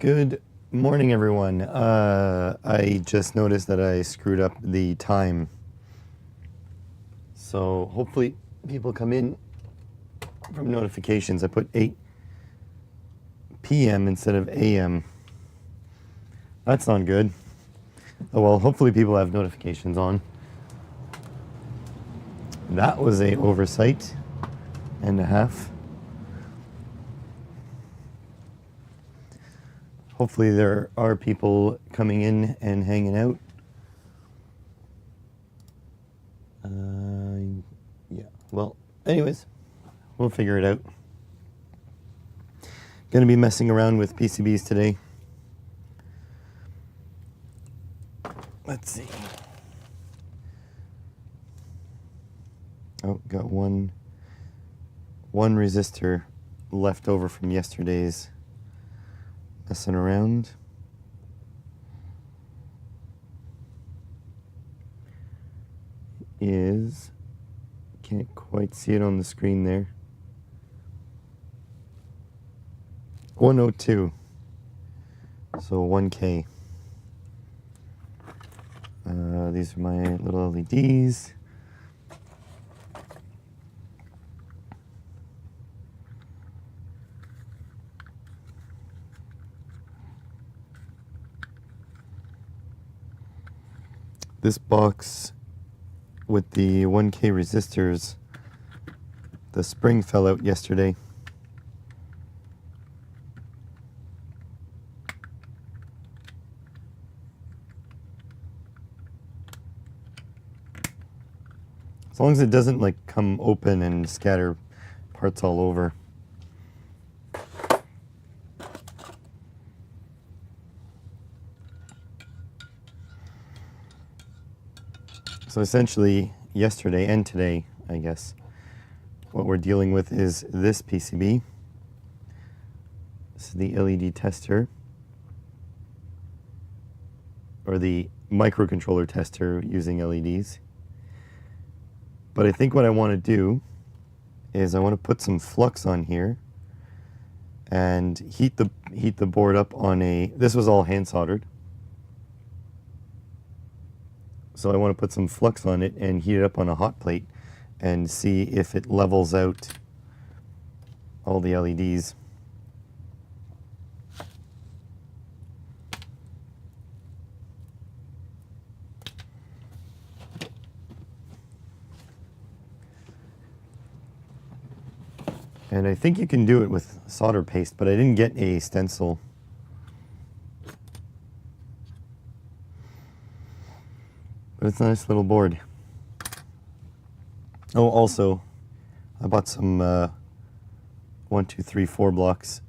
Good morning, everyone. I just noticed that I screwed up the time. So hopefully people come in from notifications. I put 8 p.m. instead of a.m. That's not good. Oh well, hopefully people have notifications on. That was a oversight and a half. Hopefully there are people coming in and hanging out. Yeah, well, anyways, we'll figure it out. Gonna be messing around with PCBs today. Let's see. Oh, got one resistor left over from yesterday's messing around. Can't quite see it on the screen there. 102. So 1K. These are my little LEDs. This box with the 1K resistors, the spring fell out yesterday. As long as it doesn't like come open and scatter parts all over. So essentially, yesterday and today, I guess, what we're dealing with is this PCB. This is the LED tester, or the microcontroller tester using LEDs. But I think what I want to do is I want to put some flux on here and heat the board up on this was all hand soldered. So I want to put some flux on it and heat it up on a hot plate and see if it levels out all the LEDs. And I think you can do it with solder paste, but I didn't get a stencil. But it's a nice little board. Oh, also, I bought some 1, 2, 3, 4 blocks.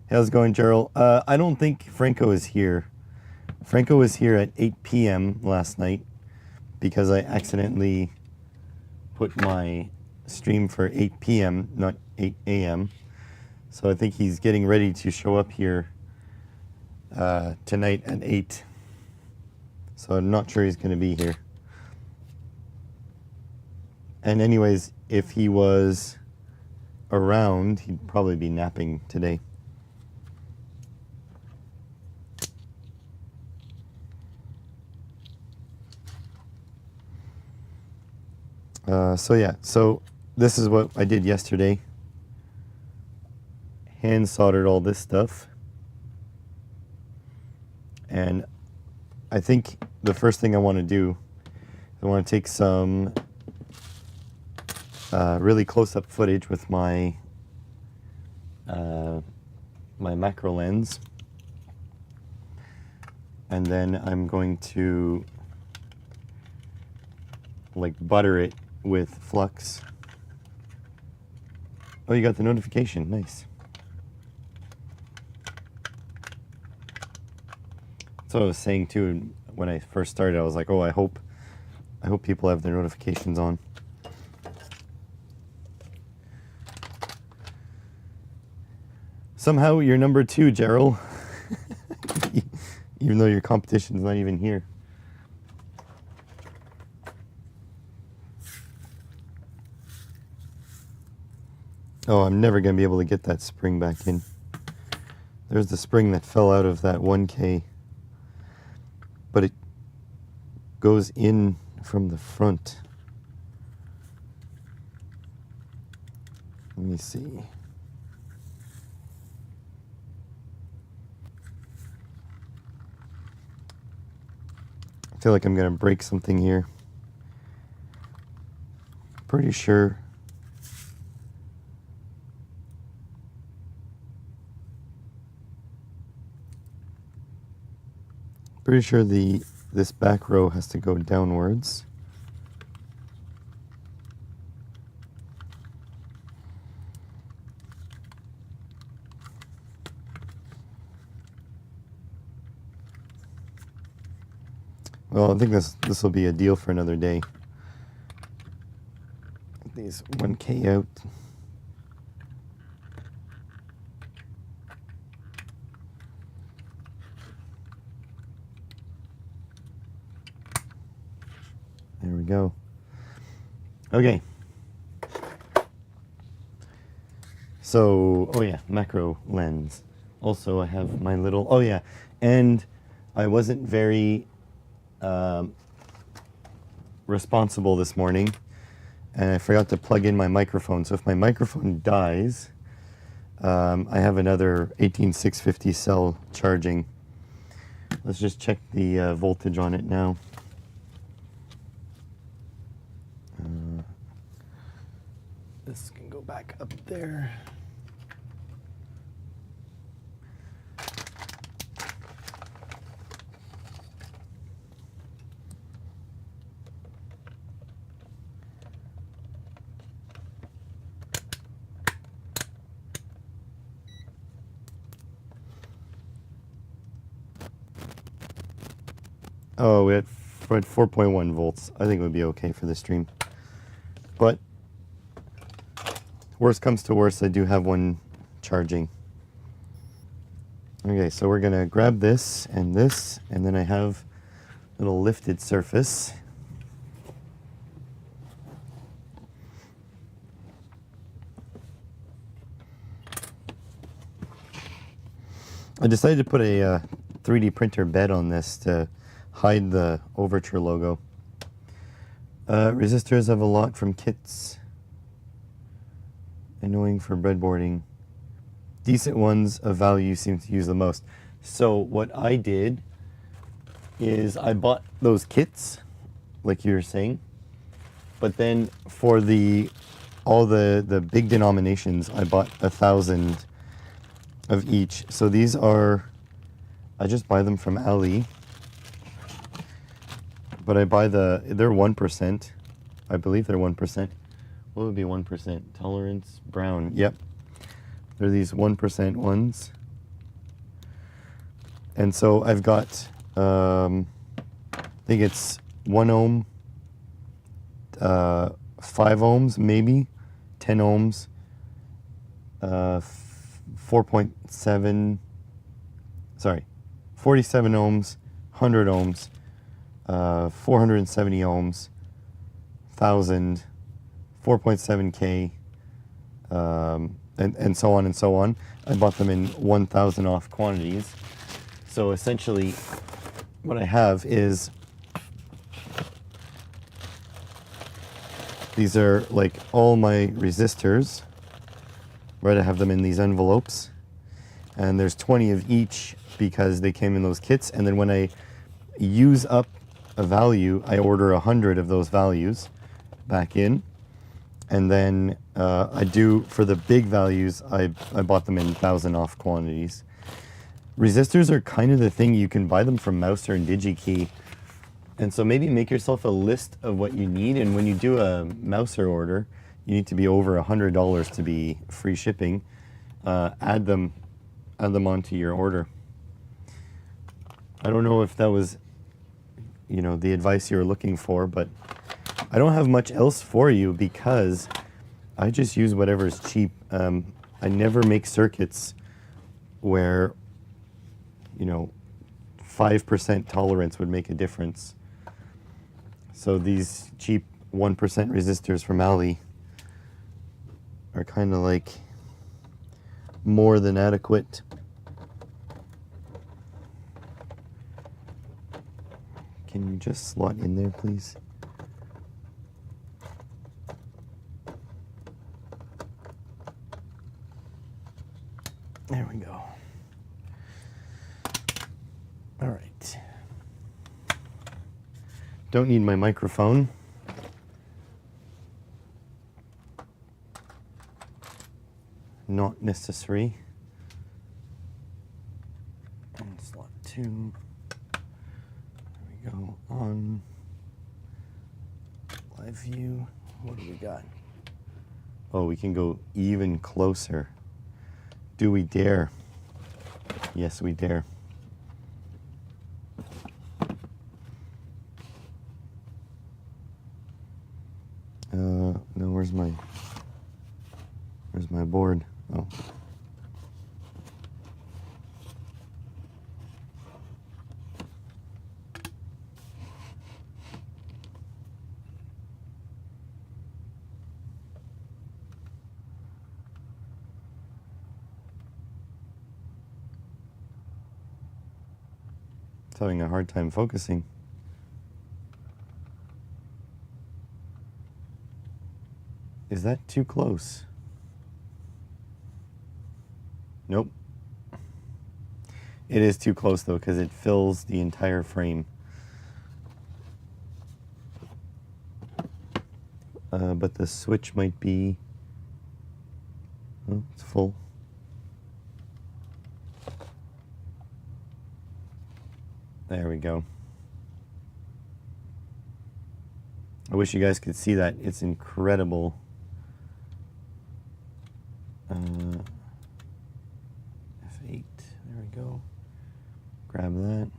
How's it going, Gerald? I don't think Franco is here. Franco was here at 8 p.m. last night because I accidentally put my stream for 8 p.m., not 8 a.m. So I think he's getting ready to show up here tonight at 8. So I'm not sure he's going to be here. And anyways, if he was around, he'd probably be napping today. So this is what I did yesterday. Hand soldered all this stuff. And I think the first thing I want to do, I want to take some really close-up footage with my macro lens, and then I'm going to like butter it with flux. Oh, you got the notification. Nice. That's what I was saying too when I first started. I was like, oh, I hope people have their notifications on. Somehow you're number 2, Gerald. Even though your competition's not even here. Oh, I'm never going to be able to get that spring back in. There's the spring that fell out of that 1K, but it goes in from the front. Let me see. I feel like I'm going to break something here. Pretty sure. Pretty sure this back row has to go downwards. Well, I think this will be a deal for another day. Get these 1K out. There we go. Okay. So, oh yeah, macro lens. Also, I have my little, oh yeah, and I wasn't very responsible this morning, and I forgot to plug in my microphone. So if my microphone dies, I have another 18650 cell charging. Let's just check the voltage on it now. This can go back up there. Oh, we're at 4.1 volts. I think it would be okay for the stream. But worst comes to worst, I do have one charging. Okay, so we're gonna grab this, and then I have a little lifted surface. I decided to put a 3D printer bed on this to hide the Overture logo. Resistors have a lot from kits. Annoying for breadboarding. Decent ones of value seem to use the most. So what I did is I bought those kits, like you were saying, but then for all the big denominations, I bought 1,000 of each. So these are, I just buy them from Ali. But I buy they're 1%. I believe they're 1%. What would be 1%? Tolerance, brown. Yep. They're these 1% ones. And so I've got, I think it's 1 ohm, 5 ohms maybe, 10 ohms, 4.7, sorry, 47 ohms, 100 ohms, 470 ohms, 1,000, 4.7K, and so on and so on. I bought them in 1,000 off quantities. So essentially what I have is, these are like all my resistors, right? I have them in these envelopes, and there's 20 of each because they came in those kits. And then when I use up a value, I order 100 of those values back in, and then I do, for the big values, I bought them in 1,000 off quantities. Resistors are kind of the thing, you can buy them from Mouser and DigiKey, and so maybe make yourself a list of what you need, and when you do a Mouser order, you need to be over $100 to be free shipping. Add them onto your order. I don't know if that was, you know, the advice you were looking for, but I don't have much else for you because I just use whatever's cheap. I never make circuits where, you know, 5% tolerance would make a difference. So these cheap 1% resistors from Ali are kind of like more than adequate. Can you just slot in there, please? There we go. All right. Don't need my microphone. Not necessary. And slot 2. There we go. On live view. What do we got? Oh, we can go even closer. Do we dare? Yes, we dare. No, where's my board? Oh. It's having a hard time focusing. Is that too close? Nope. It is too close though, because it fills the entire frame. But the switch might be... Oh, it's full. There we go. I wish you guys could see that. It's incredible. F8, there we go. Grab that.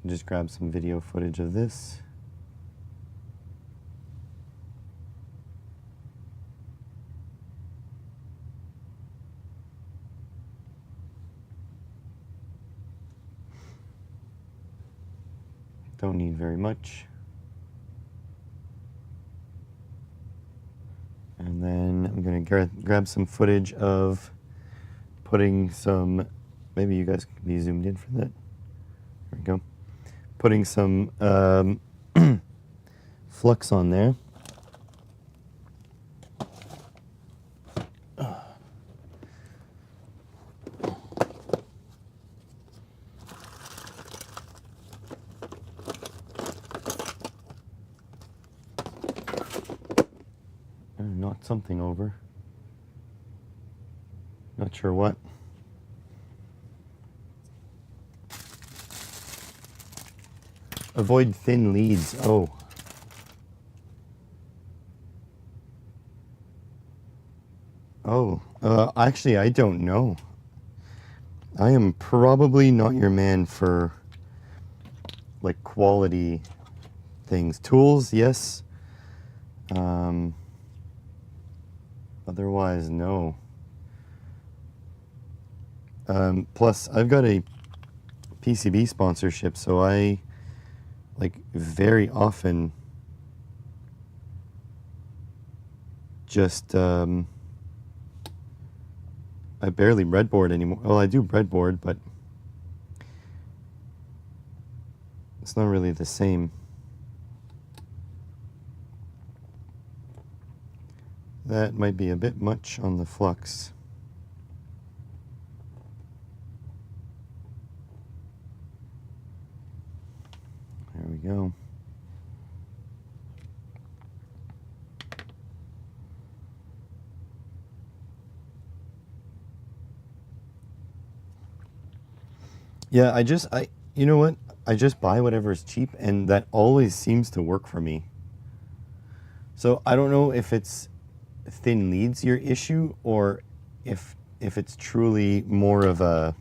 Just grab some video footage of this. Don't need very much. And then I'm going to grab some footage of putting some, maybe you guys can be zoomed in for that. There we go. Putting some flux on there. Knocked something over. Not sure what. Avoid thin leads. Oh. Oh. Actually, I don't know. I am probably not your man for like quality things. Tools, yes. Otherwise, no. Plus, I've got a PCB sponsorship, so I like very often just I barely breadboard anymore. Well, I do breadboard, but it's not really the same. That might be a bit much on the flux. There we go. Yeah, you know what? I just buy whatever is cheap, and that always seems to work for me. So I don't know if it's thin leads your issue, or if it's truly more of a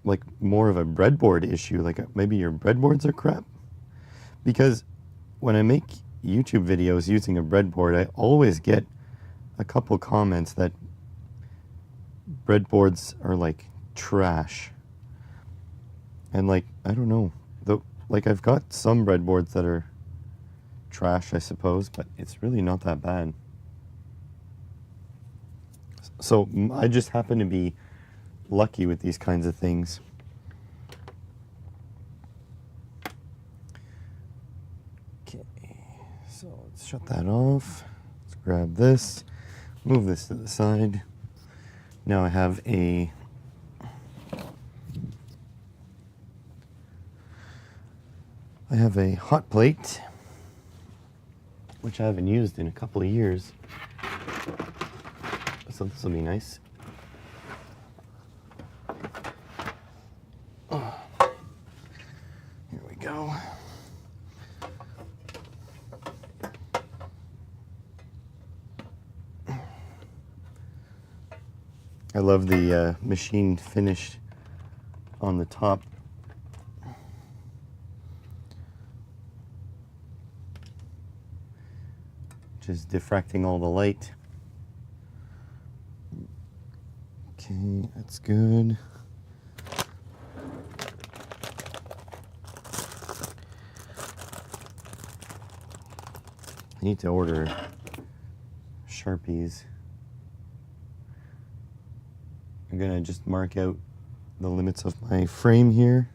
breadboard issue, like maybe your breadboards are crap. Because when I make YouTube videos using a breadboard, I always get a couple comments that breadboards are like trash. And like, I don't know, like I've got some breadboards that are trash, I suppose, but it's really not that bad. So I just happen to be lucky with these kinds of things. Okay, so let's shut that off. Let's grab this, move this to the side. Now I have a hot plate, which I haven't used in a couple of years. So this will be nice. Oh, here we go. I love the machine finish on the top. Just diffracting all the light. Okay, that's good. I need to order Sharpies. I'm gonna just mark out the limits of my frame here.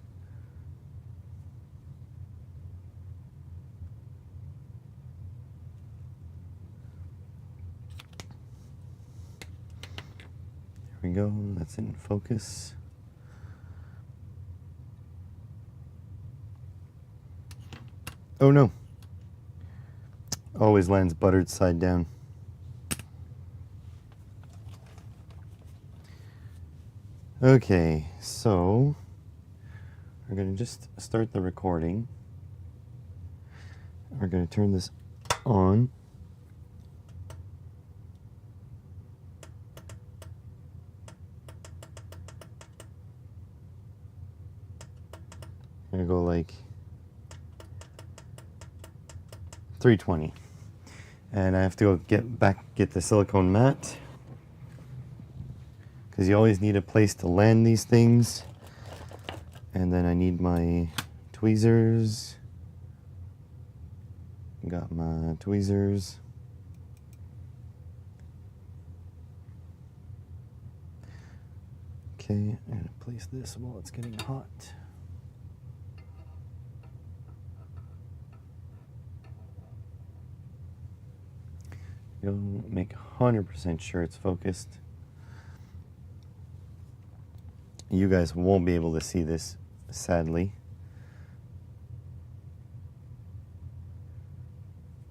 There we go, that's in focus. Oh no. Always lands buttered side down. Okay, so we're going to just start the recording. We're going to turn this on. I'm going to go like 320. And I have to go get the silicone mat, because you always need a place to land these things. And then I need my tweezers. Got my tweezers. Okay, I'm gonna place this while it's getting hot. You'll make 100% sure it's focused. You guys won't be able to see this, sadly.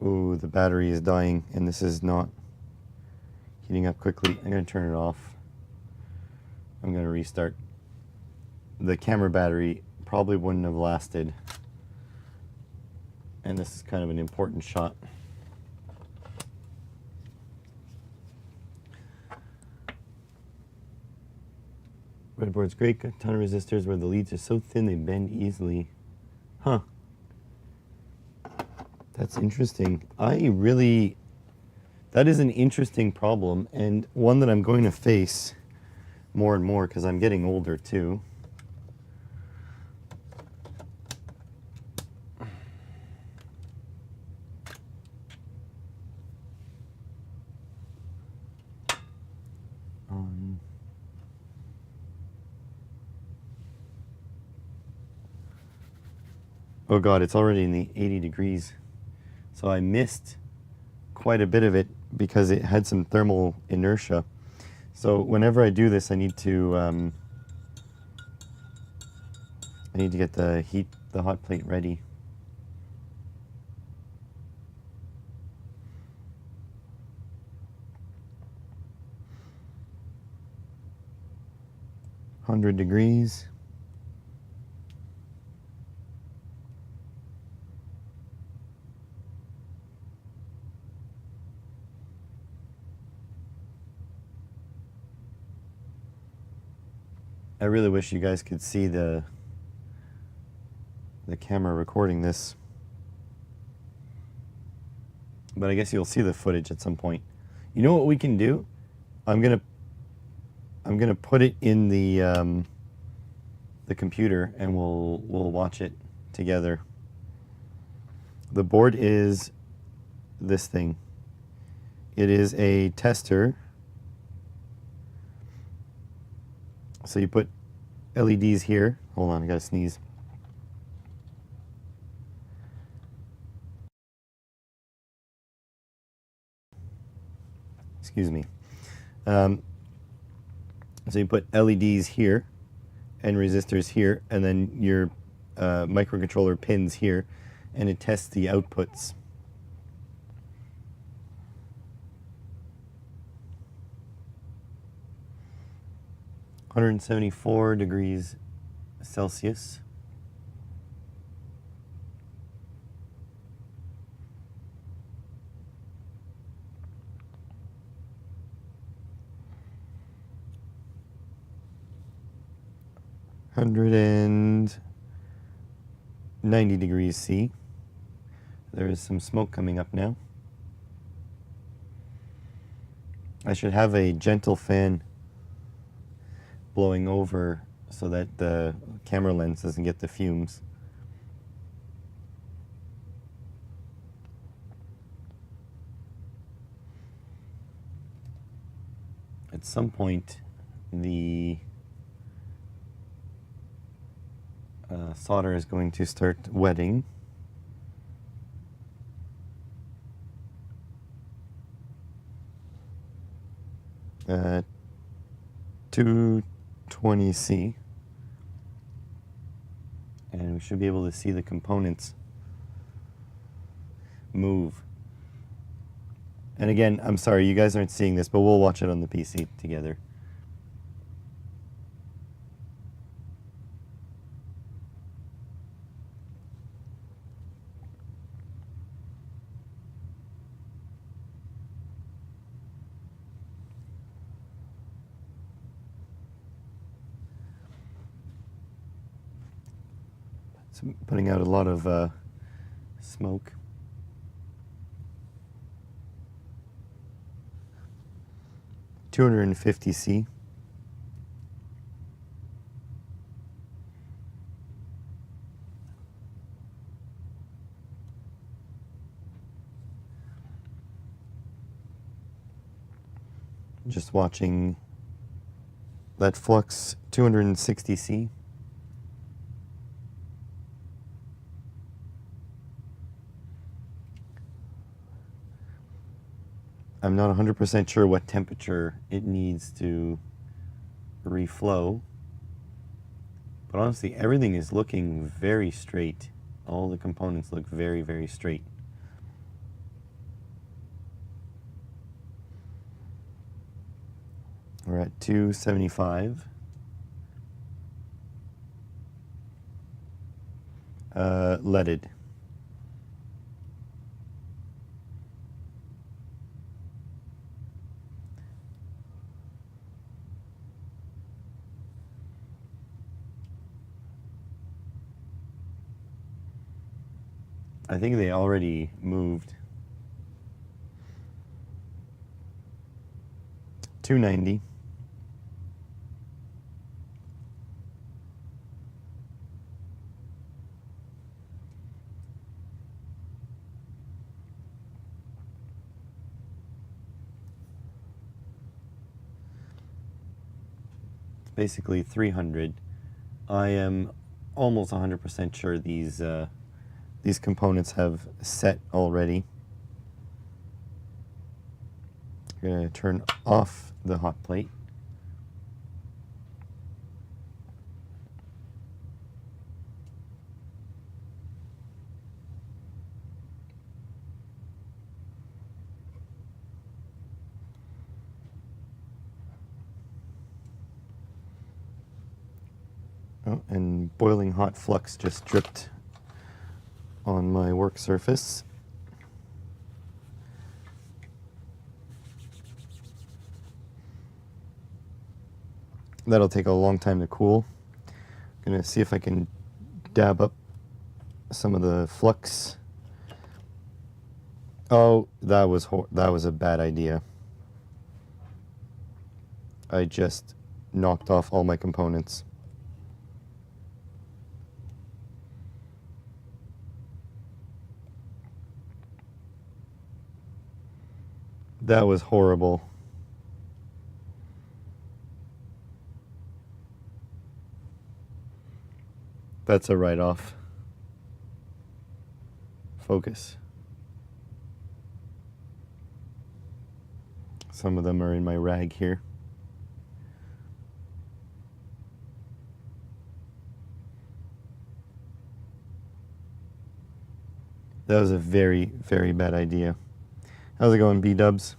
Ooh, the battery is dying, and this is not heating up quickly. I'm going to turn it off. I'm going to restart. The camera battery probably wouldn't have lasted. And this is kind of an important shot. Breadboard's great, got a ton of resistors where the leads are so thin they bend easily. Huh. That's interesting. That is an interesting problem, and one that I'm going to face more and more because I'm getting older too. Oh God, it's already in the 80 degrees. So I missed quite a bit of it because it had some thermal inertia. So whenever I do this, I need to get the hot plate ready. $100. I really wish you guys could see the camera recording this. But I guess you'll see the footage at some point. You know what we can do? I'm gonna put it in the the computer and we'll watch it together. The board is this thing. It is a tester. So you put LEDs here. Hold on, I gotta sneeze. Excuse me. So you put LEDs here and resistors here, and then your microcontroller pins here, and it tests the outputs. (174 degrees Celsius). (190 degrees C). There is some smoke coming up now. I should have a gentle fan blowing over so that the camera lens doesn't get the fumes. At some point, the solder is going to start wetting. At 220 C, and we should be able to see the components move. And again, I'm sorry you guys aren't seeing this, but we'll watch it on the PC together. It's putting out a lot of smoke. (250 C). Just watching that flux. 260 C. I'm not 100% sure what temperature it needs to reflow, but honestly, everything is looking very straight. All the components look very, very straight. We're at 275. Leaded. I think they already moved. 290. It's basically 300. I am almost 100% sure these components have set already. I'm going to turn off the hot plate. Oh, and boiling hot flux just dripped on my work surface. That'll take a long time to cool. I'm gonna see if I can dab up some of the flux. Oh, that was a bad idea. I just knocked off all my components. That was horrible. That's a write-off. Focus. Some of them are in my rag here. That was a very, very bad idea. How's it going, B-dubs?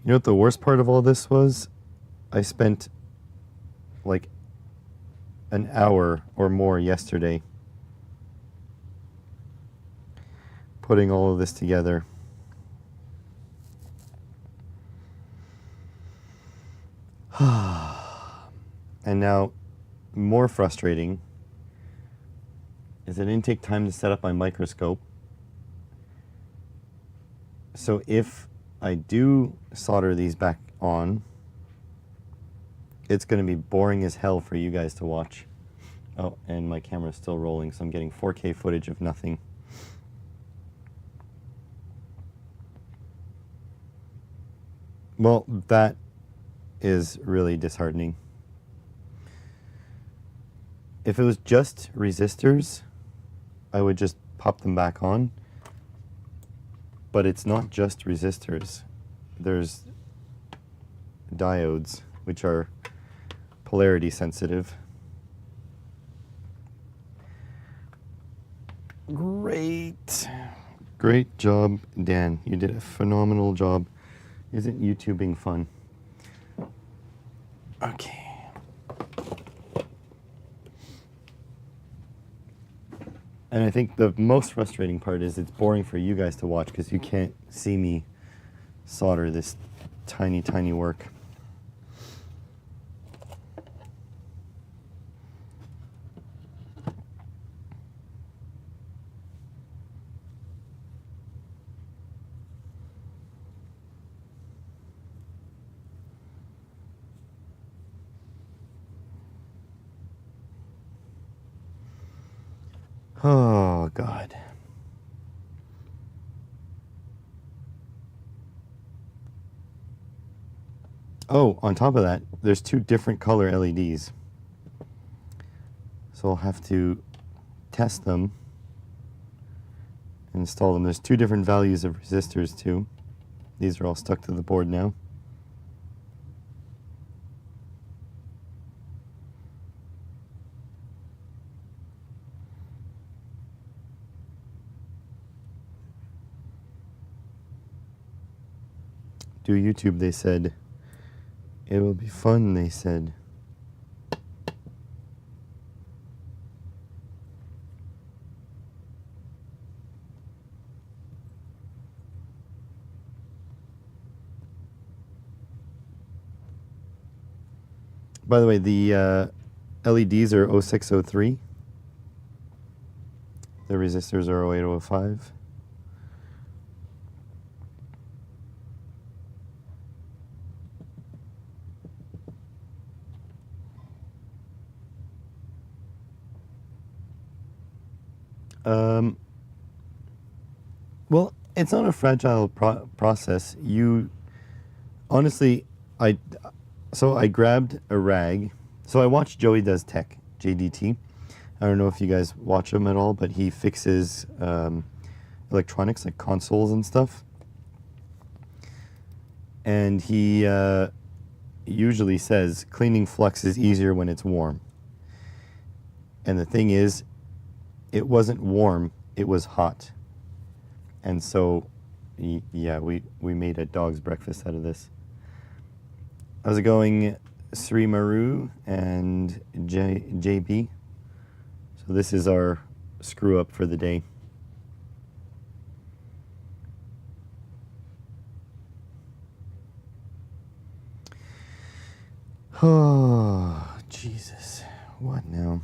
You know what the worst part of all this was? I spent like an hour or more yesterday putting all of this together. And now, more frustrating is it didn't take time to set up my microscope. So if I do solder these back on, it's going to be boring as hell for you guys to watch. Oh, and my camera's still rolling, so I'm getting 4K footage of nothing. Well, that is really disheartening. If it was just resistors, I would just pop them back on. But it's not just resistors. There's diodes, which are polarity sensitive. Great. Great job, Dan. You did a phenomenal job. Isn't YouTubing fun? Okay. And I think the most frustrating part is it's boring for you guys to watch because you can't see me solder this tiny, tiny work. Oh, God. Oh, on top of that, there's two different color LEDs. So I'll have to test them and install them. There's two different values of resistors too. These are all stuck to the board now. Do YouTube, they said. It will be fun, they said. By the way, the LEDs are 0603. The resistors are 08005. Well, it's not a fragile process. You, honestly, I grabbed a rag. So I watched Joey Does Tech, JDT. I don't know if you guys watch him at all, but he fixes electronics like consoles and stuff. And he usually says cleaning flux is easier when it's warm. And the thing is, it wasn't warm, it was hot. And so, yeah, we made a dog's breakfast out of this. How's it going, Sri Maru and JB? So this is our screw up for the day. Oh, Jesus. What now?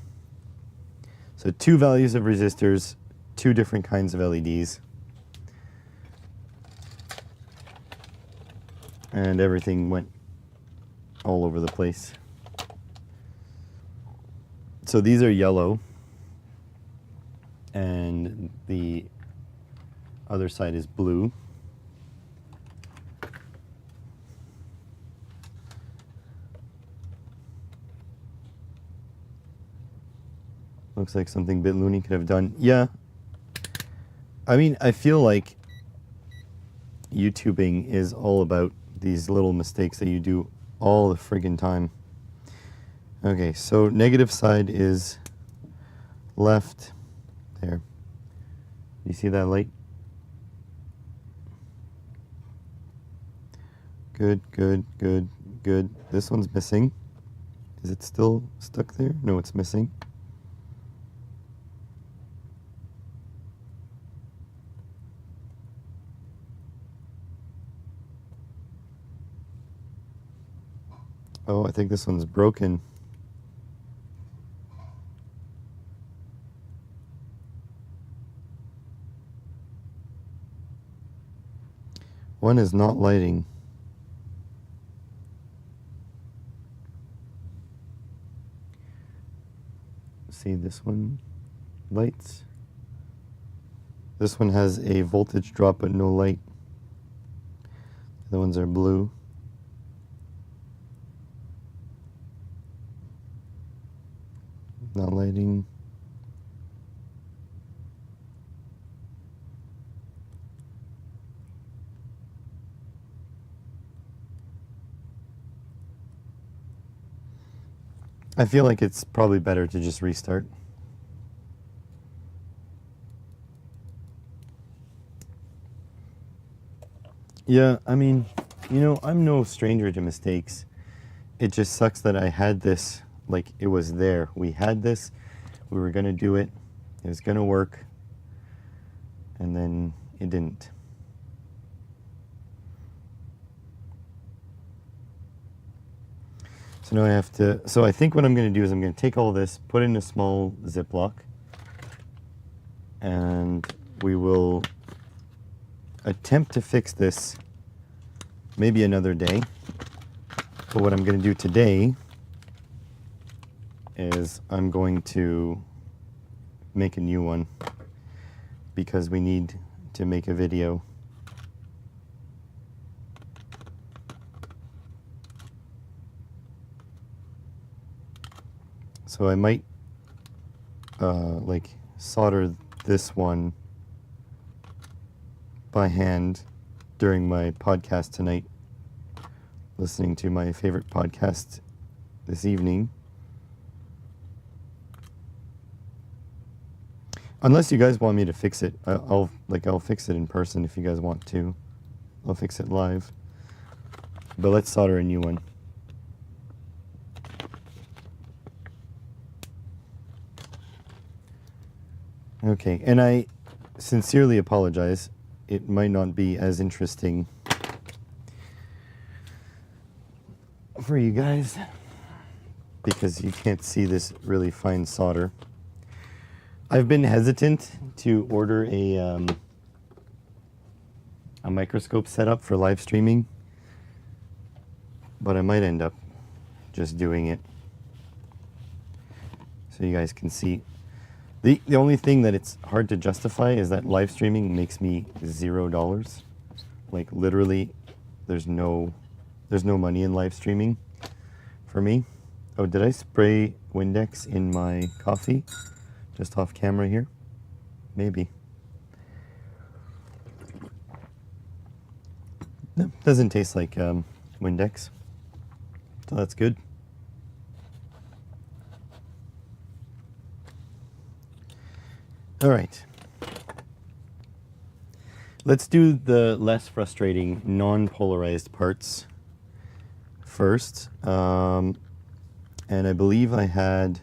So two values of resistors, two different kinds of LEDs. And everything went all over the place. So these are yellow. and the other side is blue. Looks like something Bit Looney could have done. Yeah. I mean, I feel like YouTubing is all about these little mistakes that you do all the friggin' time. Okay, so negative side is left there. You see that light? Good, good, good, good. This one's missing. Is it still stuck there? No, it's missing. Oh, I think this one's broken. One is not lighting. See, this one lights. This one has a voltage drop but no light. The other ones are blue. Not lighting. I feel like it's probably better to just restart. Yeah, I mean, you know, I'm no stranger to mistakes. It just sucks that I had this, like it was there. We had this, we were gonna do it, it was gonna work, and then it didn't. So now I have to, so I think what I'm gonna do is I'm gonna take all this, put it in a small Ziploc, and we will attempt to fix this maybe another day. But what I'm going to do today is I'm going to make a new one because we need to make a video. So I might like solder this one by hand during my podcast tonight, listening to my favorite podcast this evening. Unless you guys want me to fix it, I'll fix it in person if you guys want to. I'll fix it live. But let's solder a new one. Okay, and I sincerely apologize. It might not be as interesting for you guys because you can't see this really fine solder. I've been hesitant to order a microscope setup for live streaming, but I might end up just doing it so you guys can see. The only thing that it's hard to justify is that live streaming makes me $0. Like literally, there's no money in live streaming for me. Oh, did I spray Windex in my coffee? Just off camera here? Maybe. No, doesn't taste like Windex. So that's good. All right. Let's do the less frustrating non-polarized parts first. And I believe I had,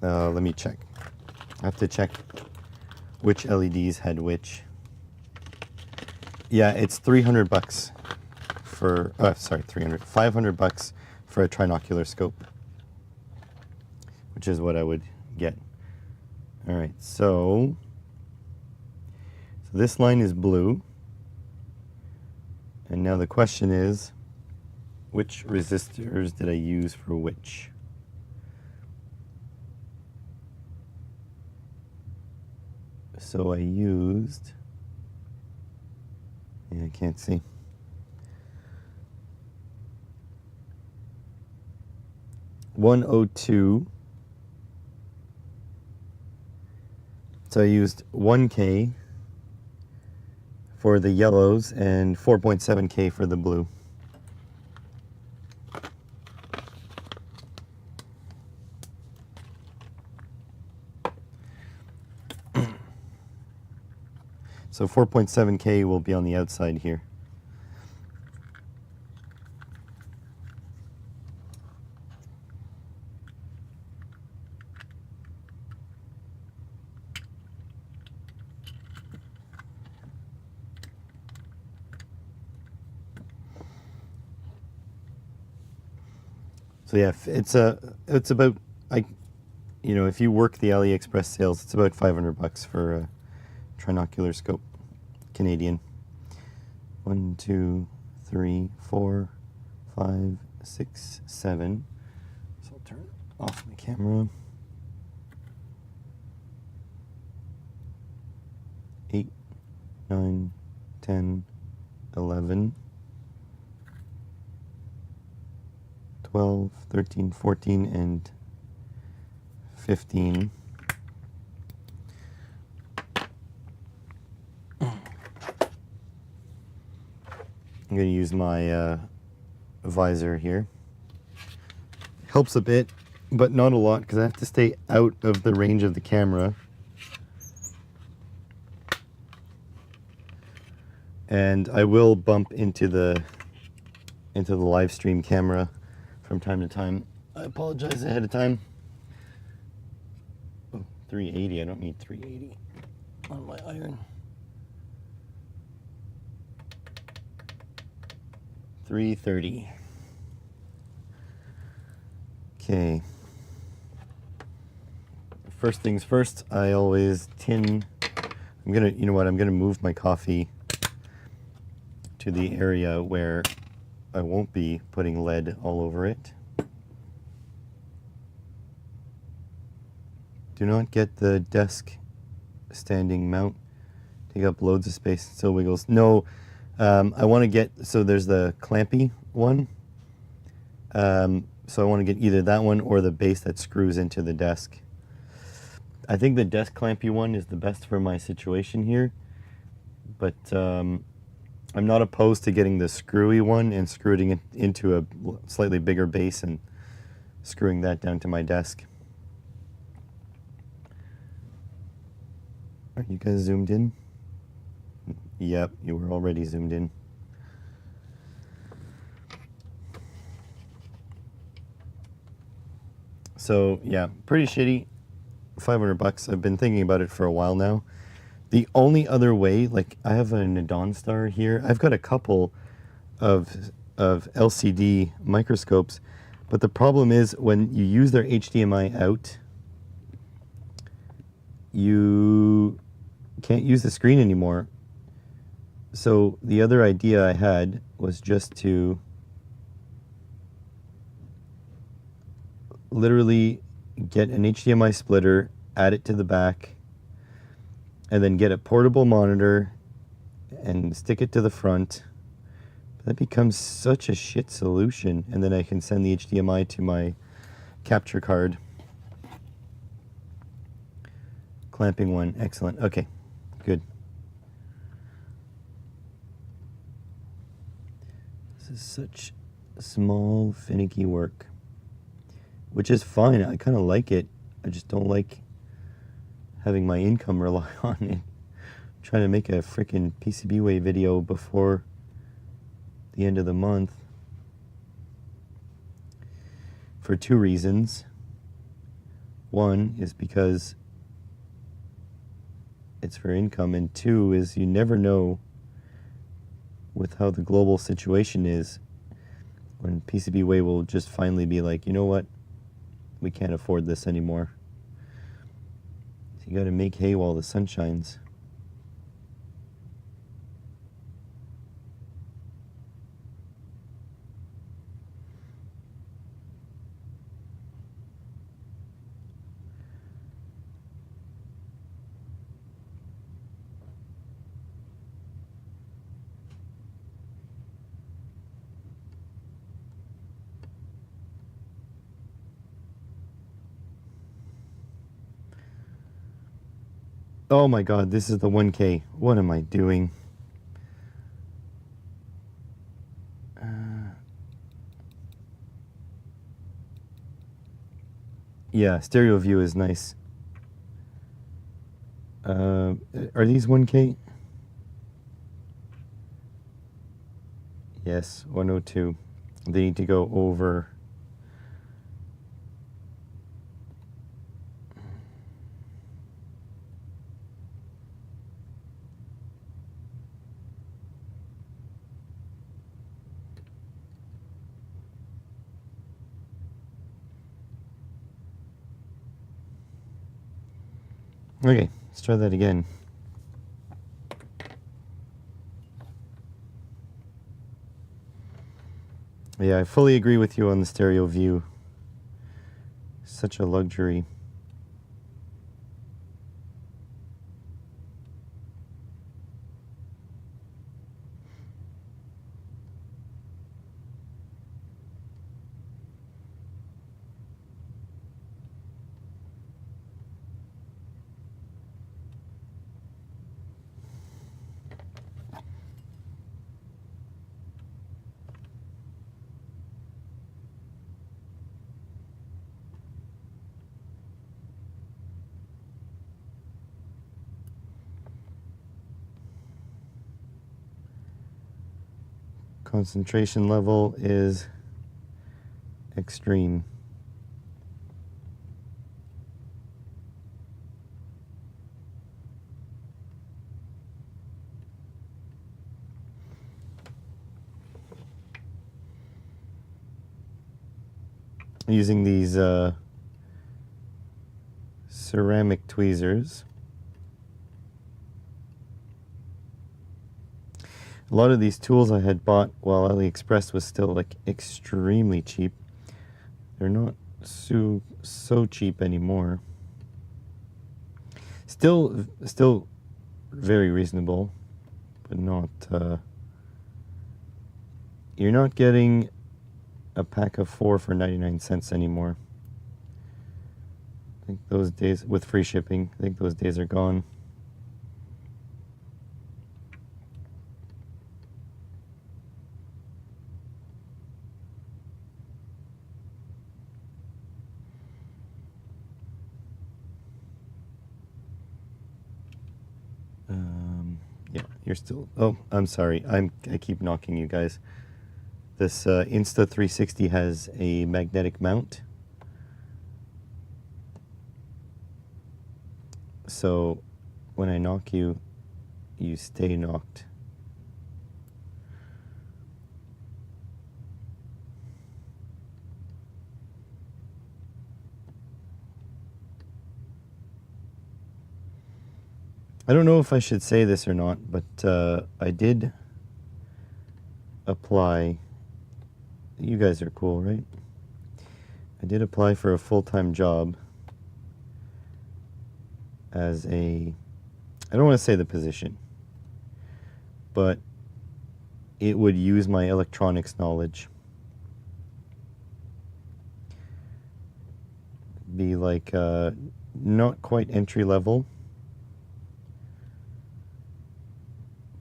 let me check. I have to check which LEDs had which. Yeah, it's 300 bucks for, sorry, 500 bucks for a trinocular scope, which is what I would get. All right, so this line is blue. And now the question is, which resistors did I use for which? So I used, yeah, I can't see. $102. So I used 1K for the yellows and 4.7K for the blue. So 4.7K will be on the outside here. So yeah, it's about, if you work the AliExpress sales, it's about $500 for a trinocular scope, Canadian. 1, 2, 3, 4, 5, 6, 7. So I'll turn off my camera. 8, 9, 10, 11, 12, 13, 14, and 15. I'm going to use my visor here. Helps a bit, but not a lot, because I have to stay out of the range of the camera. And I will bump into the live stream camera from time to time. I apologize ahead of time. Oh, 380, I don't need 380 on my iron. 330. Okay. First things first, I always tin. I'm gonna move my coffee to the area where I won't be putting lead all over it. Do not get the desk standing mount. Take up loads of space, still wiggles. No, I want to get, so there's the clampy one. So I want to get either that one or the base that screws into the desk. I think the desk clampy one is the best for my situation here, but I'm not opposed to getting the screwy one and screwing it into a slightly bigger base and screwing that down to my desk. Are you guys zoomed in? Yep, you were already zoomed in. So yeah, pretty shitty. $500. I've been thinking about it for a while now. The only other way, like I have a Nadon Star here. I've got a couple of LCD microscopes, but the problem is when you use their HDMI out, you can't use the screen anymore. So the other idea I had was just to literally get an HDMI splitter, add it to the back, and then get a portable monitor and stick it to the front. That becomes such a shit solution, and then I can send the HDMI to my capture card. Clamping one, excellent. Okay, good. This is such small, finicky work, which is fine. I kind of like it. I just don't like having my income rely on it. I'm trying to make a freaking PCBWay video before the end of the month for two reasons. One is because it's for income, and two is you never know with how the global situation is when PCBWay will just finally be like, you know what, we can't afford this anymore. So you got to make hay while the sun shines. Oh my god, this is the 1K. What am I doing? Yeah, stereo view is nice. Are these 1K? Yes, 102. They need to go over. Okay, let's try that again. Yeah, I fully agree with you on the stereo view. Such a luxury. Concentration level is extreme. Using these ceramic tweezers. A lot of these tools I had bought while AliExpress was still like extremely cheap. They're not so cheap anymore. Still very reasonable, but not. You're not getting a pack of 4 for 99 cents anymore. I think those days, with free shipping, I think those days are gone. Yeah, you're still. Oh, I'm sorry. I keep knocking you guys. This Insta360 has a magnetic mount. So when I knock you, you stay knocked. I don't know if I should say this or not, but I did apply. You guys are cool, right? I did apply for a full-time job as a, I don't want to say the position, but it would use my electronics knowledge. Be like not quite entry level,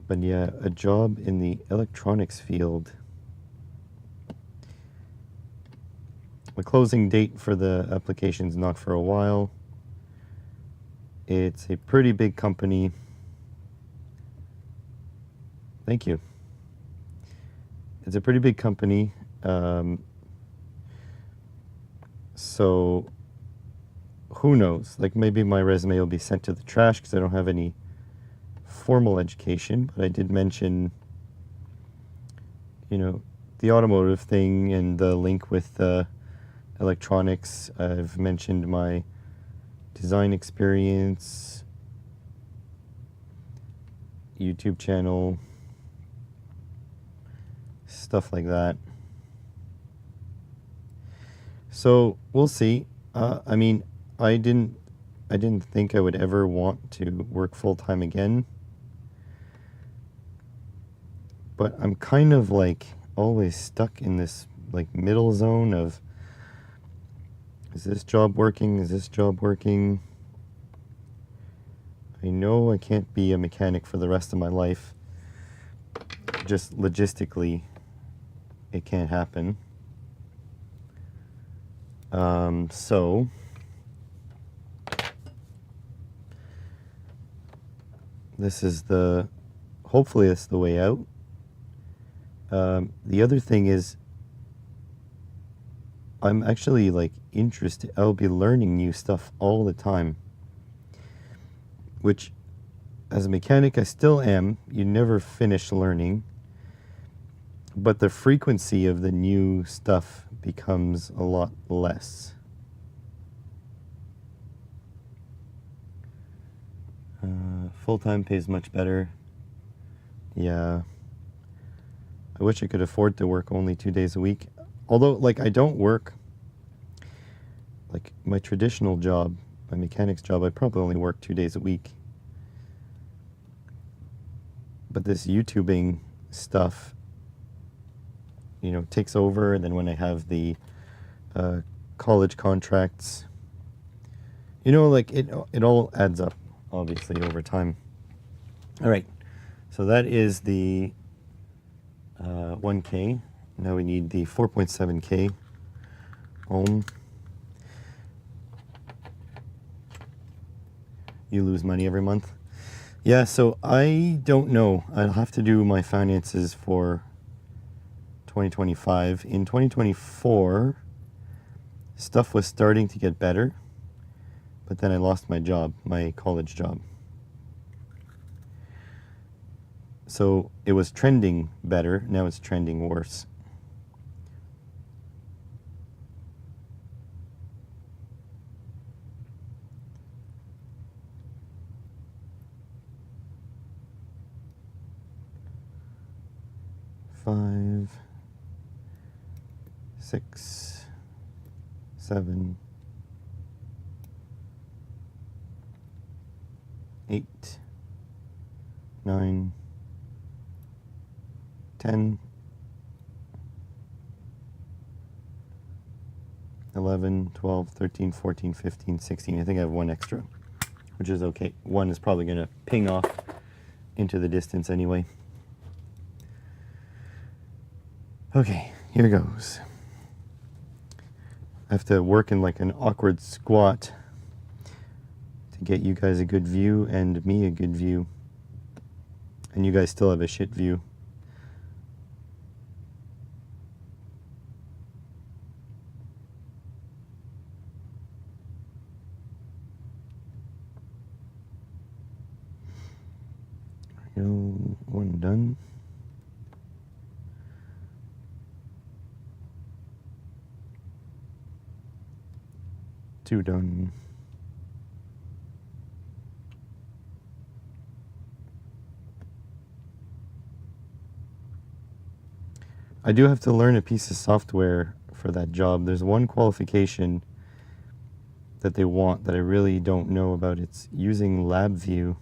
but yeah, a job in the electronics field. The closing date for the application's not for a while. It's a pretty big company. Thank you. It's a pretty big company. So who knows? Like maybe my resume will be sent to the trash because I don't have any formal education, but I did mention, you know, the automotive thing and the link with electronics. I've mentioned my design experience, YouTube channel, stuff like that. So we'll see. I mean, I didn't think I would ever want to work full-time again, but I'm kind of like always stuck in this like middle zone of, is this job working? Is this job working? I know I can't be a mechanic for the rest of my life. Just logistically, it can't happen. So this is hopefully it's the way out. The other thing is, I'm actually like interested. I'll be learning new stuff all the time, which as a mechanic I still am. You never finish learning, but the frequency of the new stuff becomes a lot less. Full-time pays much better. Yeah. I wish I could afford to work only 2 days a week. Although, like, I don't work, like, my traditional job, my mechanic's job, I probably only work 2 days a week. But this YouTubing stuff, you know, takes over. And then when I have the college contracts, you know, like, it all adds up, obviously, over time. All right. So that is the 1K. Now we need the 4.7K ohm. You lose money every month. Yeah, so I don't know. I'll have to do my finances for 2025. In 2024, stuff was starting to get better, but then I lost my job, my college job. So it was trending better, now it's trending worse. Five, 6, 7, 8, 9, 10, 11, 12, 13, 14, 15, 16. I think I have one extra, which is okay. One is probably going to ping off into the distance anyway. Okay, here goes. I have to work in like an awkward squat to get you guys a good view and me a good view. And you guys still have a shit view. There we go, one done. Two done. I do have to learn a piece of software for that job. There's one qualification that they want that I really don't know about. It's using LabVIEW.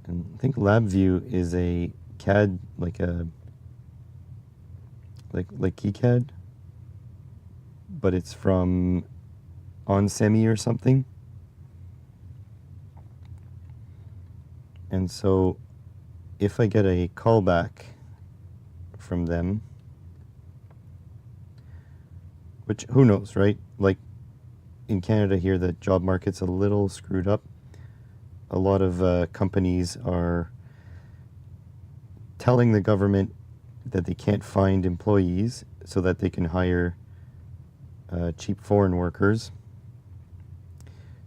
And I think LabVIEW is a CAD, like KiCad, but it's from onsemi or something. And so if I get a callback from them, which who knows, right? Like in Canada here, the job market's a little screwed up. A lot of companies are telling the government that they can't find employees so that they can hire cheap foreign workers.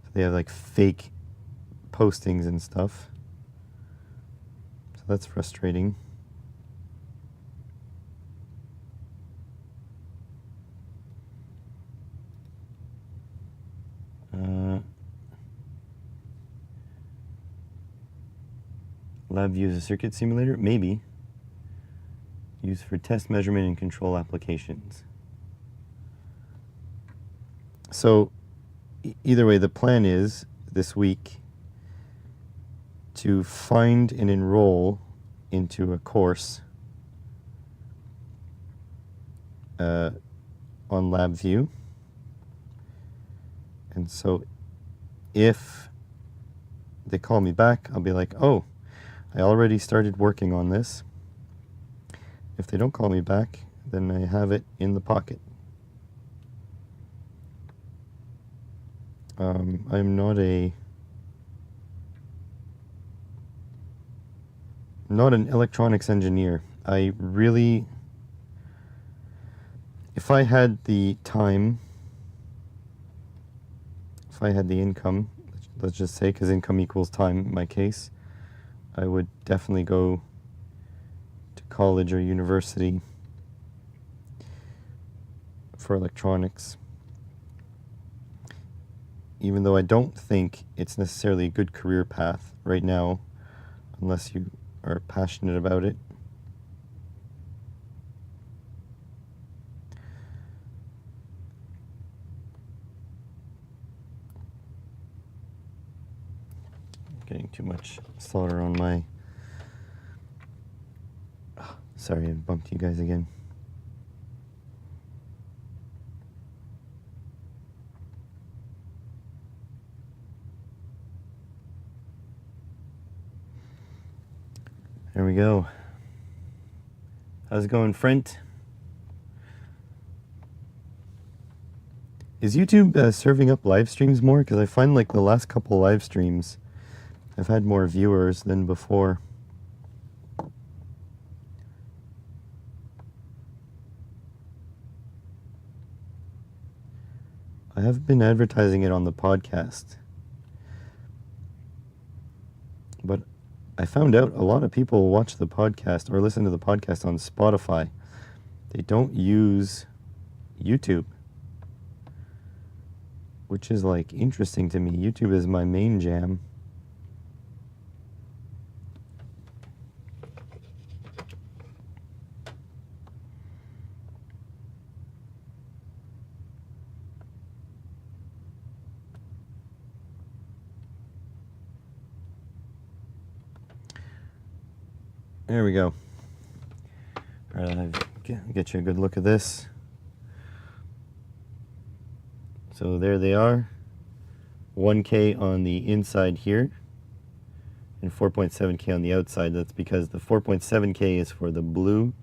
So they have like fake postings and stuff. So that's frustrating. LabVIEW is a circuit simulator? Maybe. Used for test, measurement, and control applications. So, either way, the plan is this week to find and enroll into a course on LabVIEW. And so, if they call me back, I'll be like, oh, I already started working on this. If they don't call me back, then I have it in the pocket. I'm not an electronics engineer. If I had the time, if I had the income, let's just say, because income equals time in my case, I would definitely go to college or university for electronics. Even though I don't think it's necessarily a good career path right now, unless you are passionate about it. Getting too much solder on my... Oh, sorry, I bumped you guys again. There we go. How's it going, friend? Is YouTube serving up live streams more? Because I find like the last couple live streams, I've had more viewers than before. I have been advertising it on the podcast, but I found out a lot of people watch the podcast or listen to the podcast on Spotify. They don't use YouTube, which is like interesting to me. YouTube is my main jam. There we go. All right, I'll get you a good look at this. So there they are, 1K on the inside here and 4.7K on the outside. That's because the 4.7K is for the blue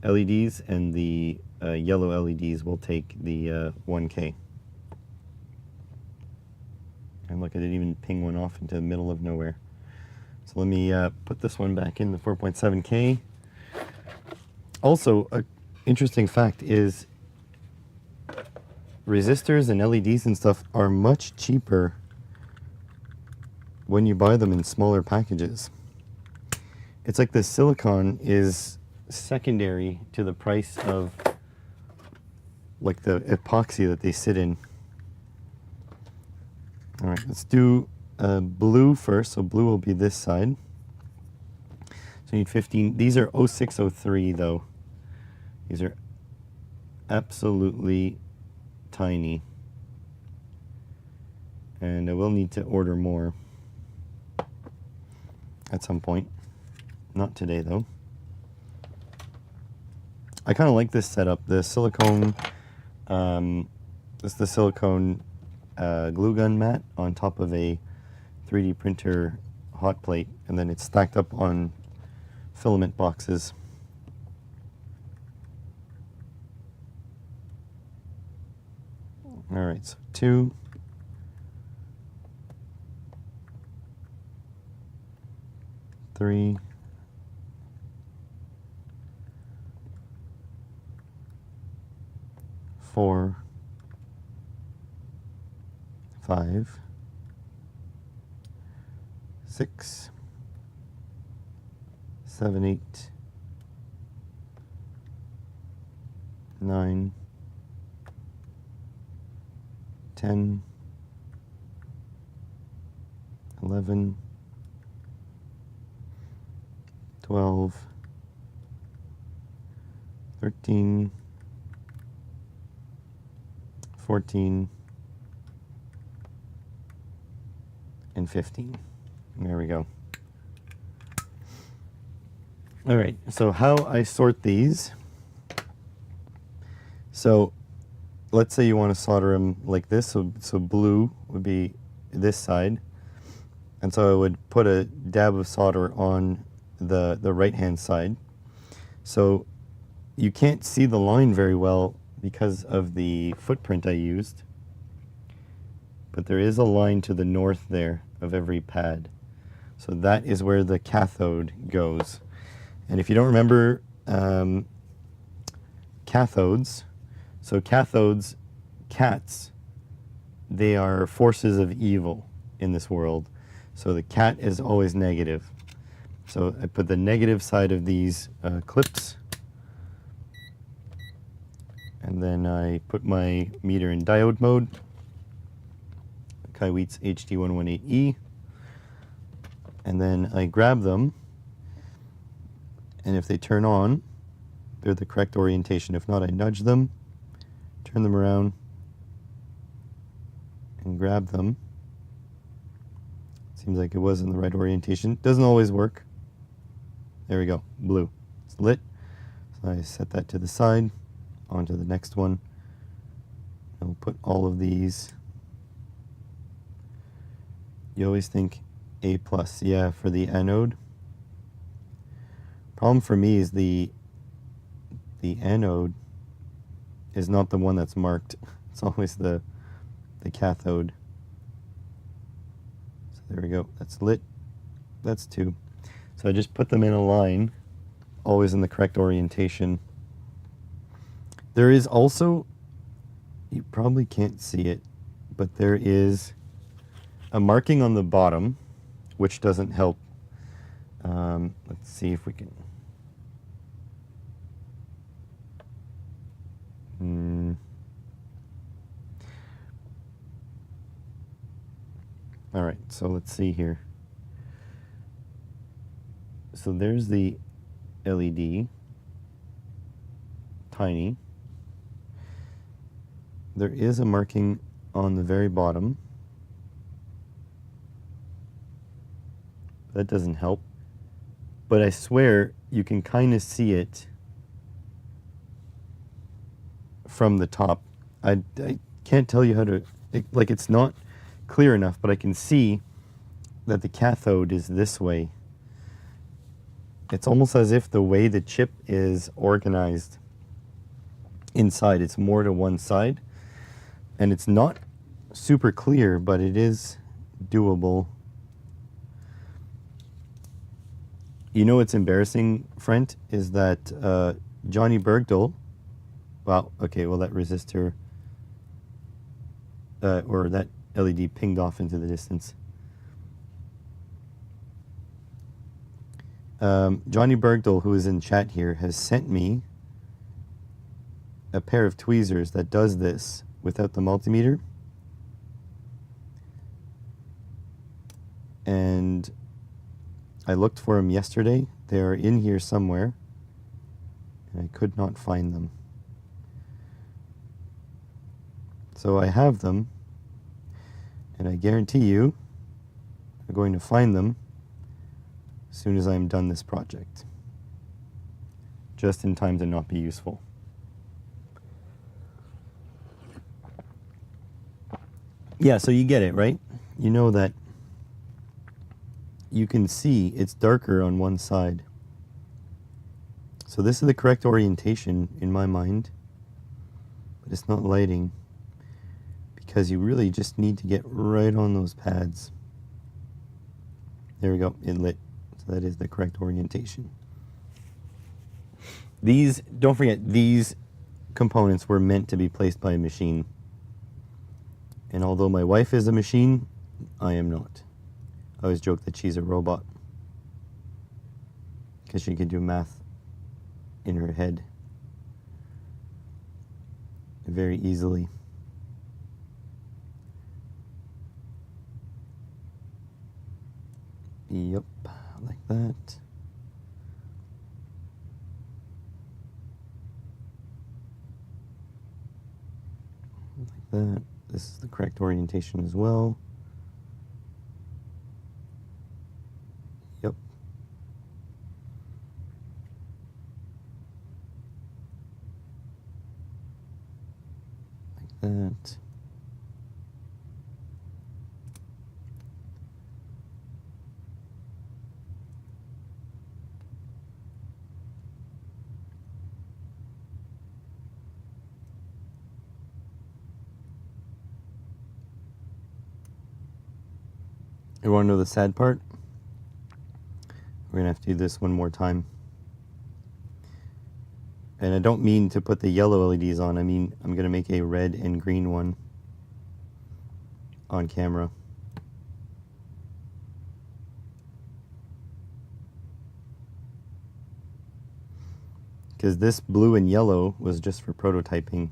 LEDs and the yellow LEDs will take the 1K. And look, I didn't even ping one off into the middle of nowhere. So let me put this one back in the 4.7K. Also, an interesting fact is resistors and LEDs and stuff are much cheaper when you buy them in smaller packages. It's like the silicon is secondary to the price of like the epoxy that they sit in. All right, let's do blue first. So blue will be this side. So you need 15. These are 0603 though. These are absolutely tiny. And I will need to order more at some point. Not today though. I kind of like this setup. The silicone, this is the silicone glue gun mat on top of a 3D printer hot plate, and then it's stacked up on filament boxes. All right, so 2, 3, 4, 5, 6, 7, 8, 9, 10, 11, 12, 13, 14, and 15. There we go. All right, so how I sort these. So let's say you want to solder them like this. So blue would be this side, And so I would put a dab of solder on the right-hand side. So you can't see the line very well because of the footprint I used, but there is a line to the north there of every pad. So that is where the cathode goes. And if you don't remember cathodes, so cathodes, cats, they are forces of evil in this world. So the cat is always negative. So I put the negative side of these clips, and then I put my meter in diode mode, Kaiweets HD118E, and then I grab them, and if they turn on, they're the correct orientation. If not, I nudge them, turn them around, and grab them. Seems like it was in the right orientation. Doesn't always work. There we go, blue. It's lit. So I set that to the side, onto the next one. And we'll put all of these. You always think A+, yeah, for the anode. Problem for me is the anode is not the one that's marked. It's always the cathode. So there we go. That's lit. That's 2. So I just put them in a line, always in the correct orientation. There is also, you probably can't see it, but there is a marking on the bottom, which doesn't help. Let's see if we can. All right, so let's see here. So there's the LED, tiny. There is a marking on the very bottom. That doesn't help. But I swear you can kind of see it from the top. I can't tell you how to, like, it's not clear enough, but I can see that the cathode is this way. It's almost as if the way the chip is organized inside, it's more to one side. And it's not super clear, but it is doable. You know what's embarrassing, Frent, is that Johnny Bergdahl, well, okay, well that resistor, or that LED pinged off into the distance. Johnny Bergdahl, who is in chat here, has sent me a pair of tweezers that does this without the multimeter. And I looked for them yesterday. They are in here somewhere, and I could not find them. So I have them, and I guarantee you I'm going to find them as soon as I'm done this project, just in time to not be useful. Yeah, so you get it, right? You know that you can see it's darker on one side. So this is the correct orientation in my mind, but it's not lighting because you really just need to get right on those pads. There we go, it lit. So that is the correct orientation. These, don't forget, these components were meant to be placed by a machine. And although my wife is a machine, I am not. I always joke that she's a robot because she can do math in her head very easily. Yep, like that. Like that. This is the correct orientation as well. Yep. Like that. You want to know the sad part? We're going to have to do this one more time. And I don't mean to put the yellow LEDs on. I mean, I'm going to make a red and green one on camera. Because this blue and yellow was just for prototyping.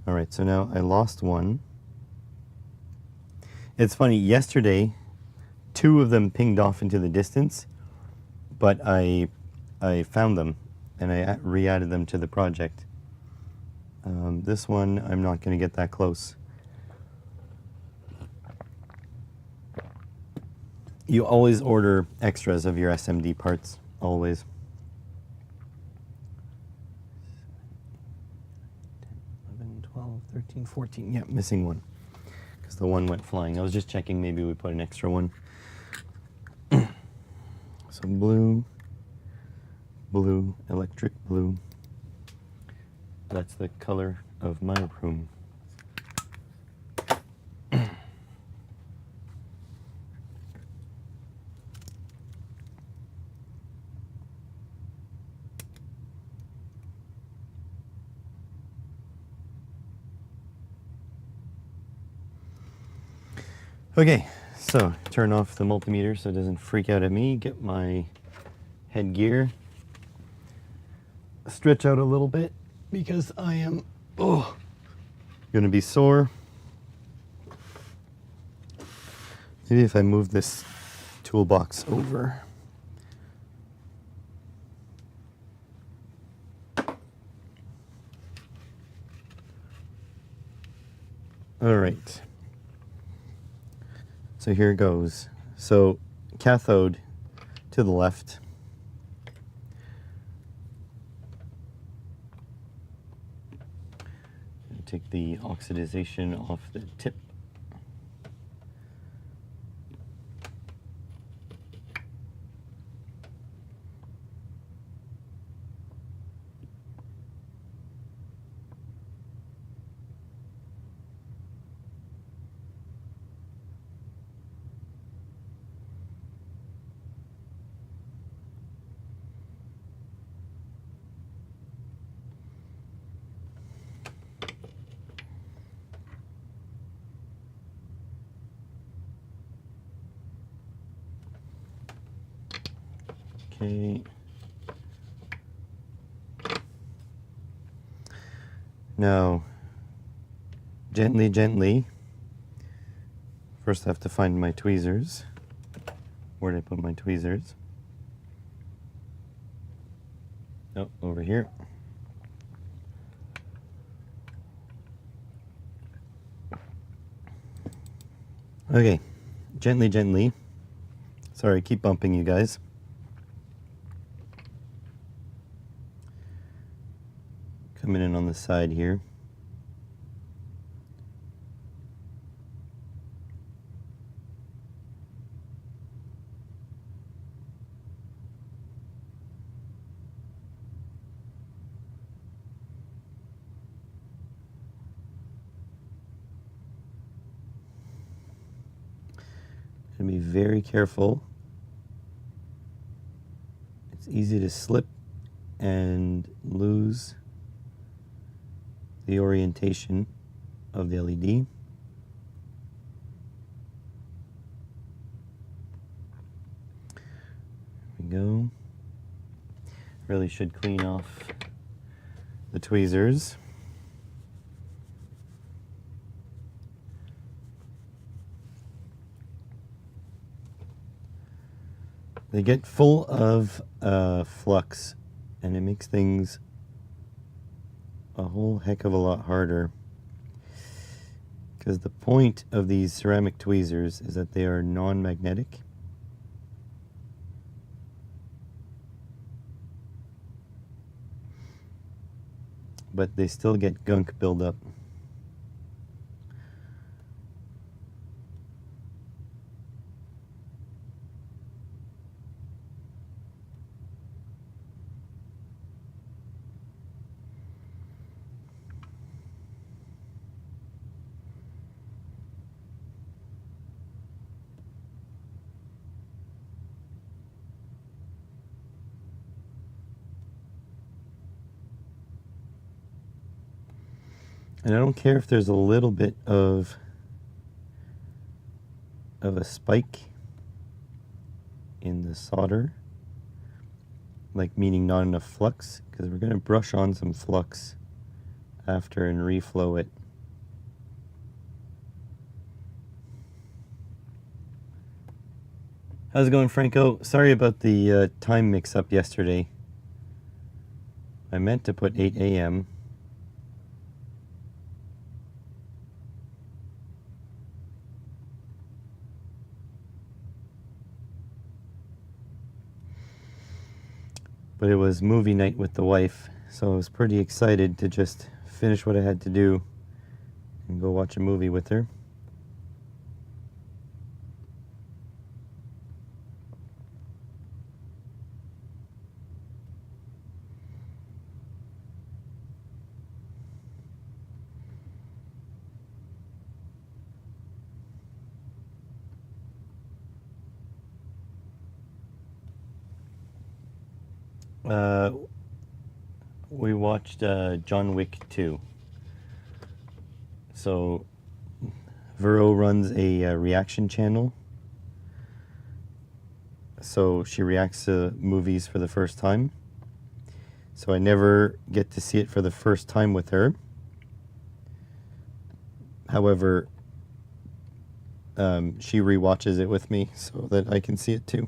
Alright, so now I lost one. It's funny, yesterday, 2 of them pinged off into the distance, but I found them, and I re-added them to the project. This one, I'm not going to get that close. You always order extras of your SMD parts, always. 11, 12, 13, 14, yeah, missing one. Because the one went flying. I was just checking, maybe we put an extra one. So blue, blue, electric blue. That's the color of my room. Okay, so turn off the multimeter so it doesn't freak out at me. Get my headgear. Stretch out a little bit because I am gonna be sore. Maybe if I move this toolbox over. All right. So here it goes. So cathode to the left. Take the oxidization off the tip. Okay. Now, gently, gently. First I have to find my tweezers. Where did I put my tweezers? Oh, over here. Okay, gently, gently. Sorry, I keep bumping you guys. Coming in on the side here. Gonna be very careful. It's easy to slip and lose the orientation of the LED. There we go. Really should clean off the tweezers. They get full of flux, and it makes things a whole heck of a lot harder. Because the point of these ceramic tweezers is that they are non-magnetic. But they still get gunk buildup. And I don't care if there's a little bit of a spike in the solder, like meaning not enough flux, because we're going to brush on some flux after and reflow it. How's it going, Franco? Sorry about the time mix-up yesterday. I meant to put 8 a.m. But it was movie night with the wife, so I was pretty excited to just finish what I had to do and go watch a movie with her. We watched John Wick 2. So Vero runs a reaction channel. So she reacts to movies for the first time. So I never get to see it for the first time with her. However, she rewatches it with me so that I can see it too.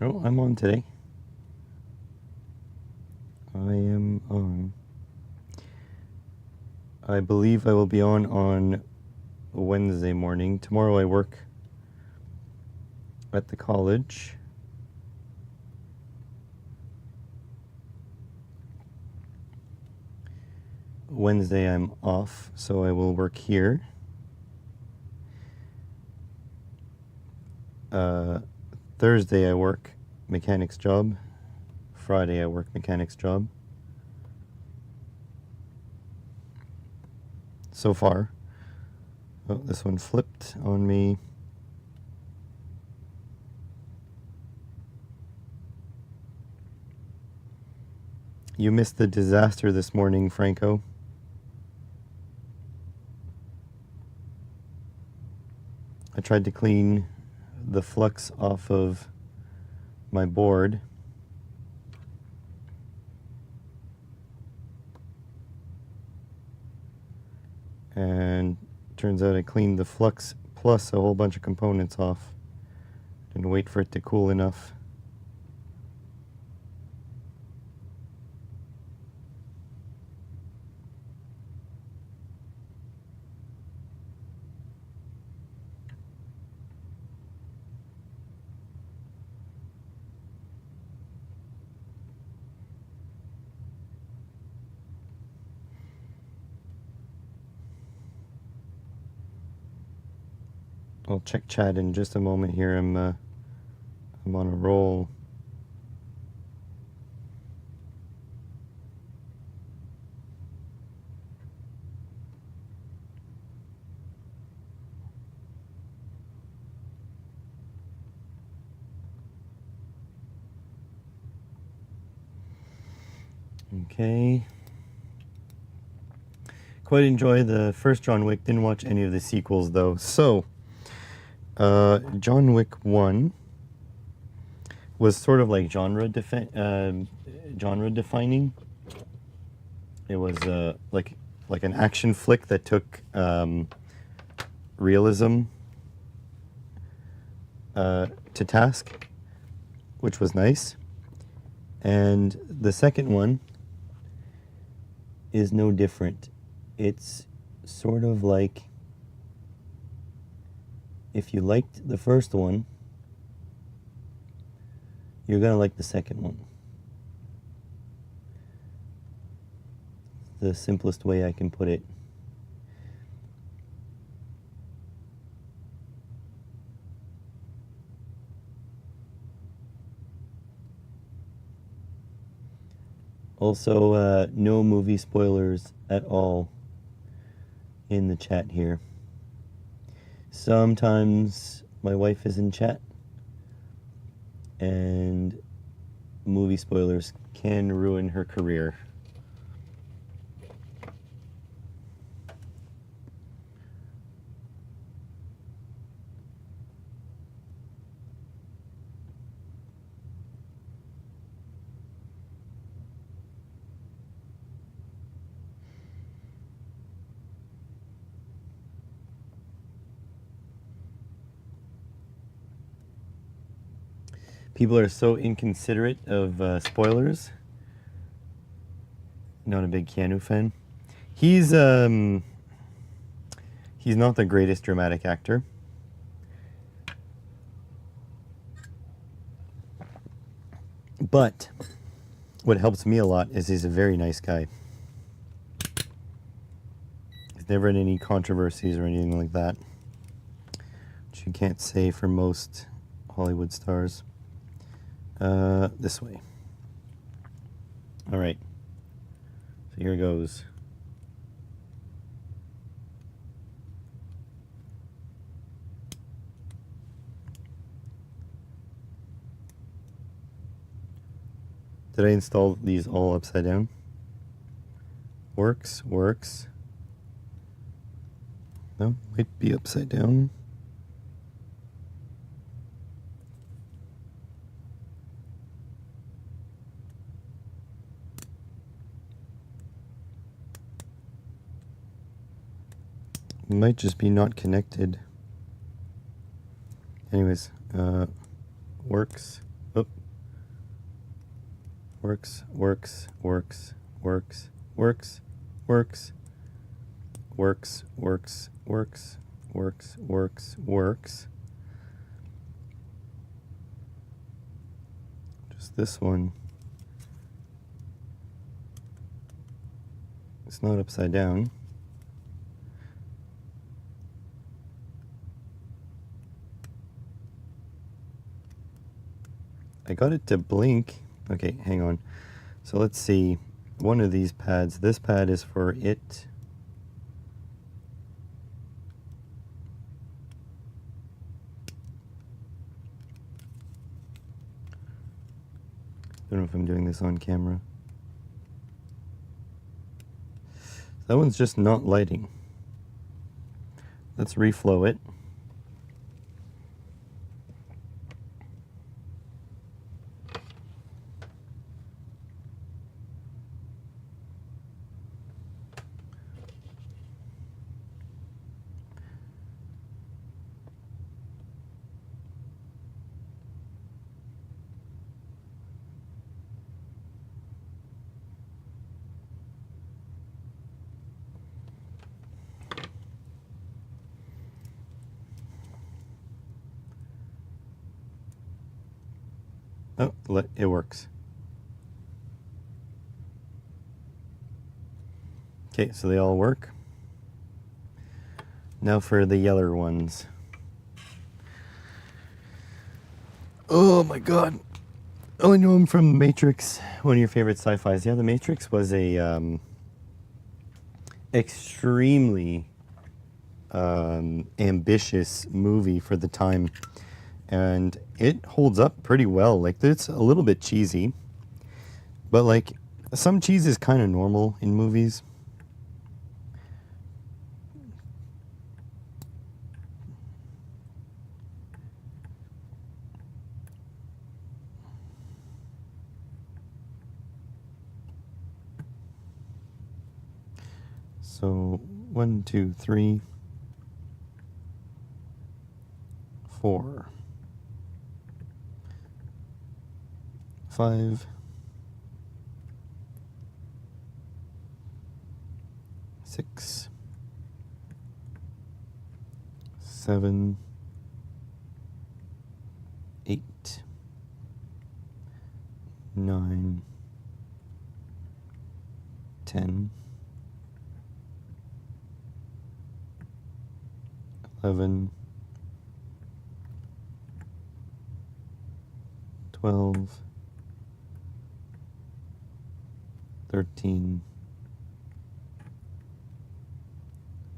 Oh, I'm on today. I am on. I believe I will be on Wednesday morning. Tomorrow I work at the college. Wednesday I'm off, so I will work here. Thursday I work mechanic's job. Friday I work mechanic's job. So far. Oh, this one flipped on me. You missed the disaster this morning, Franco. I tried to clean the flux off of my board. And turns out I cleaned the flux plus a whole bunch of components off. Didn't wait for it to cool enough. I'll check chat in just a moment here. I'm on a roll. Okay. Quite enjoy the first John Wick. Didn't watch any of the sequels though. So, John Wick 1 was sort of like genre defining. It was like an action flick that took realism to task, which was nice. And the second one is no different. It's sort of like if you liked the first one, you're gonna like the second one. the simplest way I can put it. Also, no movie spoilers at all in the chat here. Sometimes my wife is in chat, and movie spoilers can ruin her career. People are so inconsiderate of spoilers. Not a big Keanu fan. He's not the greatest dramatic actor. But what helps me a lot is he's a very nice guy. He's never had any controversies or anything like that, which you can't say for most Hollywood stars. This way. All right. So here goes. Did I install these all upside down? Works. No, might be upside down. Might just be not connected. Anyways, works. Oh. Works. Just this one. It's not upside down. I got it to blink. Okay, hang on. So let's see. One of these pads. This pad is for it. I don't know if I'm doing this on camera. That one's just not lighting. Let's reflow it. Oh, it works. Okay, so they all work. Now for the yeller ones. Oh my god. Oh, I know him from Matrix, one of your favorite sci-fis. Yeah, The Matrix was a extremely ambitious movie for the time. And it holds up pretty well. Like, it's a little bit cheesy, but like some cheese is kind of normal in movies. So 1, 2, 3, 4, 5, 6, 7, 8, 9, 10, 11, 12, 13,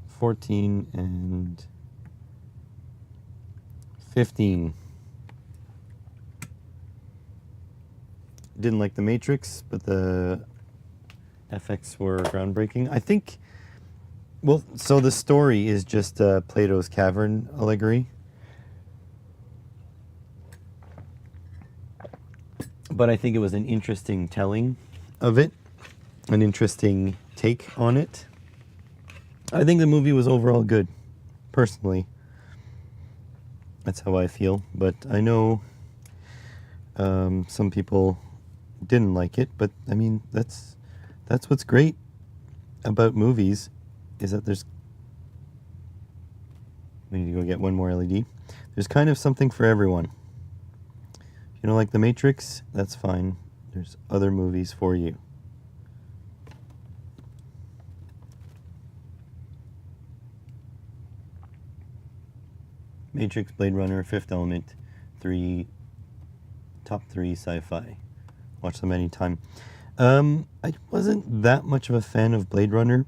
14, and 15. Didn't like The Matrix, but the FX were groundbreaking. I think, well, so the story is just Plato's Cavern allegory. But I think it was an interesting telling of it, an interesting take on it. I think the movie was overall good, personally. That's how I feel. But I know some people didn't like it. But I mean, that's what's great about movies, is that there's. We need to go get one more LED. There's kind of something for everyone. If you don't like The Matrix, that's fine. There's other movies for you. Matrix, Blade Runner, Fifth Element, top three sci-fi. Watch them anytime. I wasn't that much of a fan of Blade Runner,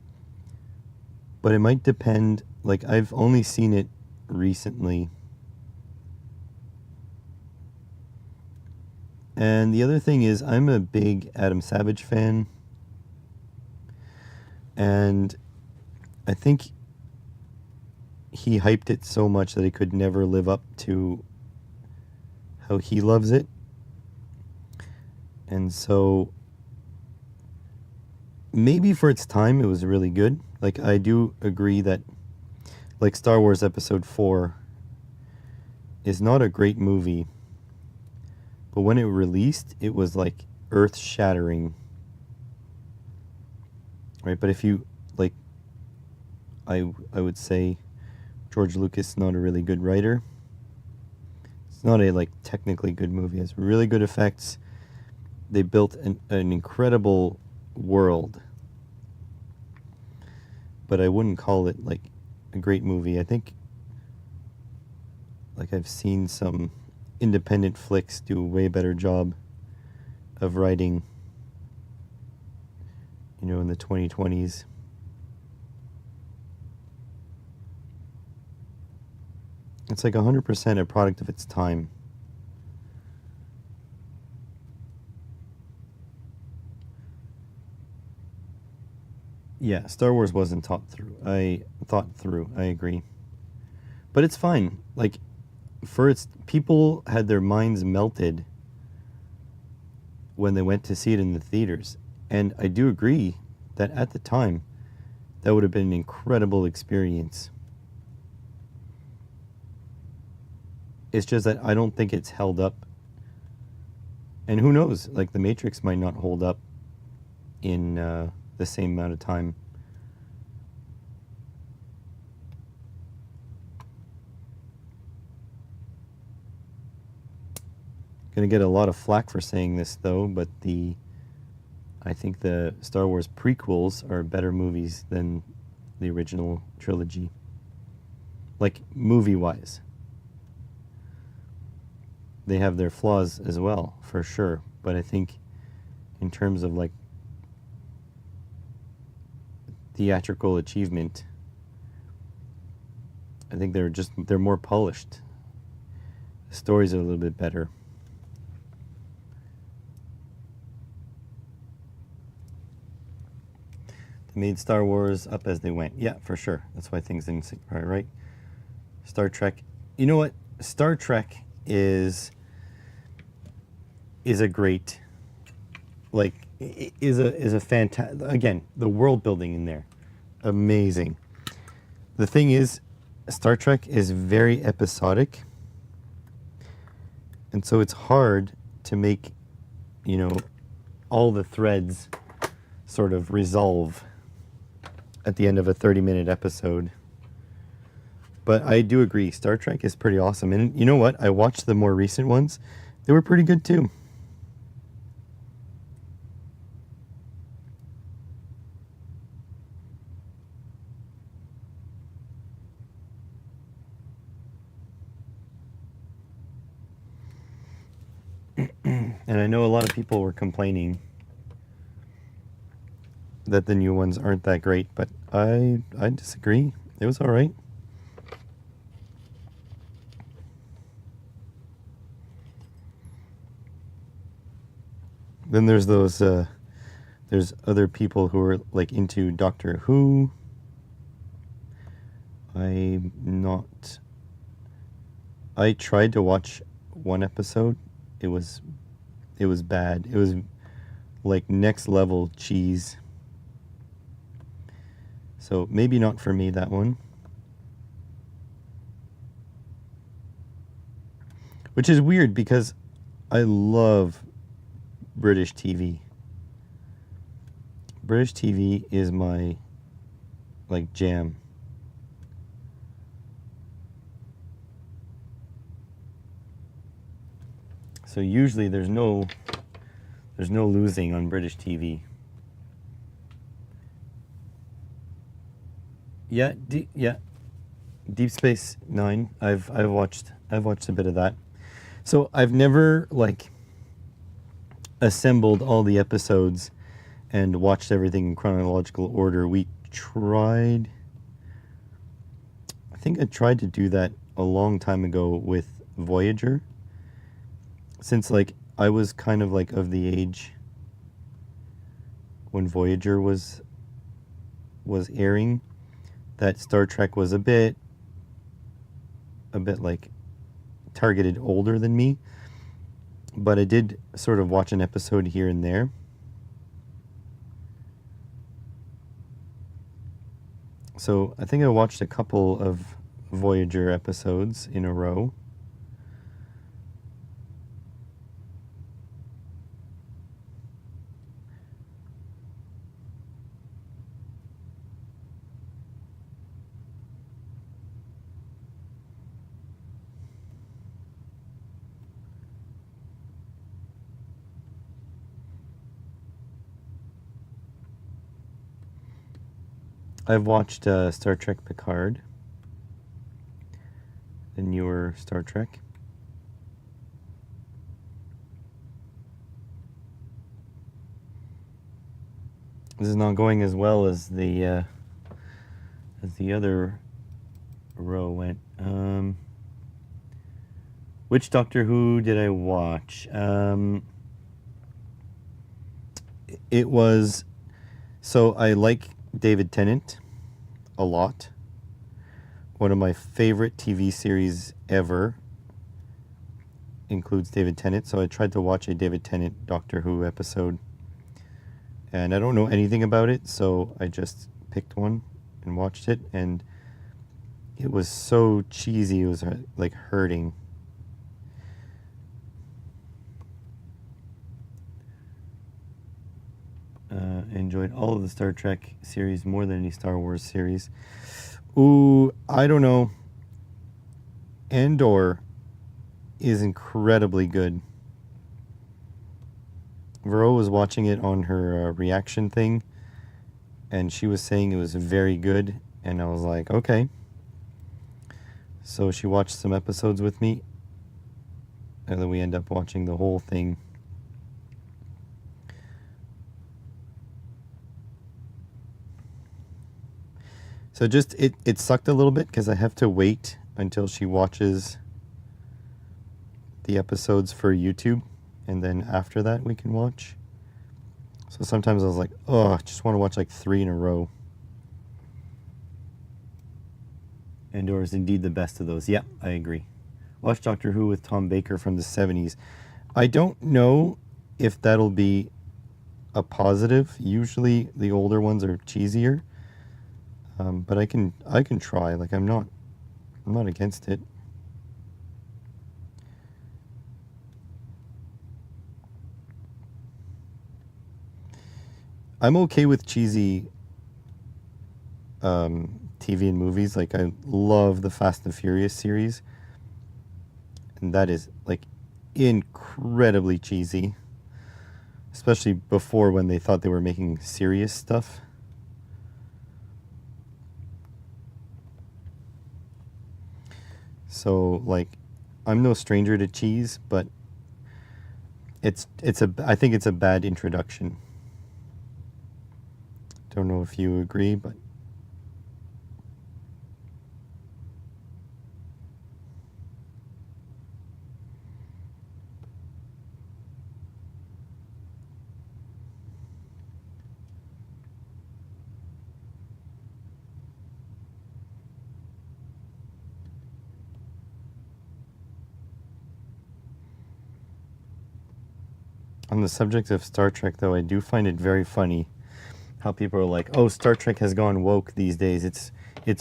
but it might depend. Like, I've only seen it recently. And the other thing is, I'm a big Adam Savage fan. And I think he hyped it so much that it could never live up to how he loves it. And so maybe for its time it was really good. Like, I do agree that, like, Star Wars Episode 4 is not a great movie, but when it released, it was like earth-shattering. Right? But if you, like, I would say George Lucas is not a really good writer. It's not a, like, technically good movie. It has really good effects. They built an incredible world. But I wouldn't call it, like, a great movie. I think, like, I've seen some independent flicks do a way better job of writing, you know, in the 2020s. It's like 100% a product of its time. Yeah, Star Wars wasn't thought through. I agree. But it's fine. Like, for its people had their minds melted when they went to see it in the theaters. And I do agree that at the time, that would have been an incredible experience. It's just that I don't think it's held up. And who knows? Like, The Matrix might not hold up in the same amount of time. Gonna get a lot of flack for saying this, though, but I think the Star Wars prequels are better movies than the original trilogy. Like, movie-wise. They have their flaws as well, for sure. But I think in terms of, like, theatrical achievement, I think they're more polished. The stories are a little bit better. They made Star Wars up as they went. Yeah, for sure. That's why things didn't stick right. Star Trek. You know what? Star Trek is a great, like, is a fantastic, again, the world building in there, amazing. The thing is, Star Trek is very episodic, and so it's hard to make, you know, all the threads sort of resolve at the end of a 30-minute episode. But I do agree, Star Trek is pretty awesome. And you know what? I watched the more recent ones. They were pretty good too. And I know a lot of people were complaining that the new ones aren't that great, but I disagree. It was all right. Then there's those there's other people who are like into Doctor Who. I'm not. I tried to watch one episode. It was bad. It was like next level cheese. So maybe not for me, that one. Which is weird because I love British TV. British TV is my like jam. So usually there's no losing on British TV. Yeah, Deep Space Nine. I've watched a bit of that. So I've never like assembled all the episodes and watched everything in chronological order. We tried. I think I tried to do that a long time ago with Voyager. Since like I was kind of like of the age when Voyager was airing, that Star Trek was a bit like targeted older than me. But I did sort of watch an episode here and there. So I think I watched a couple of Voyager episodes in a row. I've watched Star Trek Picard, the newer Star Trek. This is not going as well as the other row went. Which Doctor Who did I watch? It was, so I like David Tennant a lot. One of my favorite TV series ever includes David Tennant, so I tried to watch a David Tennant Doctor Who episode. And I don't know anything about it, so I just picked one and watched it, and it was so cheesy, it was like hurting. Enjoyed all of the Star Trek series more than any Star Wars series. Ooh, I don't know. Andor is incredibly good. Vero was watching it on her reaction thing, and she was saying it was very good, and I was like, okay. So she watched some episodes with me, and then we end up watching the whole thing. So just, it sucked a little bit because I have to wait until she watches the episodes for YouTube, and then after that we can watch. So sometimes I was like, oh, I just want to watch like 3 in a row. Andor is indeed the best of those. Yeah, I agree. Watch Doctor Who with Tom Baker from the 70s. I don't know if that'll be a positive. Usually the older ones are cheesier. But I can try. Like I'm not against it. I'm okay with cheesy TV and movies. Like I love the Fast and Furious series, and that is like incredibly cheesy, especially before when they thought they were making serious stuff. So like I'm no stranger to cheese, but I think it's a bad introduction. Don't know if you agree, but on the subject of Star Trek, though, I do find it very funny how people are like, "Oh, Star Trek has gone woke these days. It's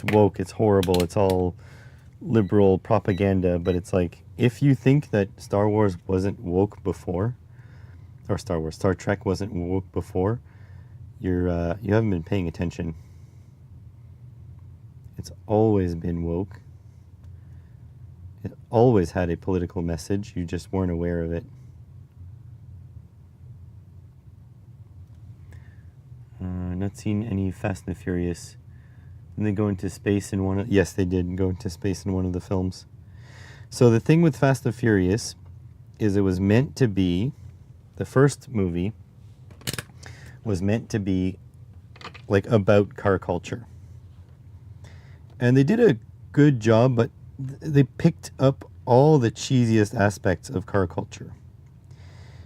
woke. It's horrible. It's all liberal propaganda." But it's like, if you think that Star Wars wasn't woke before, or Star Trek wasn't woke before, you haven't been paying attention. It's always been woke. It always had a political message. You just weren't aware of it. Not seen any Fast and the Furious. And they go into space in one of... Yes, they did go into space in one of the films. So the thing with Fast and Furious is it was meant to be... The first movie was meant to be like about car culture. And they did a good job, but they picked up all the cheesiest aspects of car culture.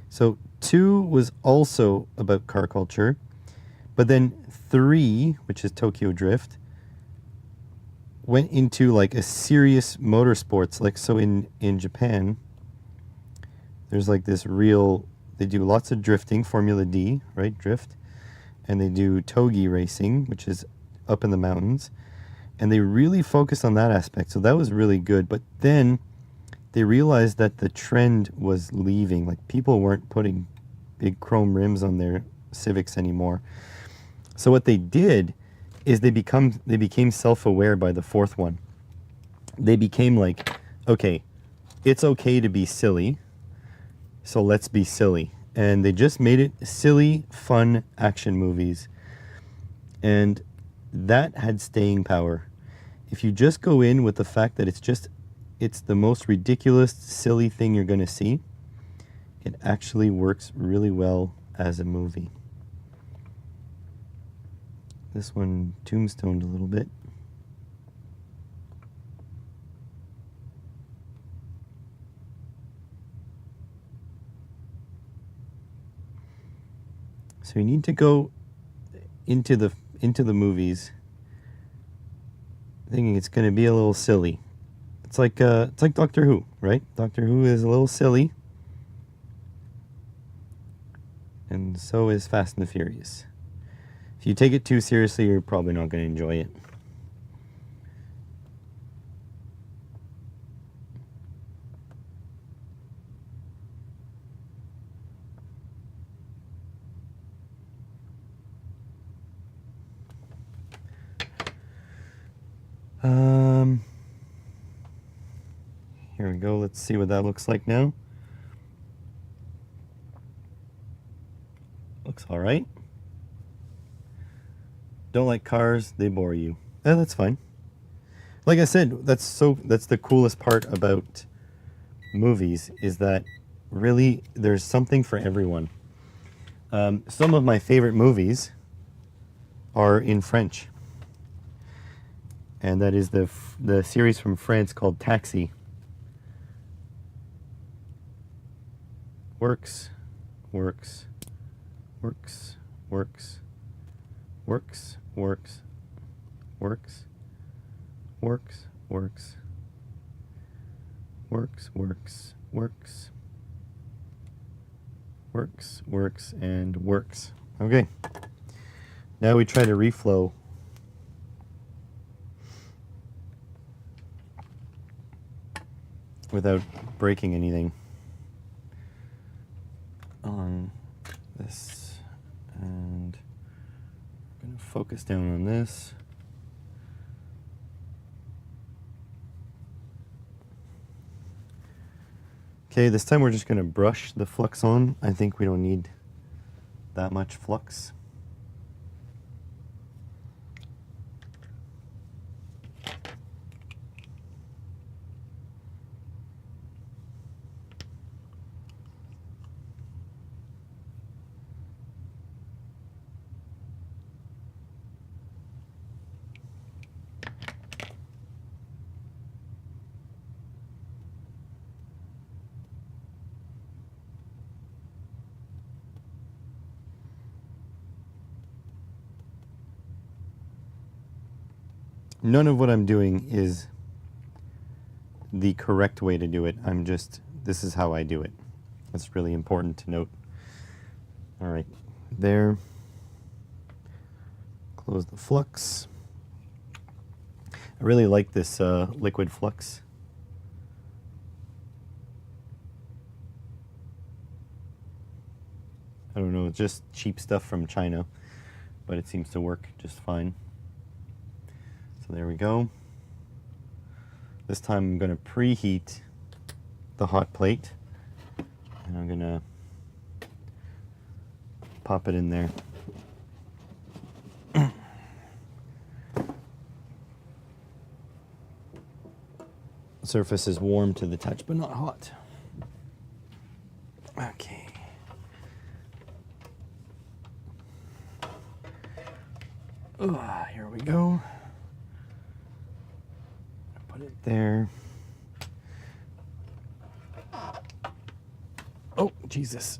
So 2 was also about car culture. But then 3, which is Tokyo Drift, went into like a serious motorsports. Like, so in Japan, there's like this real, they do lots of drifting, Formula D, right? Drift. And they do togi racing, which is up in the mountains. And they really focused on that aspect. So that was really good. But then they realized that the trend was leaving. Like, people weren't putting big chrome rims on their Civics anymore. So what they did is they became self-aware by the 4th one. They became like, okay, it's okay to be silly, so let's be silly. And they just made it silly, fun action movies. And that had staying power. If you just go in with the fact that it's the most ridiculous, silly thing you're going to see, it actually works really well as a movie. This one tombstoned a little bit. So you need to go into the movies thinking it's going to be a little silly. It's like Doctor Who, right? Doctor Who is a little silly. And so is Fast and the Furious. If you take it too seriously, you're probably not going to enjoy it. Here we go. Let's see what that looks like now. Looks all right. Don't like cars, they bore you. That's fine. Like I said, that's the coolest part about movies, is that really there's something for everyone. Some of my favorite movies are in French. And that is the series from France called Taxi. Works, works, works, works, works, works, works, works, works, works, works, works, works, works, and works. Okay. Now we try to reflow. Without breaking anything on this, and I'm going to focus down on this. Okay, this time we're just going to brush the flux on. I think we don't need that much flux. None of what I'm doing is the correct way to do it. This is how I do it. That's really important to note. All right, there. Close the flux. I really like this liquid flux. I don't know, it's just cheap stuff from China, but it seems to work just fine. So there we go. This time I'm going to preheat the hot plate, and I'm going to pop it in there. Surface is warm to the touch, but not hot. Okay. Here we go. Put it there. Oh, Jesus.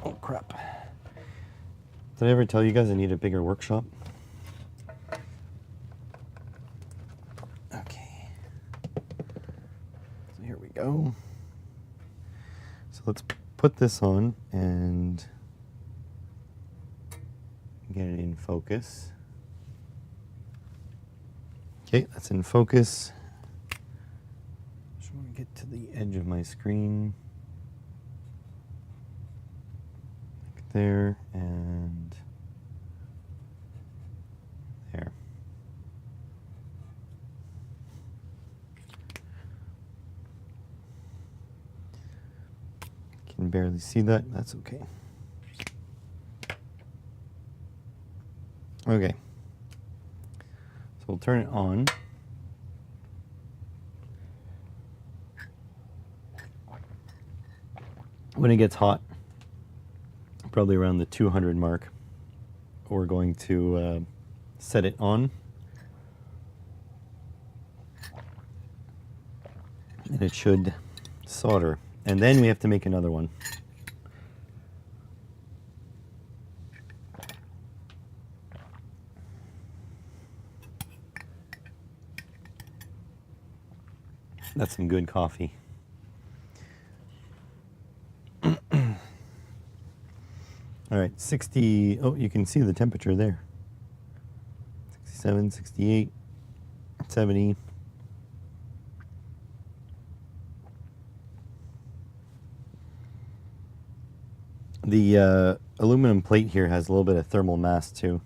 Oh, crap. Did I ever tell you guys I need a bigger workshop? Okay. So here we go. So let's put this on and get it in focus. Okay, that's in focus. Just want to get to the edge of my screen. Like there and there. Can barely see that. That's okay. Okay. So we'll turn it on. When it gets hot, probably around the 200 mark, we're going to set it on. And it should solder. And then we have to make another one. That's some good coffee. All right, 60, oh, you can see the temperature there. 67, 68, 70. The aluminum plate here has a little bit of thermal mass too.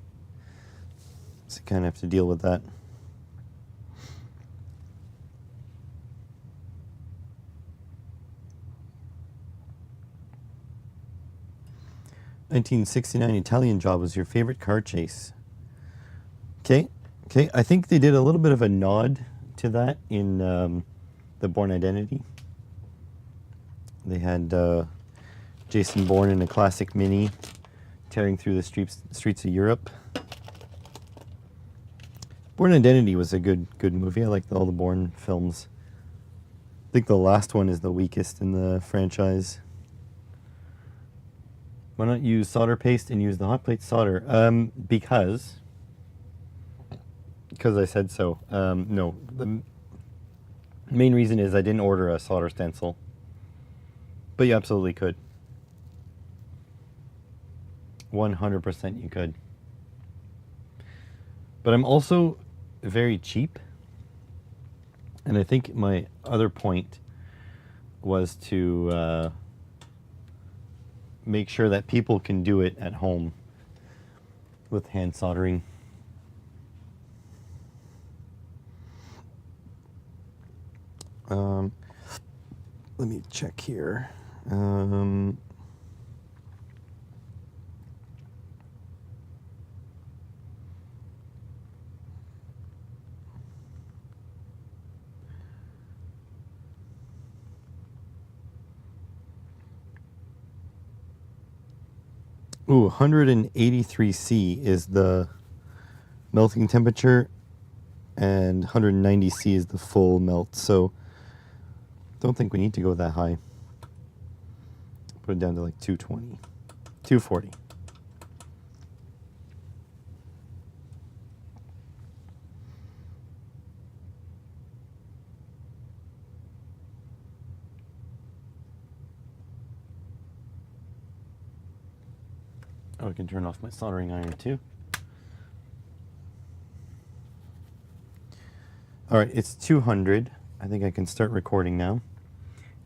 So you kind of have to deal with that. "1969 Italian Job was your favorite car chase." Okay. I think they did a little bit of a nod to that in the Bourne Identity. They had Jason Bourne in a classic Mini tearing through the streets of Europe. Bourne Identity was a good movie. I liked all the Bourne films. I think the last one is the weakest in the franchise. Why not use solder paste and use the hot plate solder? Because I said so. No, the main reason is I didn't order a solder stencil, but you absolutely could. 100% you could. But I'm also very cheap, and I think my other point was to make sure that people can do it at home with hand soldering. Let me check here. Ooh, 183°C is the melting temperature, and 190°C is the full melt. So don't think we need to go that high. Put it down to like 220, 240. Oh, I can turn off my soldering iron too. All right, it's 200. I think I can start recording now.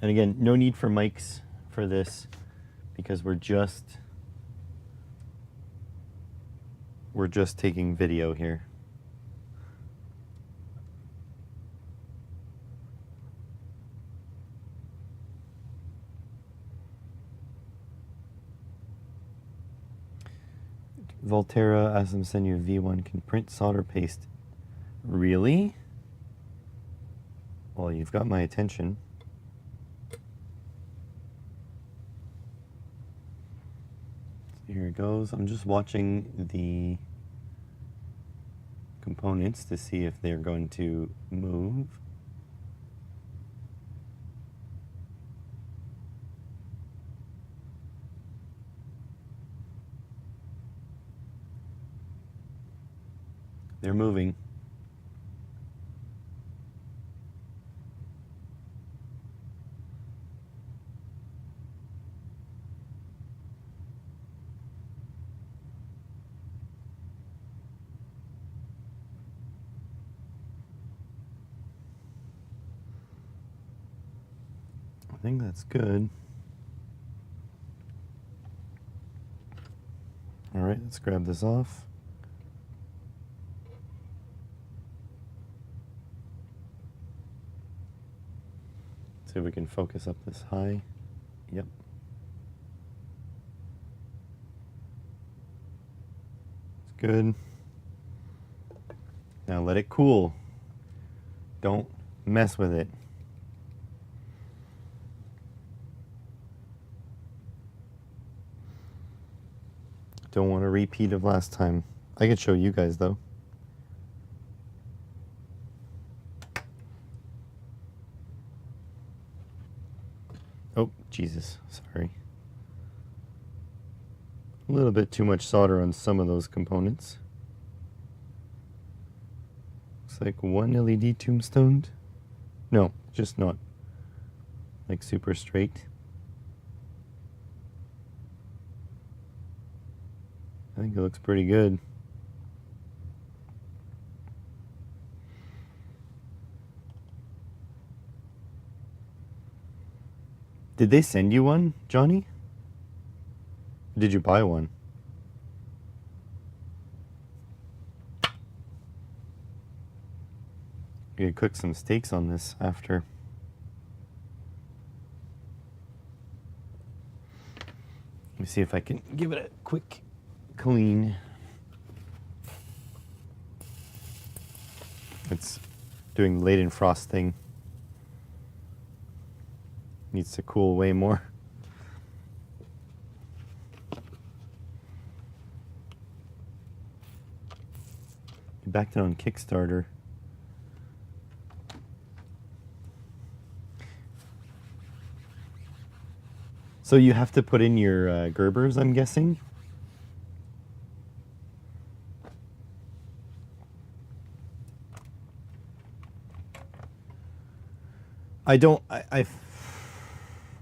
And again, no need for mics for this because we're just taking video here. Volterra asked them to send you a V1 can print solder paste. Really? Well, you've got my attention. So here it goes. I'm just watching the components to see if they're going to move. They're moving. I think that's good. All right, let's grab this off. See if we can focus up this high. Yep. It's good. Now let it cool. Don't mess with it. Don't want a repeat of last time. I could show you guys though. Oh, Jesus, sorry. A little bit too much solder on some of those components. Looks like one LED tombstoned. No, just not like super straight. I think it looks pretty good. Did they send you one, Johnny? Did you buy one? You could cook some steaks on this after. Let me see if I can give it a quick clean. It's doing the Leighton Frost thing. Needs to cool way more. You backed it on Kickstarter. So you have to put in your Gerbers, I'm guessing?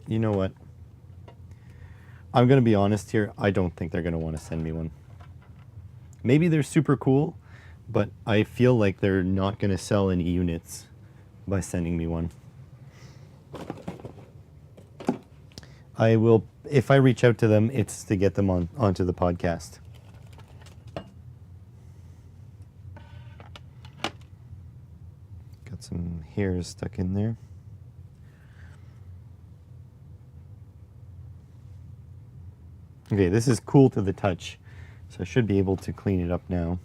You know what? I'm going to be honest here. I don't think they're going to want to send me one. Maybe they're super cool, but I feel like they're not going to sell any units by sending me one. I will, if I reach out to them, it's to get them onto the podcast. Got some hairs stuck in there. Okay, this is cool to the touch, so I should be able to clean it up now.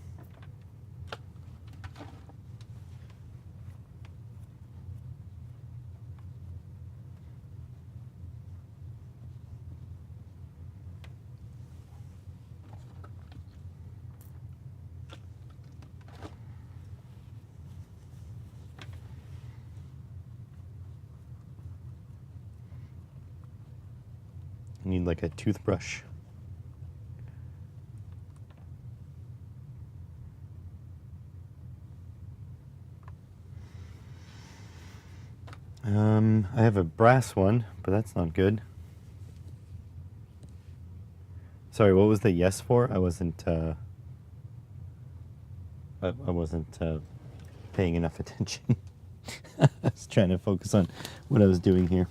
I need like a toothbrush. I have a brass one, but that's not good. Sorry, what was the yes for? I wasn't paying enough attention. I was trying to focus on what I was doing here.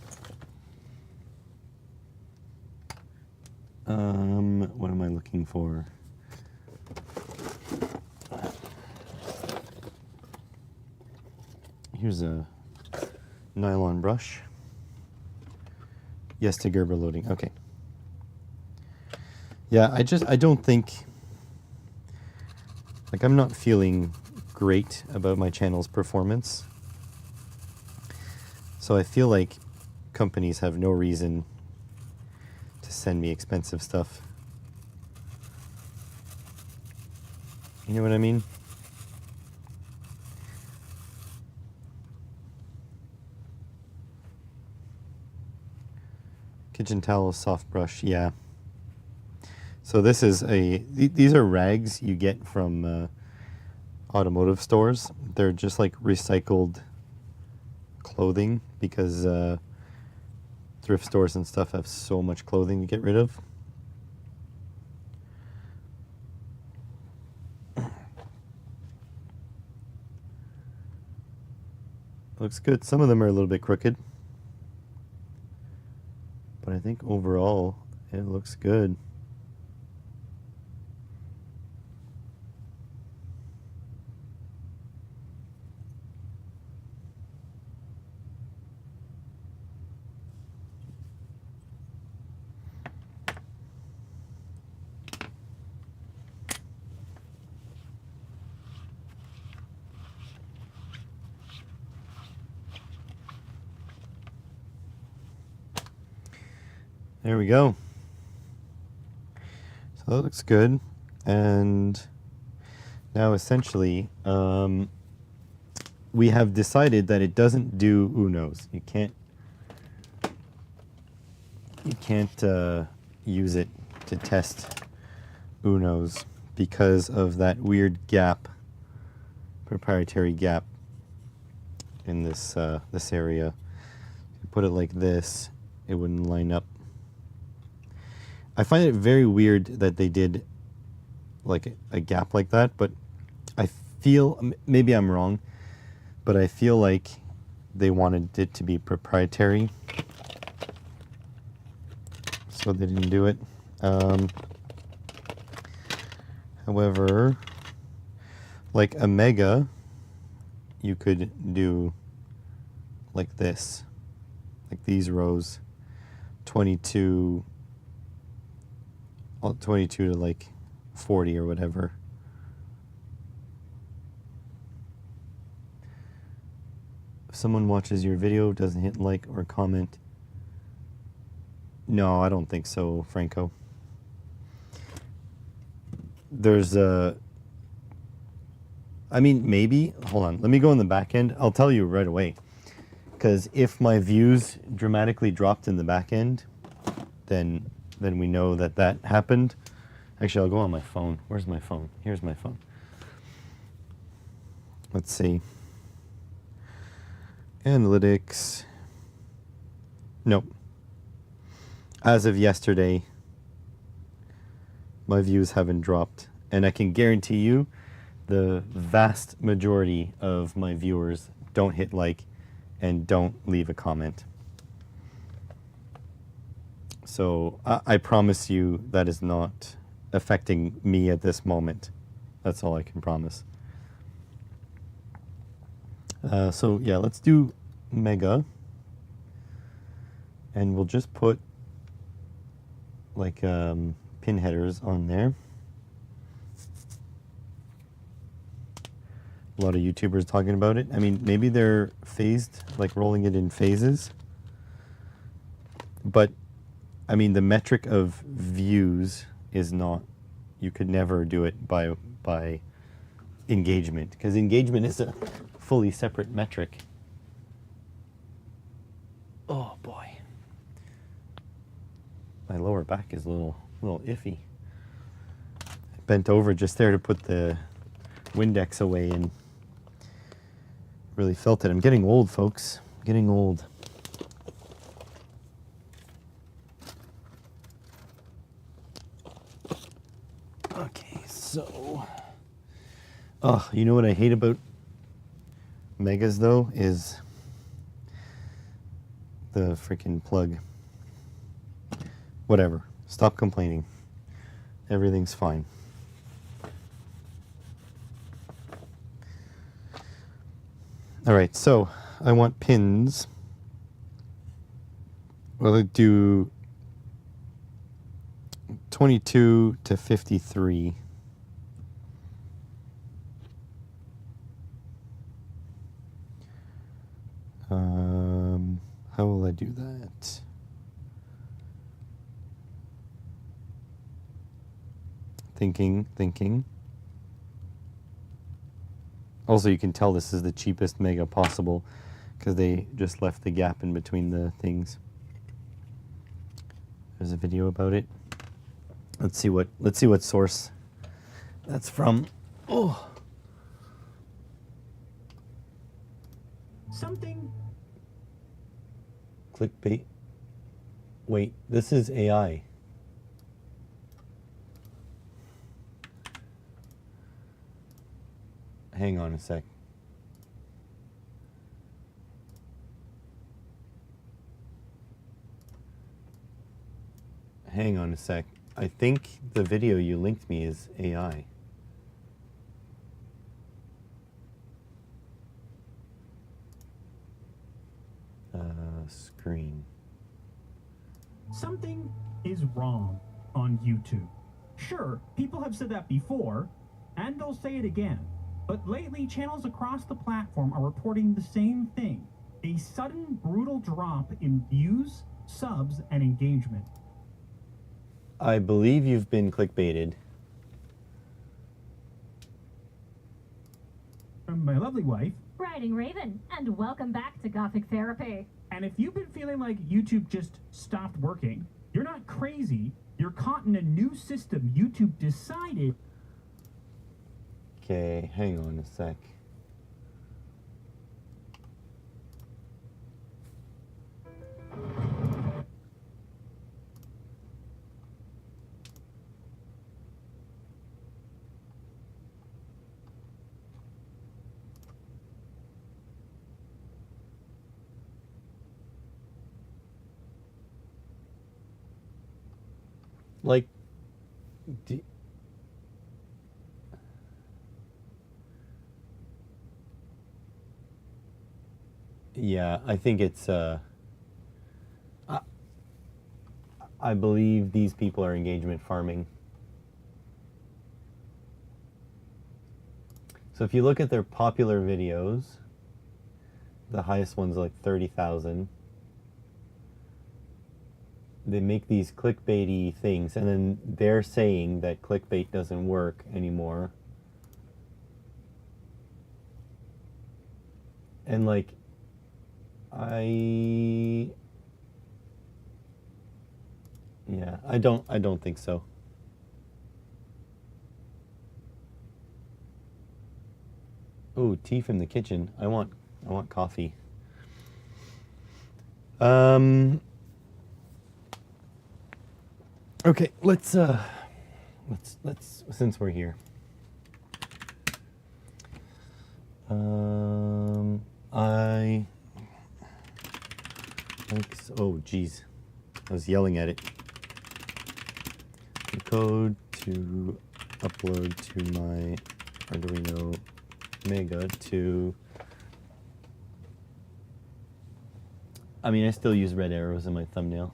What am I looking for? Here's a nylon brush. Yes to Gerber loading. Okay. Yeah, I don't think, like, I'm not feeling great about my channel's performance. So I feel like companies have no reason to send me expensive stuff. You know what I mean? Kitchen towel, soft brush, yeah. So this is these are rags you get from automotive stores. They're just like recycled clothing because thrift stores and stuff have so much clothing to get rid of. Looks good. Some of them are a little bit crooked, but I think overall it looks good. There we go. So that looks good. And now essentially, we have decided that it doesn't do Unos. You can't use it to test Unos because of that weird gap, proprietary gap in this this area. If you put it like this, it wouldn't line up. I find it very weird that they did like a gap like that, but I feel, maybe I'm wrong, but I feel like they wanted it to be proprietary, so they didn't do it. However, like a Mega, you could do like this, like these rows, 22 to like 40 or whatever. If someone watches your video, doesn't hit like or comment. No, I don't think so, Franco. There's I mean, maybe, hold on, let me go in the back end. I'll tell you right away. Because if my views dramatically dropped in the back end, then we know that that happened. Actually, I'll go on my phone. Where's my phone? Here's my phone. Let's see. Analytics. Nope. As of yesterday, my views haven't dropped. And I can guarantee you the vast majority of my viewers don't hit like and don't leave a comment. So I promise you that is not affecting me at this moment. That's all I can promise. So yeah, let's do Mega. And we'll just put like pin headers on there. A lot of YouTubers talking about it. I mean, maybe they're phased, like rolling it in phases. But I mean, the metric of views is not, you could never do it by engagement, because engagement is a fully separate metric. Oh boy. My lower back is a little iffy. I bent over just there to put the Windex away and really felt it. I'm getting old, folks. I'm getting old. So, oh, you know what I hate about Megas though is the freaking plug. Whatever. Stop complaining. Everything's fine. All right, so I want pins. Well, I do 22 to 53. How will I do that? Thinking. Also, you can tell this is the cheapest Mega possible because they just left the gap in between the things. There's a video about it. Let's see what source that's from. Oh. Something. Clickbait. Wait, this is AI. Hang on a sec. Hang on a sec. I think the video you linked me is AI. Screen. Something is wrong on YouTube. Sure, people have said that before, and they'll say it again. But lately, channels across the platform are reporting the same thing. A sudden, brutal drop in views, subs, and engagement. I believe you've been clickbaited. From my lovely wife. Riding Raven, and welcome back to Gothic Therapy. And if you've been feeling like YouTube just stopped working, you're not crazy. You're caught in a new system YouTube decided. Okay, hang on a sec. Like, yeah, I think it's, I believe these people are engagement farming. So if you look at their popular videos, the highest one's like 30,000. They make these clickbaity things, and then they're saying that clickbait doesn't work anymore. And like, I don't think so. Oh, tea from the kitchen. I want coffee. Okay, let's since we're here. Oh geez, I was yelling at it. The code to upload to my Arduino Mega to. I mean, I still use red arrows in my thumbnail.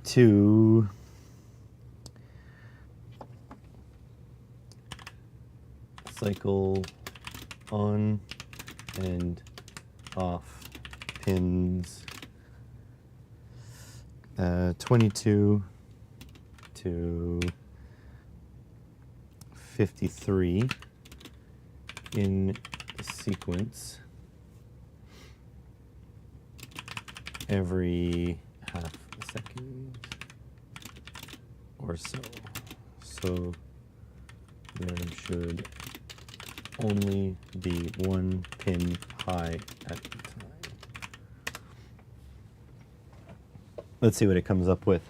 To cycle on and off pins 22 to 53 in sequence every half a second or so. So there should only be one pin high at a time. Let's see what it comes up with.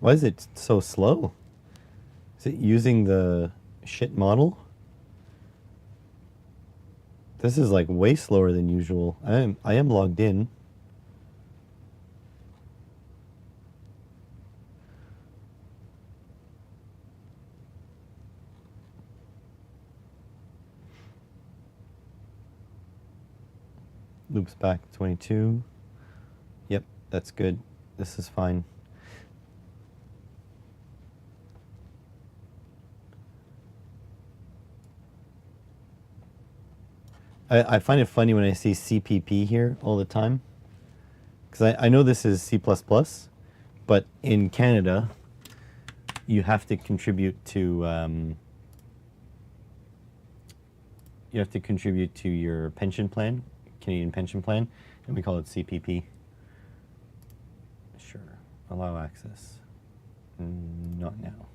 Why is it so slow? Is it using the shit model? This is like way slower than usual. I am logged in. Loops back 22. Yep, that's good. This is fine. I find it funny when I see CPP here all the time, because I know this is C++, but in Canada, you have to contribute to your pension plan, Canadian pension plan, and we call it CPP. Sure, allow access. Not now.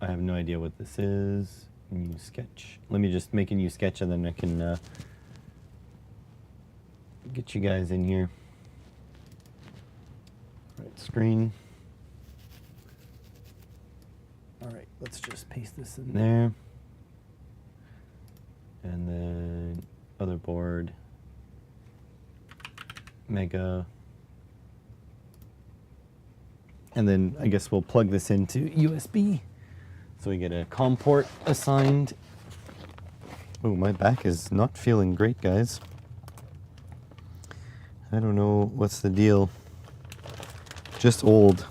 I have no idea what this is. New sketch. Let me just make a new sketch and then I can get you guys in here. Right, screen. All right, let's just paste this in there. And then other board. Mega. And then I guess we'll plug this into USB. So we get a COM port assigned. Oh, my back is not feeling great, guys. I don't know what's the deal. Just old.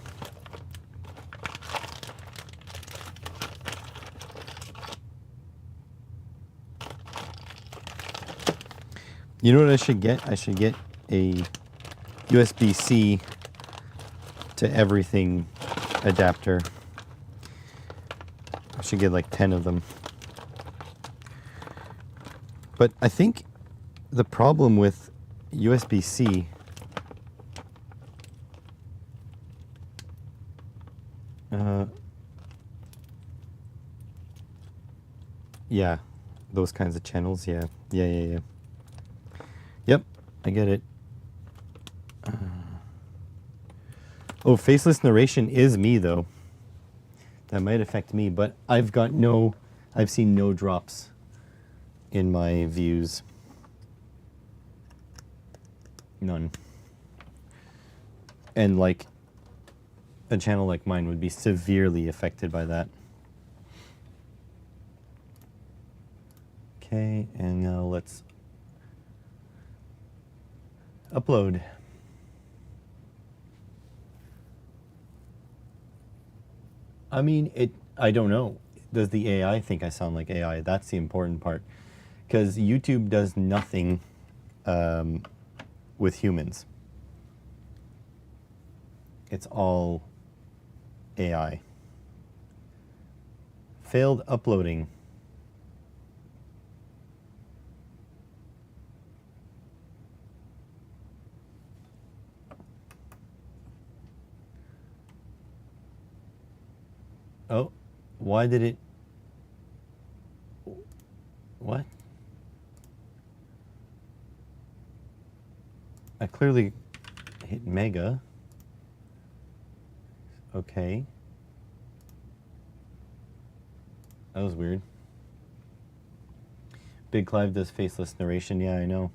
You know what I should get? I should get a USB-C to everything adapter. I should get like 10 of them. But I think the problem with USB-C yeah, those kinds of channels, yeah. Yep, I get it. Oh, faceless narration is me though. That might affect me, but I've seen no drops in my views. None. And like a channel like mine would be severely affected by that. Okay, and now let's upload. I mean, I don't know. Does the AI think I sound like AI? That's the important part. Because YouTube does nothing with humans. It's all AI. Failed uploading. Oh, why did it... What? I clearly hit mega. Okay. That was weird. Big Clive does faceless narration. Yeah, I know.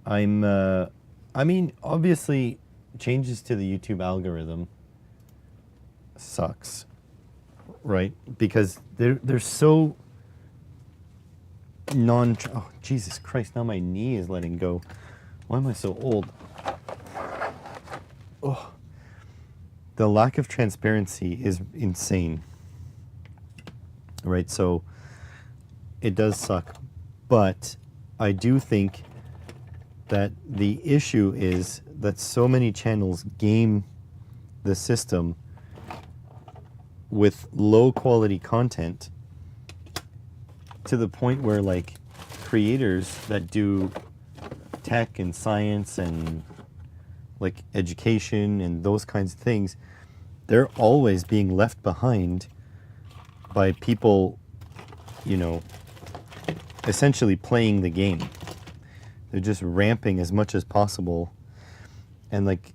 I mean, obviously, changes to the YouTube algorithm sucks, right? Because they're so oh, Jesus Christ, now my knee is letting go. Why am I so old? Oh, the lack of transparency is insane, right? So it does suck, but I do think that the issue is that so many channels game the system with low quality content to the point where like creators that do tech and science and like education and those kinds of things, they're always being left behind by people, you know, essentially playing the game. They're just ramping as much as possible. And like,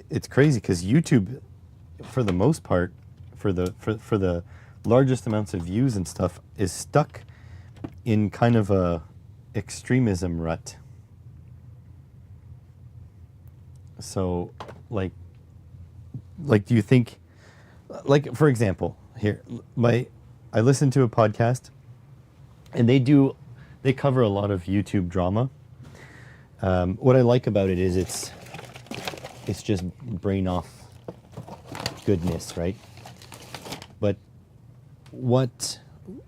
it's crazy because YouTube, for the most part, for the largest amounts of views and stuff, is stuck in kind of a extremism rut. So, like, do you think, like, for example, here, I listen to a podcast, and they cover a lot of YouTube drama. What I like about it is it's just brain off goodness, right? But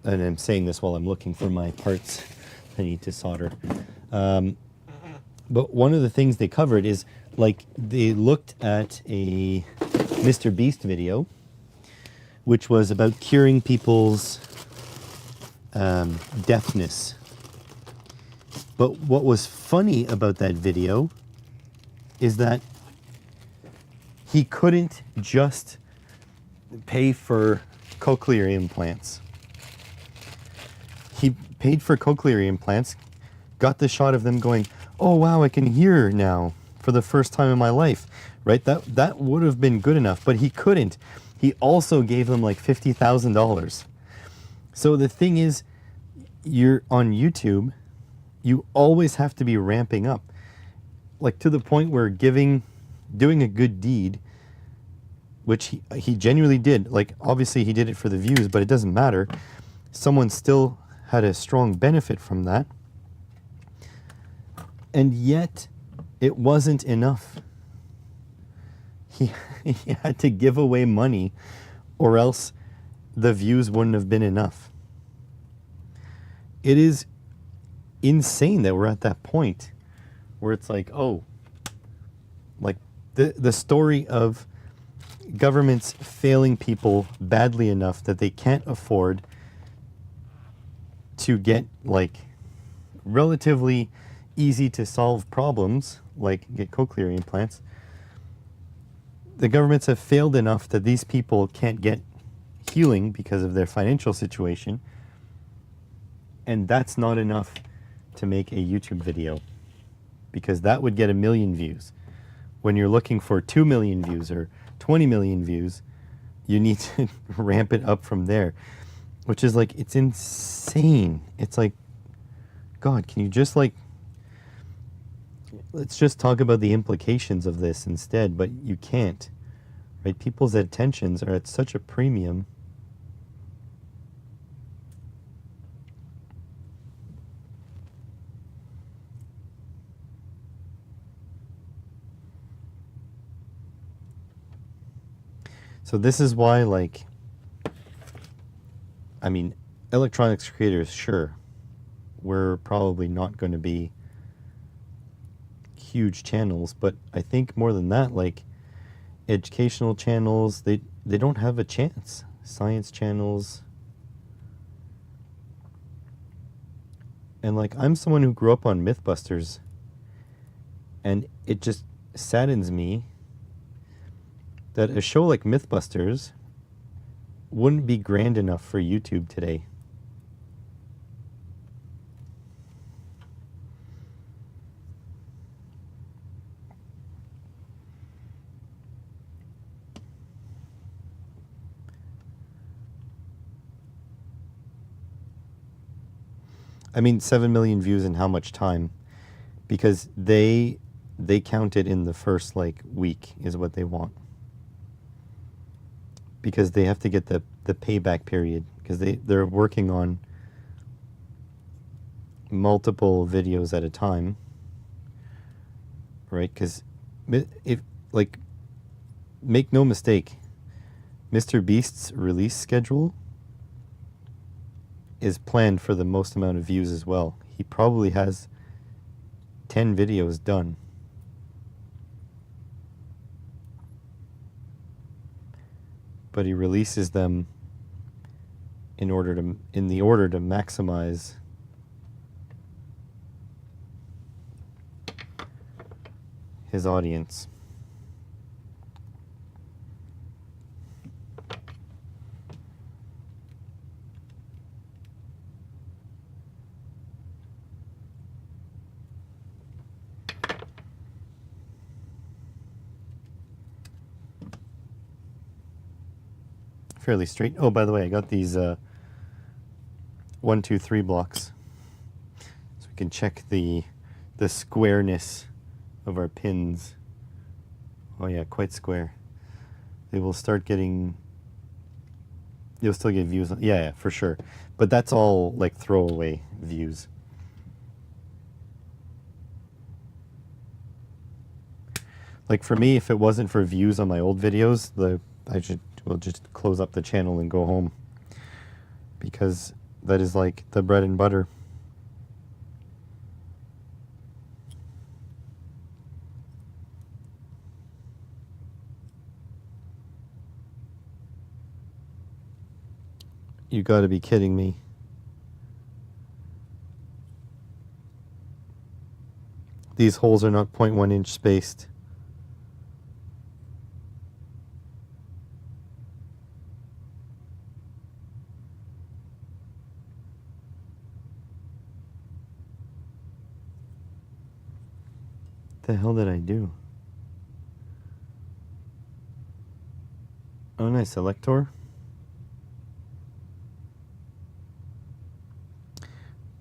and I'm saying this while I'm looking for my parts I need to solder. But one of the things they covered is, like, they looked at a Mr. Beast video, which was about curing people's deafness. But what was funny about that video is that he couldn't just pay for cochlear implants. He paid for cochlear implants, got the shot of them going, "Oh wow, I can hear now for the first time in my life," right? That would have been good enough, but he couldn't. He also gave them like $50,000. So the thing is, you're on YouTube, you always have to be ramping up, like to the point where doing a good deed, which he genuinely did. Like, obviously he did it for the views, but it doesn't matter. Someone still had a strong benefit from that. And yet it wasn't enough. He had to give away money, or else the views wouldn't have been enough. It is insane that we're at that point where it's like, oh, like the story of governments failing people badly enough that they can't afford to get, like, relatively easy to solve problems, like get cochlear implants. The governments have failed enough that these people can't get healing because of their financial situation, and that's not enough to make a YouTube video, because that would get 1 million views. When you're looking for 2 million views or 20 million views, you need to ramp it up from there, which is like, it's insane. It's like, God, can you just, like, let's just talk about the implications of this instead, but you can't, right? People's attentions are at such a premium. So this is why, like, I mean, electronics creators, sure, we're probably not going to be huge channels, but I think more than that, like, educational channels, they don't have a chance. Science channels. And, like, I'm someone who grew up on Mythbusters, and it just saddens me that a show like Mythbusters wouldn't be grand enough for YouTube today. I mean, 7 million views in how much time? Because they count it in the first, like, week is what they want. Because they have to get the payback period, because they're working on multiple videos at a time, right? Because if, like, make no mistake, Mr. Beast's release schedule is planned for the most amount of views as well. He probably has 10 videos done. But he releases them in the order to maximize his audience. fairly straight. Oh, by the way, I got these 1, 2, 3 blocks, so we can check the squareness of our pins. Oh yeah, quite square. They will start getting. You'll still get views. Yeah, for sure. But that's all like throwaway views. Like for me, if it wasn't for views on my old videos, will just close up the channel and go home, because that is like the bread and butter. You got to be kidding me. These holes are not 0.1 inch spaced. The hell did I do? Oh, nice selector.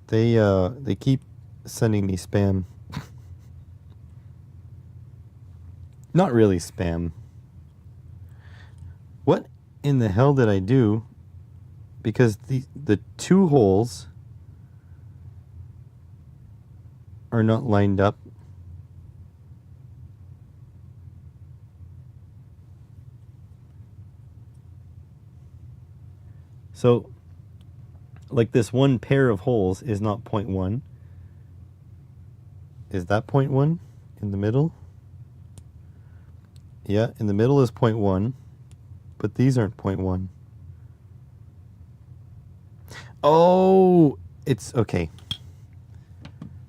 They keep sending me spam. Not really spam. What in the hell did I do? Because the two holes are not lined up. So, like this one pair of holes is not 0.1. Is that 0.1 in the middle? Yeah, in the middle is 0.1, but these aren't 0.1. Oh, it's okay.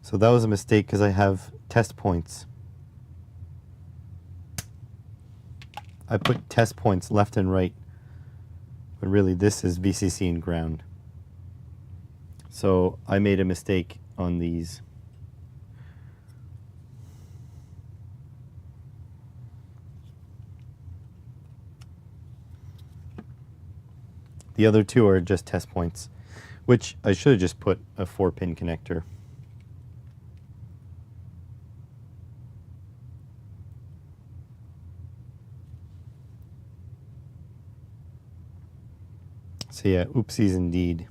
So that was a mistake because I have test points. I put test points left and right, but really this is VCC and ground. So I made a mistake on these. The other two are just test points, which I should have just put a 4-pin connector. So yeah, oopsies indeed.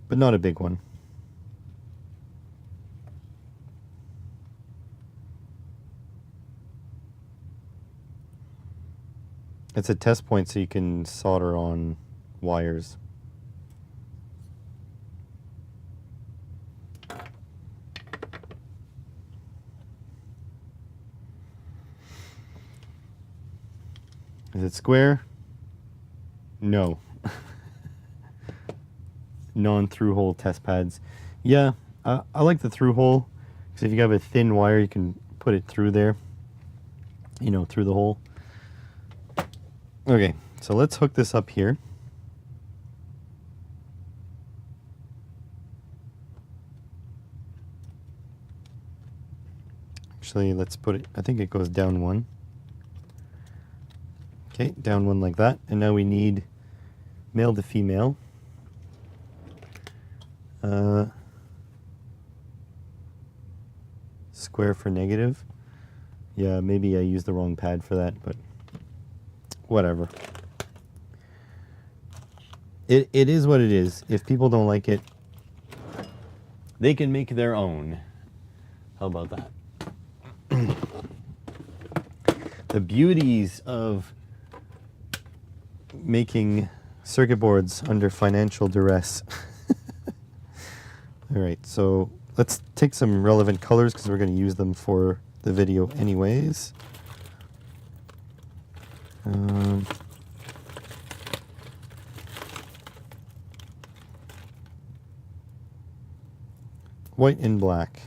But not a big one. It's a test point so you can solder on wires. Is it square? No. Non-through hole test pads. Yeah, I like the through hole, because if you have a thin wire, you can put it through there, you know, through the hole. Okay, so let's hook this up here. Actually, let's put it, I think it goes down one. Okay, down one like that. And now we need male to female. Square for negative. Yeah, maybe I used the wrong pad for that, but whatever. It is what it is. If people don't like it, they can make their own. How about that? The beauties of making circuit boards under financial duress. All right, so let's take some relevant colors because we're going to use them for the video anyways. White and black.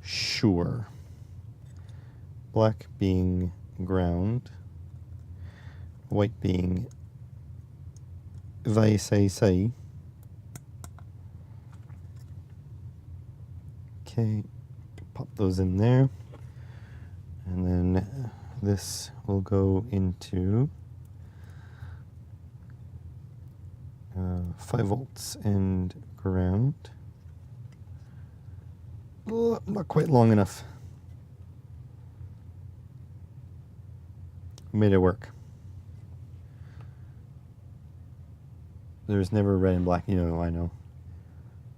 Sure. Black being ground. White being VCC. Okay, pop those in there. And then this will go into 5 volts and ground. Oh, not quite long enough. Made it work. There's never red and black, I know.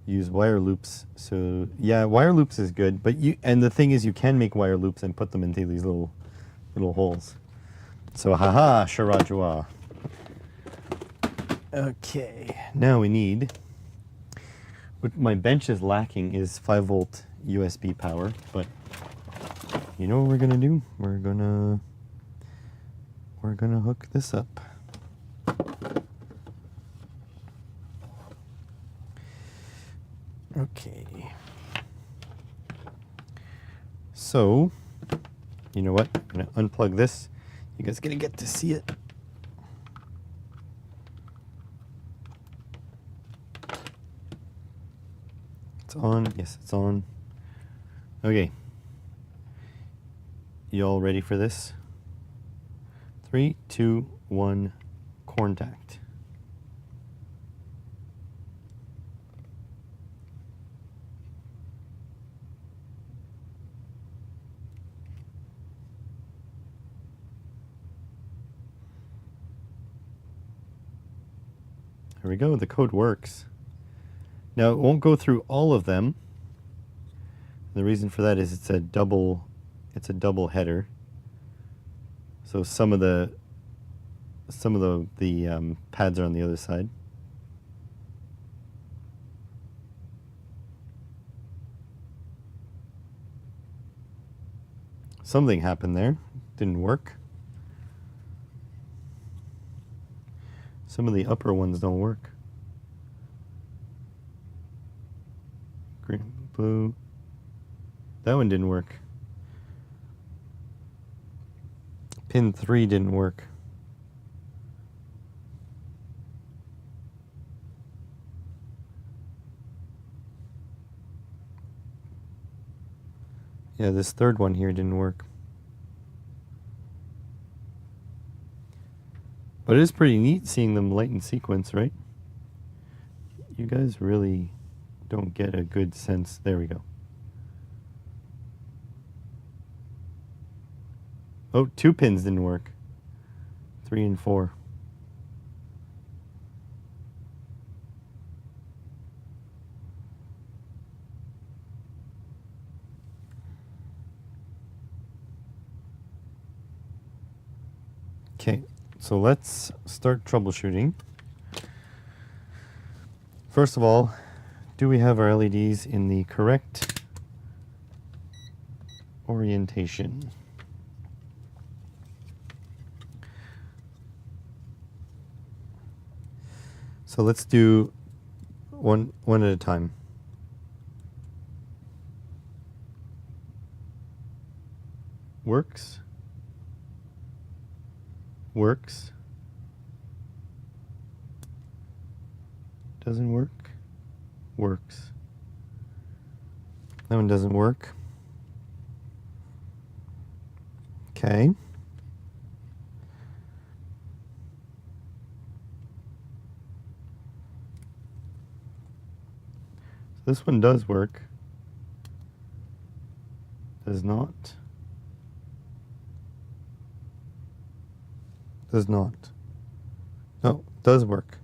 Use wire loops. So yeah, wire loops is good, but and the thing is you can make wire loops and put them into these little holes. So haha, Sharajua. Okay, now we need, what my bench is lacking is 5 volt USB power, but you know what we're gonna do? We're gonna hook this up. Okay. So, you know what? I'm gonna unplug this. You guys gonna get to see it. It's on. Yes, it's on. Okay. You all ready for this? 3, 2, 1, contact. There we go, the code works. Now it won't go through all of them. The reason for that is it's a double header. So some of the pads are on the other side. Something happened there. Didn't work. Some of the upper ones don't work. Green, blue. That one didn't work. Pin 3 didn't work. Yeah, this third one here didn't work. But it is pretty neat seeing them light in sequence, right? You guys really don't get a good sense. There we go. Oh, 2 pins didn't work. 3 and 4. Okay, so let's start troubleshooting. First of all, do we have our LEDs in the correct orientation? So let's do one at a time. Works. Works. Doesn't work. Works. That one doesn't work. Okay. This one does work. Does not. Does not. No, does work.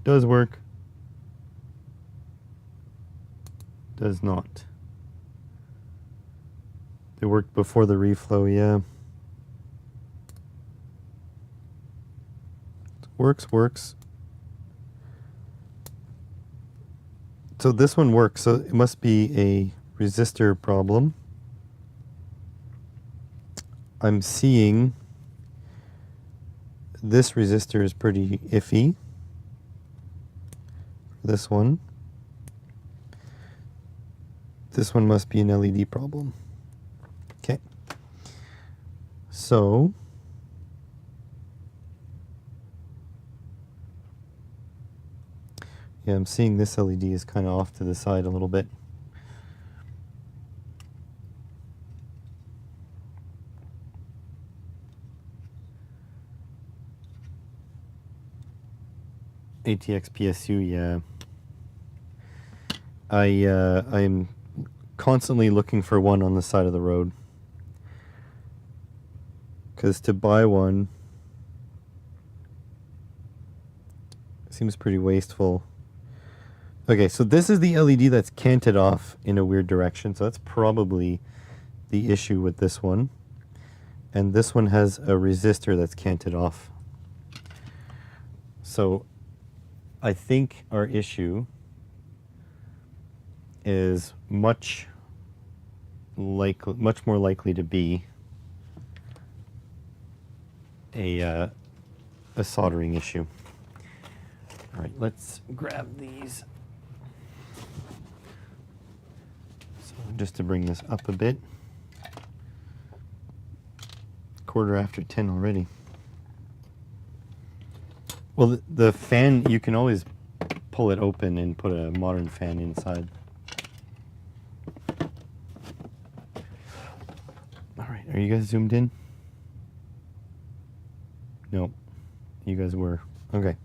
Does work. Does not. They worked before the reflow, yeah. Works, works. So this one works, so it must be a resistor problem. I'm seeing this resistor is pretty iffy. This one. This one must be an LED problem. Okay. So yeah, I'm seeing this LED is kind of off to the side a little bit. ATX PSU, yeah. I'm constantly looking for one on the side of the road. Because to buy one seems pretty wasteful. Okay, so this is the LED that's canted off in a weird direction. So that's probably the issue with this one. And this one has a resistor that's canted off. So I think our issue is much more likely to be a soldering issue. All right, let's grab these. So just to bring this up a bit. 10:15 already. Well, the fan, you can always pull it open and put a modern fan inside. All right, are you guys zoomed in? No, you guys were. Okay.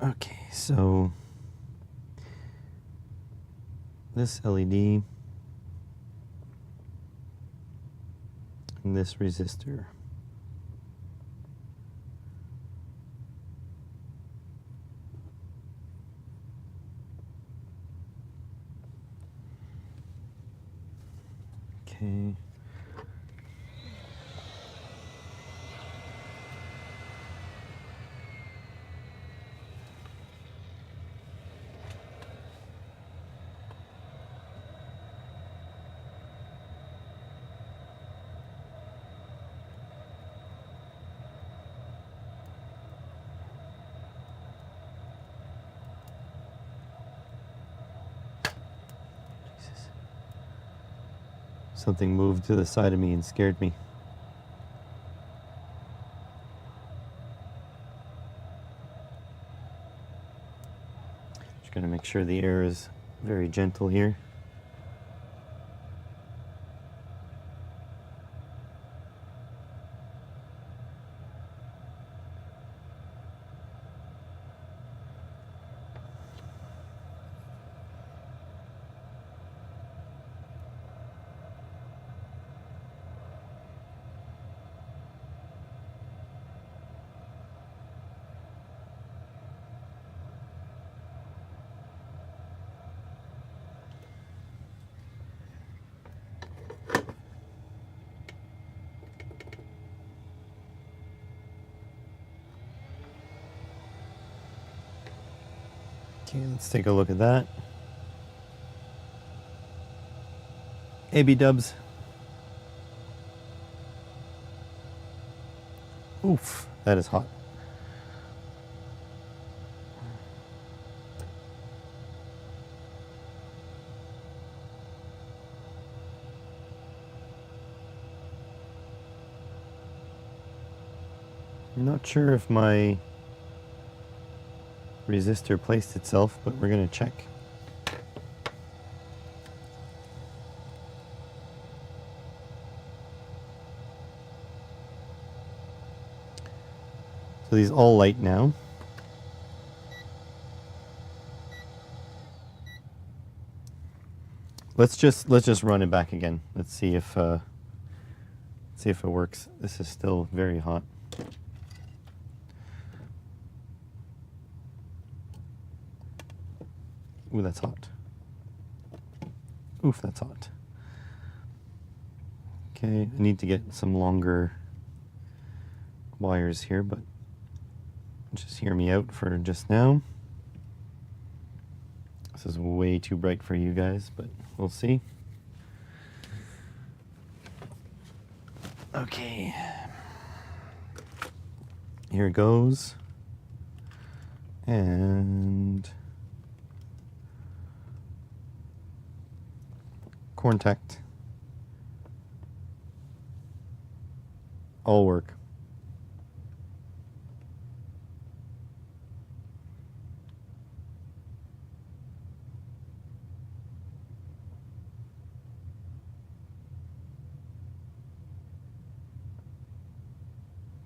Okay, so this LED and this resistor. Okay. Jesus. Something moved to the side of me and scared me. Just gonna make sure the air is very gentle here. Okay, let's take a look at that. AB dubs. Oof, that is hot. I'm not sure if my resistor placed itself, but we're going to check. So these all light now. Let's just run it back again. Let's see if it works. This is still very hot. Ooh, that's hot. Oof, that's hot. Okay, I need to get some longer wires here, but just hear me out for just now. This is way too bright for you guys, but we'll see. Okay. Here it goes. And contact. All work.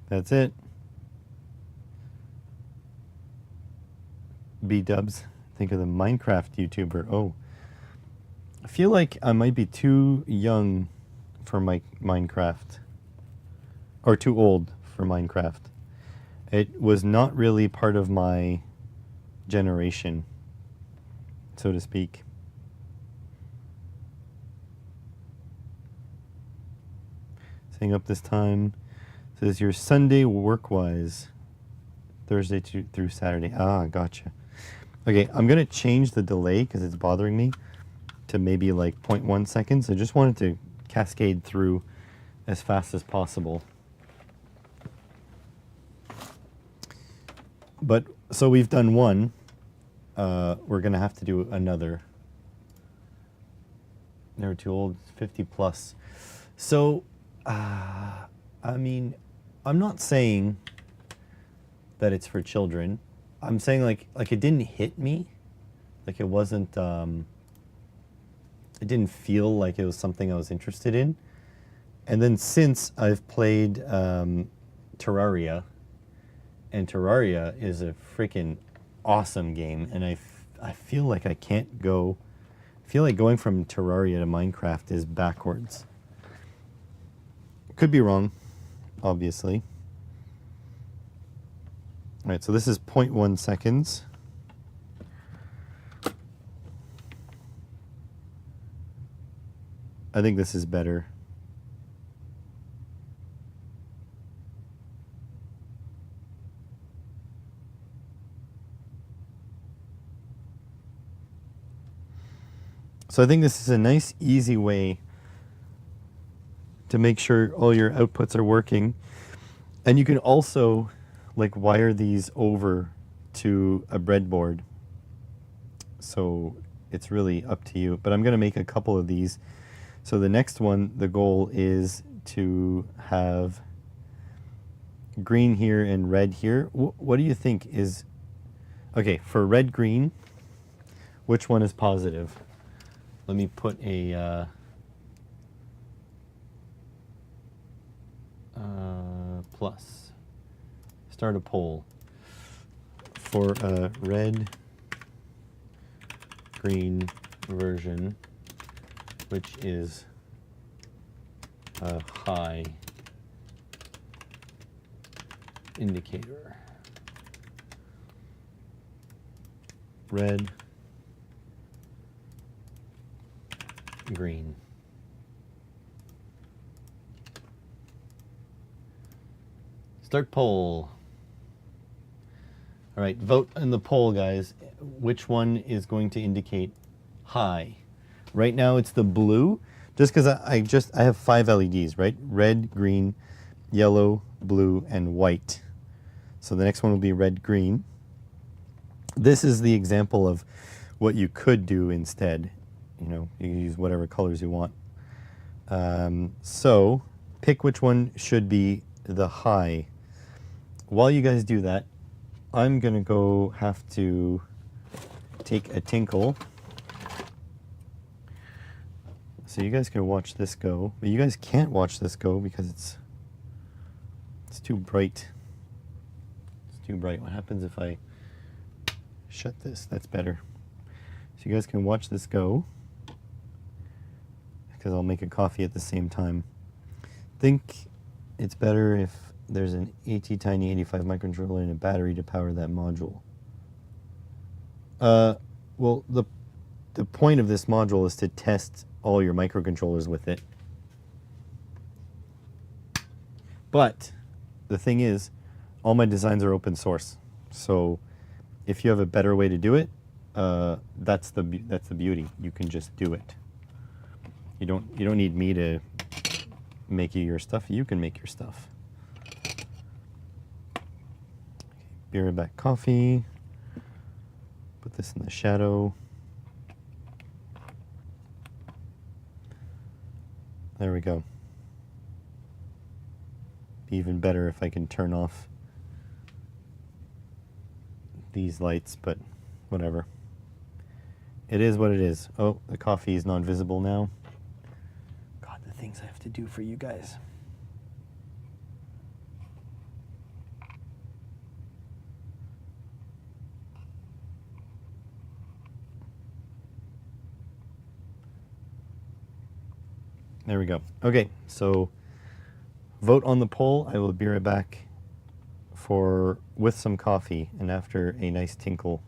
That's it. B-dubs. Think of the Minecraft YouTuber. Oh. I feel like I might be too young for Minecraft. Or too old for Minecraft. It was not really part of my generation, so to speak. Staying up this time. Says your Sunday work-wise. Thursday through Saturday. Ah, gotcha. Okay, I'm going to change the delay because it's bothering me to maybe like 0.1 seconds. I just wanted to cascade through as fast as possible. But, so we've done one. We're going to have to do another. Never too old, 50 plus. So, I mean, I'm not saying that it's for children. I'm saying like it didn't hit me. Like it wasn't, it didn't feel like it was something I was interested in. And then since I've played Terraria, and Terraria is a freaking awesome game, and I feel like I can't go, I feel like going from Terraria to Minecraft is backwards. Could be wrong, obviously. All right, so this is 0.1 seconds. I think this is better. So I think this is a nice, easy way to make sure all your outputs are working. And you can also like wire these over to a breadboard. So it's really up to you. But I'm going to make a couple of these. So the next one, the goal is to have green here and red here. What do you think is... Okay, for red, green, which one is positive? Let me put a... plus. Start a poll for a red green version, which is a high indicator. Red, green. Start poll. All right, vote in the poll, guys. Which one is going to indicate high? Right now it's the blue, just because I have 5 LEDs, right? Red, green, yellow, blue, and white. So the next one will be red, green. This is the example of what you could do instead. You know, you can use whatever colors you want. So pick which one should be the high. While you guys do that, I'm gonna go have to take a tinkle. So you guys can watch this go, but you guys can't watch this go because it's too bright. It's too bright. What happens if I shut this? That's better. So you guys can watch this go because I'll make a coffee at the same time. Think it's better if there's an AT-Tiny 85 microcontroller and a battery to power that module. Well, the point of this module is to test all your microcontrollers with it. But the thing is, all my designs are open source. So if you have a better way to do it, that's the beauty. You can just do it. You don't need me to make you your stuff. You can make your stuff. Be right back. Coffee. Put this in the shadow. There we go. Be even better if I can turn off these lights, but whatever. It is what it is. Oh, the coffee is non-visible now. God, the things I have to do for you guys. There we go. Okay, so vote on the poll. I will be right back with some coffee and after a nice tinkle.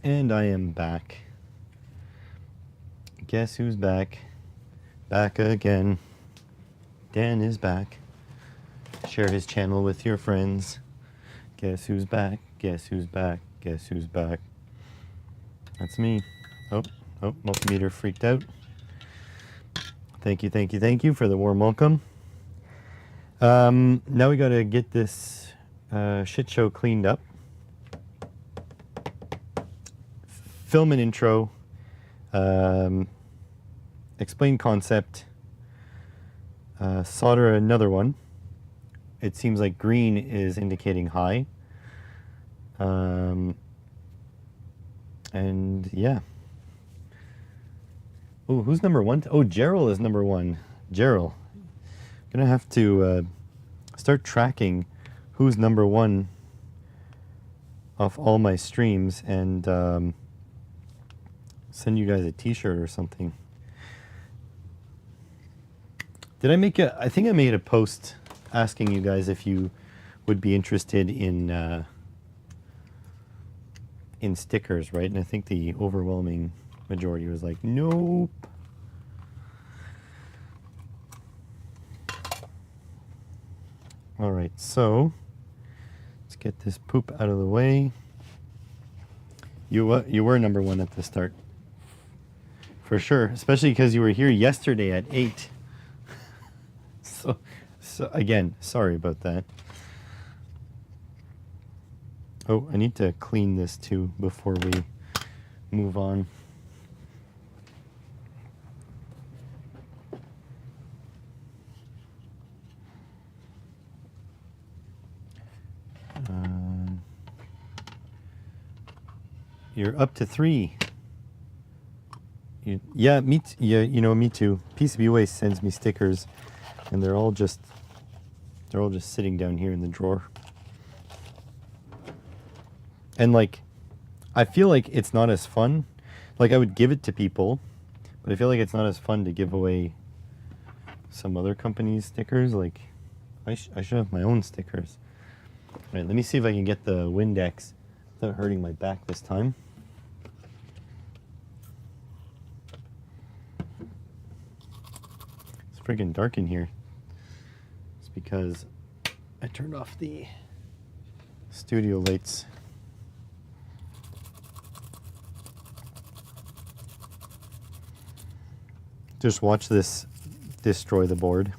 And I am back. Guess who's back? Back again. Dan is back. Share his channel with your friends. Guess who's back? Guess who's back? Guess who's back? That's me. Oh, multimeter freaked out. Thank you for the warm welcome. Now we gotta get this shit show cleaned up. Film an intro. Explain concept. Solder another one. It seems like green is indicating high. And yeah. Oh, who's number one? Oh, Gerald is number one. Gerald. Gonna have to start tracking who's number one off all my streams and send you guys a t-shirt or something. Did I make I think I made a post asking you guys if you would be interested in stickers, right? And I think the overwhelming majority was like, nope. All right, so let's get this poop out of the way. You were number one at the start, for sure, especially because you were here yesterday at 8. So again, sorry about that. Oh, I need to clean this too before we move on. You're up to 3. Yeah, me too. PCB Waste sends me stickers, and they're all just sitting down here in the drawer. And like, I feel like it's not as fun. Like I would give it to people, but I feel like it's not as fun to give away some other company's stickers. Like, I should have my own stickers. All right, let me see if I can get the Windex without hurting my back this time. It's friggin' dark in here. It's because I turned off the studio lights. Just watch this destroy the board.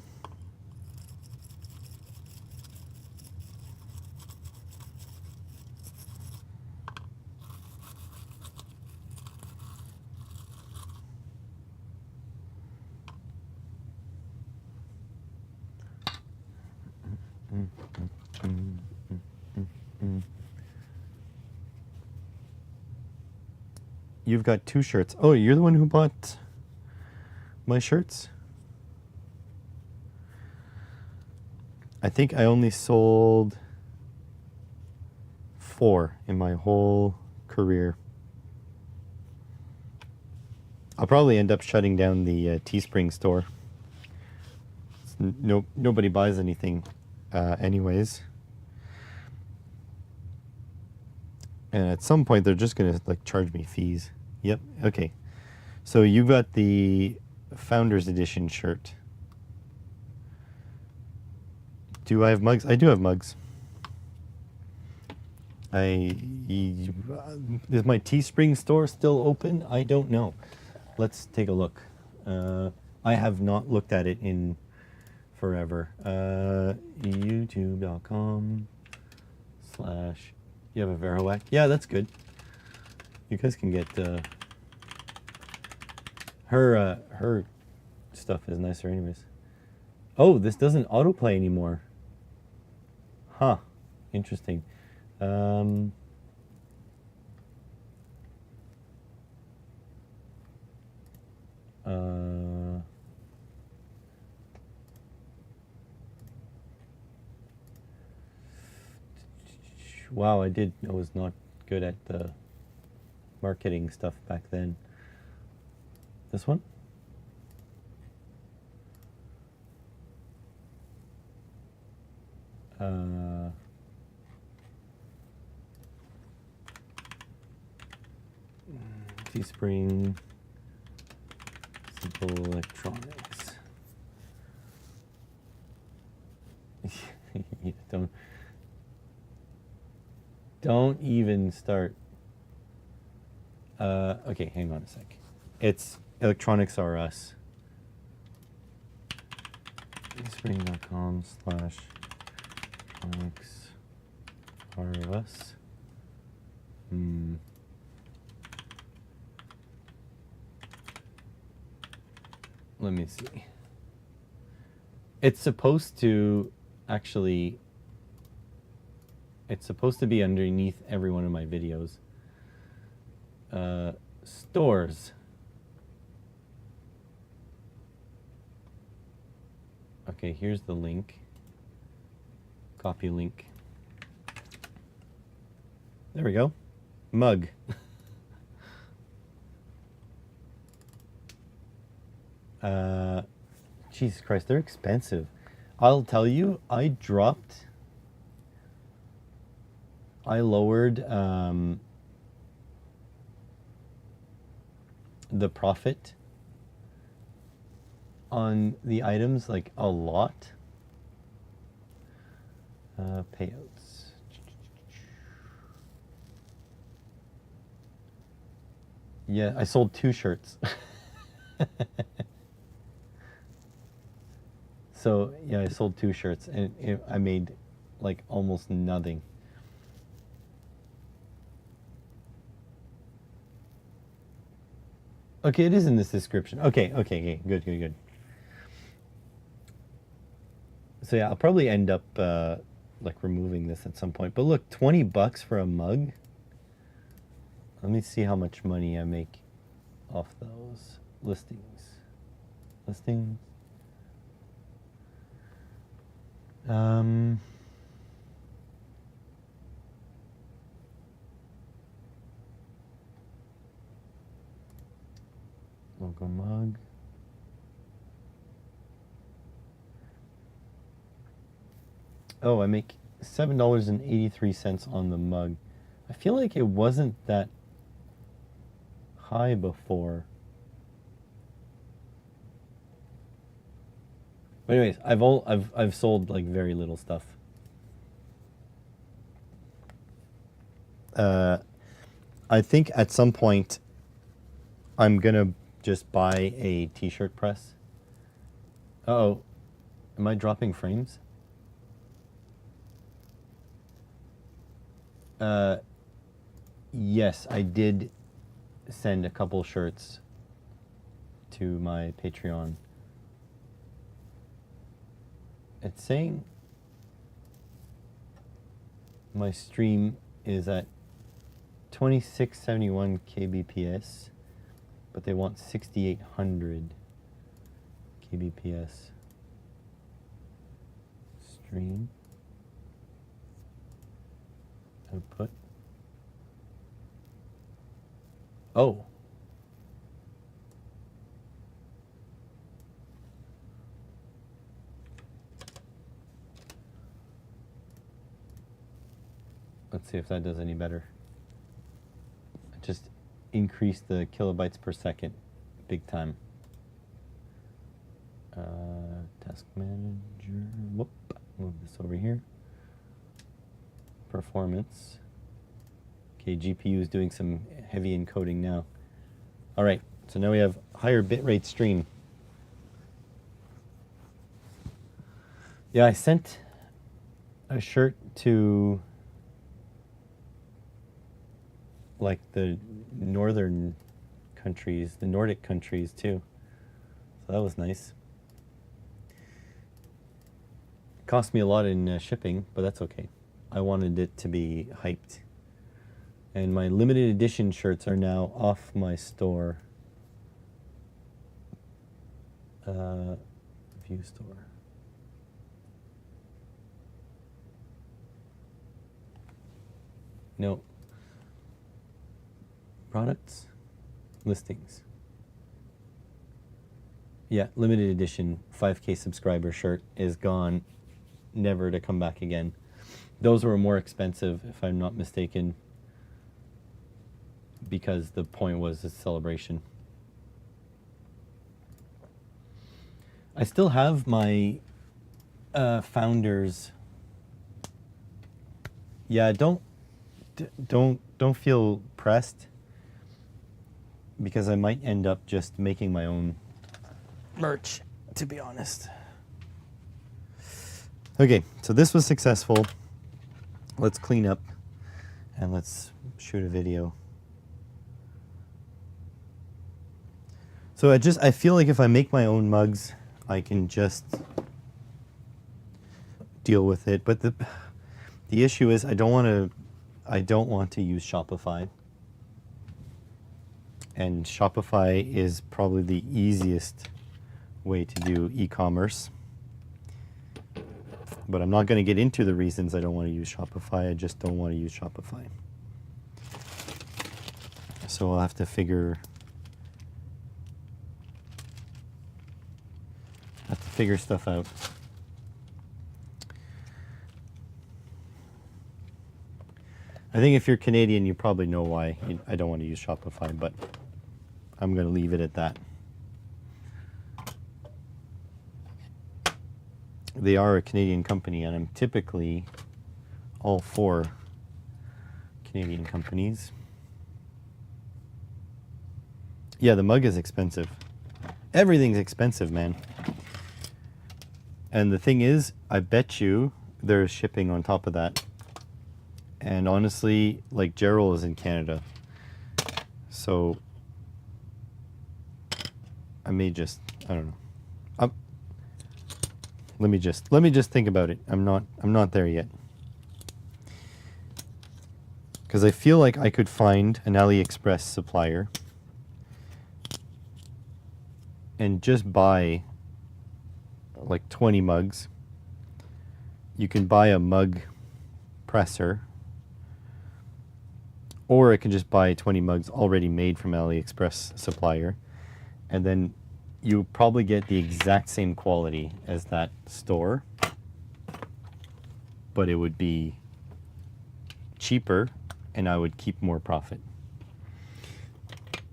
You've got 2 shirts. Oh, you're the one who bought my shirts? I think I only sold 4 in my whole career. I'll probably end up shutting down the Teespring store. Nobody buys anything anyways. And at some point they're just gonna like charge me fees. Yep, okay. So you got the Founders Edition shirt. Do I have mugs? I do have mugs. Is my Teespring store still open? I don't know. Let's take a look. I have not looked at it in forever. YouTube.com/ you have a Verowac? Yeah, that's good. You guys can get her stuff is nicer anyways. Oh, this doesn't autoplay anymore. Huh. Interesting. Wow, I was not good at the marketing stuff back then. This one? Teespring, Simple Electronics. Yeah, don't even start. Okay, hang on a sec. It's Electronics R Us. Teespring.com/electronics R Us. Let me see. It's supposed to actually, it's supposed to be underneath every one of my videos. Stores. Okay, here's the link. Copy link. There we go. Mug. Jesus Christ, they're expensive. I'll tell you, I lowered the profit on the items like a lot. Payouts. Yeah, I sold 2 shirts. So yeah, I sold 2 shirts and I made like almost nothing. Okay, it is in this description. Okay, good. So yeah, I'll probably end up like removing this at some point. But look, $20 for a mug. Let me see how much money I make off those listings. Logo mug. Oh, I make $7.83 on the mug. I feel like it wasn't that high before. But anyways, I've sold like very little stuff. I think at some point I'm gonna just buy a t-shirt press. Uh-oh, am I dropping frames? Yes, I did send a couple shirts to my Patreon. It's saying my stream is at 2671 kbps, but they want 6800 kbps. Stream output. Oh. Let's see if that does any better. I just increased the kilobytes per second big time. Task manager. Whoop. Move this over here. Performance. Okay, GPU is doing some heavy encoding now. All right, so now we have higher bitrate stream. Yeah, I sent a shirt to like the northern countries, the Nordic countries too. So that was nice. Cost me a lot in shipping, but that's okay. I wanted it to be hyped. And my limited edition shirts are now off my store. View store. No. Products, listings. Yeah, limited edition 5K subscriber shirt is gone, never to come back again. Those were more expensive, if I'm not mistaken. because the point was a celebration. I still have my founders. Yeah, don't feel pressed, because I might end up just making my own merch, to be honest. Okay, so this was successful. Let's clean up and let's shoot a video. So I feel like if I make my own mugs, I can just deal with it. But the issue is I don't want to use Shopify. And Shopify is probably the easiest way to do e-commerce. But I'm not going to get into the reasons I don't want to use Shopify. I just don't want to use Shopify. So I'll have to figure stuff out. I think if you're Canadian, you probably know why I don't want to use Shopify, but I'm going to leave it at that. They are a Canadian company, and I'm typically all for Canadian companies. Yeah, the mug is expensive. Everything's expensive, man. And the thing is, I bet you there's shipping on top of that. And honestly, like, Gerald is in Canada, so I may just, I don't know. Let me just think about it. I'm not there yet. Because I feel like I could find an AliExpress supplier and just buy like 20 mugs. You can buy a mug presser, or I can just buy 20 mugs already made from AliExpress supplier, and then you probably get the exact same quality as that store, but it would be cheaper and I would keep more profit.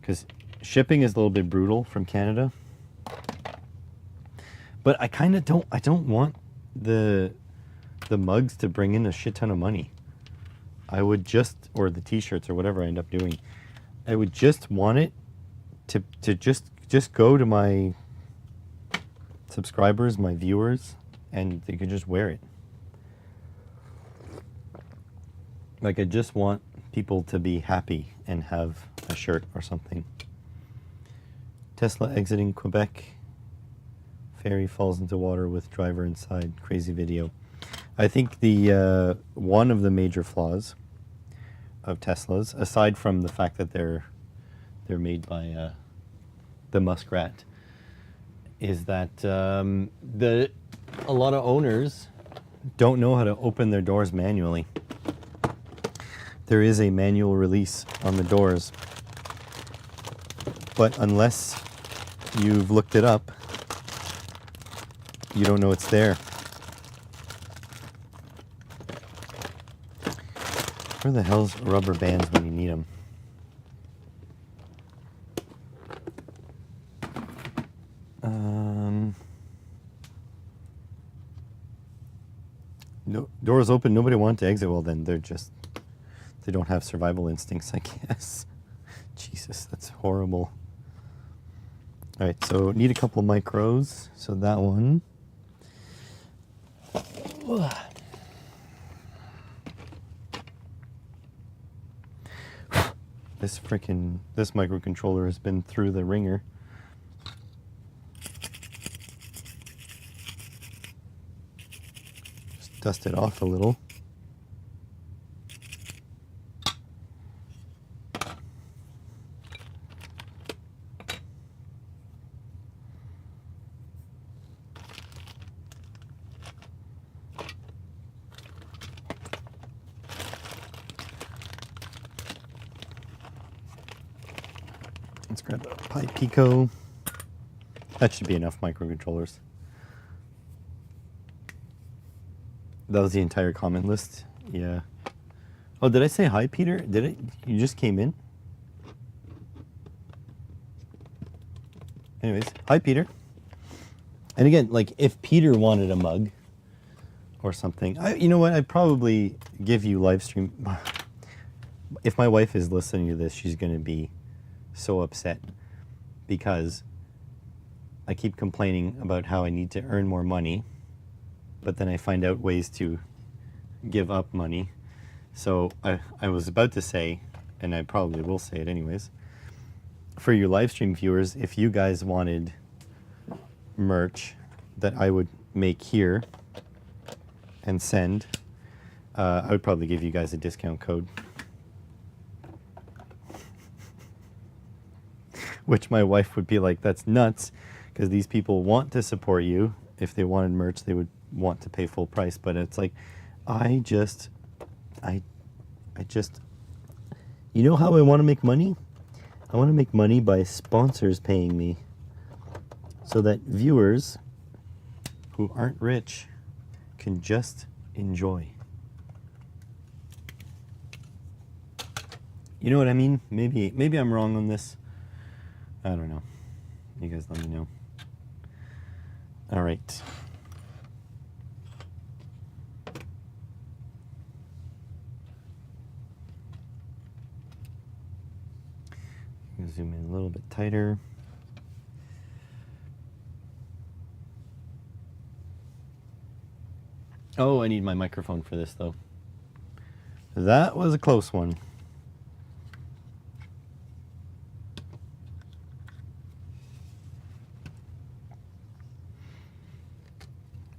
Because shipping is a little bit brutal from Canada. But I kind of don't want the mugs to bring in a shit ton of money. I would just, or the t-shirts or whatever I end up doing, I would just want it to just go to my subscribers, my viewers, and they could just wear it. Like, I just want people to be happy and have a shirt or something. Tesla exiting Quebec. Ferry falls into water with driver inside. Crazy video. I think the one of the major flaws of Teslas, aside from the fact that they're made by the muskrat, is that a lot of owners don't know how to open their doors manually. There is a manual release on the doors, but unless you've looked it up, you don't know it's there. Where the hell's rubber bands when you need them? No, doors open, nobody wanted to exit. Well, then they don't have survival instincts, I guess. Jesus, that's horrible. All right, so need a couple micros. So that one. This microcontroller has been through the ringer. Just dust it off a little. Let's grab a Pi Pico. That should be enough microcontrollers. That was the entire comment list. Yeah. Oh, did I say hi, Peter? Did it? You just came in? Anyways, hi, Peter. And again, like if Peter wanted a mug or something, you know what? I'd probably give you live stream. If my wife is listening to this, she's going to be so upset because I keep complaining about how I need to earn more money, but then I find out ways to give up money. So I was about to say, and I probably will say it anyways, for your live stream viewers, if you guys wanted merch that I would make here and send, I would probably give you guys a discount code. Which my wife would be like, that's nuts, because these people want to support you. If they wanted merch, they would want to pay full price. But it's like, I just, you know how I want to make money? I want to make money by sponsors paying me so that viewers who aren't rich can just enjoy. You know what I mean? Maybe I'm wrong on this. I don't know. You guys let me know. All right. Zoom in a little bit tighter. Oh, I need my microphone for this though. That was a close one.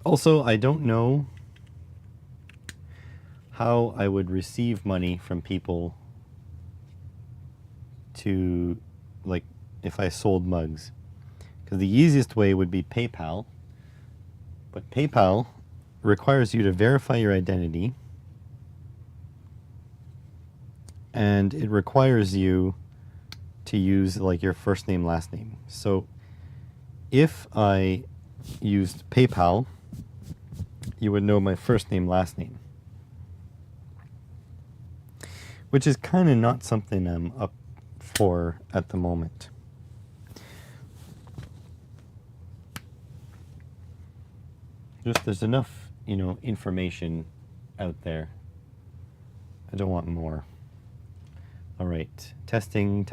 Also, I don't know how I would receive money from people to, like, if I sold mugs. Because the easiest way would be PayPal. But PayPal requires you to verify your identity. And it requires you to use, like, your first name, last name. So if I used PayPal, you would know my first name, last name. Which is kind of not something I'm up for at the moment. Just there's enough, information out there. I don't want more. All right, testing.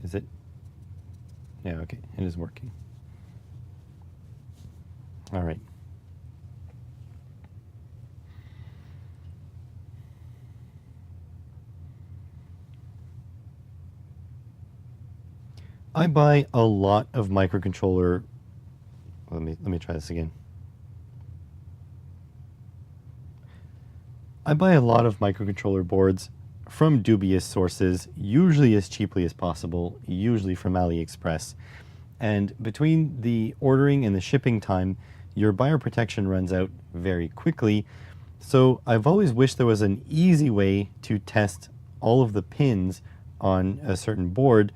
Is it? Yeah, okay, it is working. All right. I buy a lot of microcontroller. Let me try this again. I buy a lot of microcontroller boards from dubious sources, usually as cheaply as possible, usually from AliExpress. And between the ordering and the shipping time, your buyer protection runs out very quickly. So I've always wished there was an easy way to test all of the pins on a certain board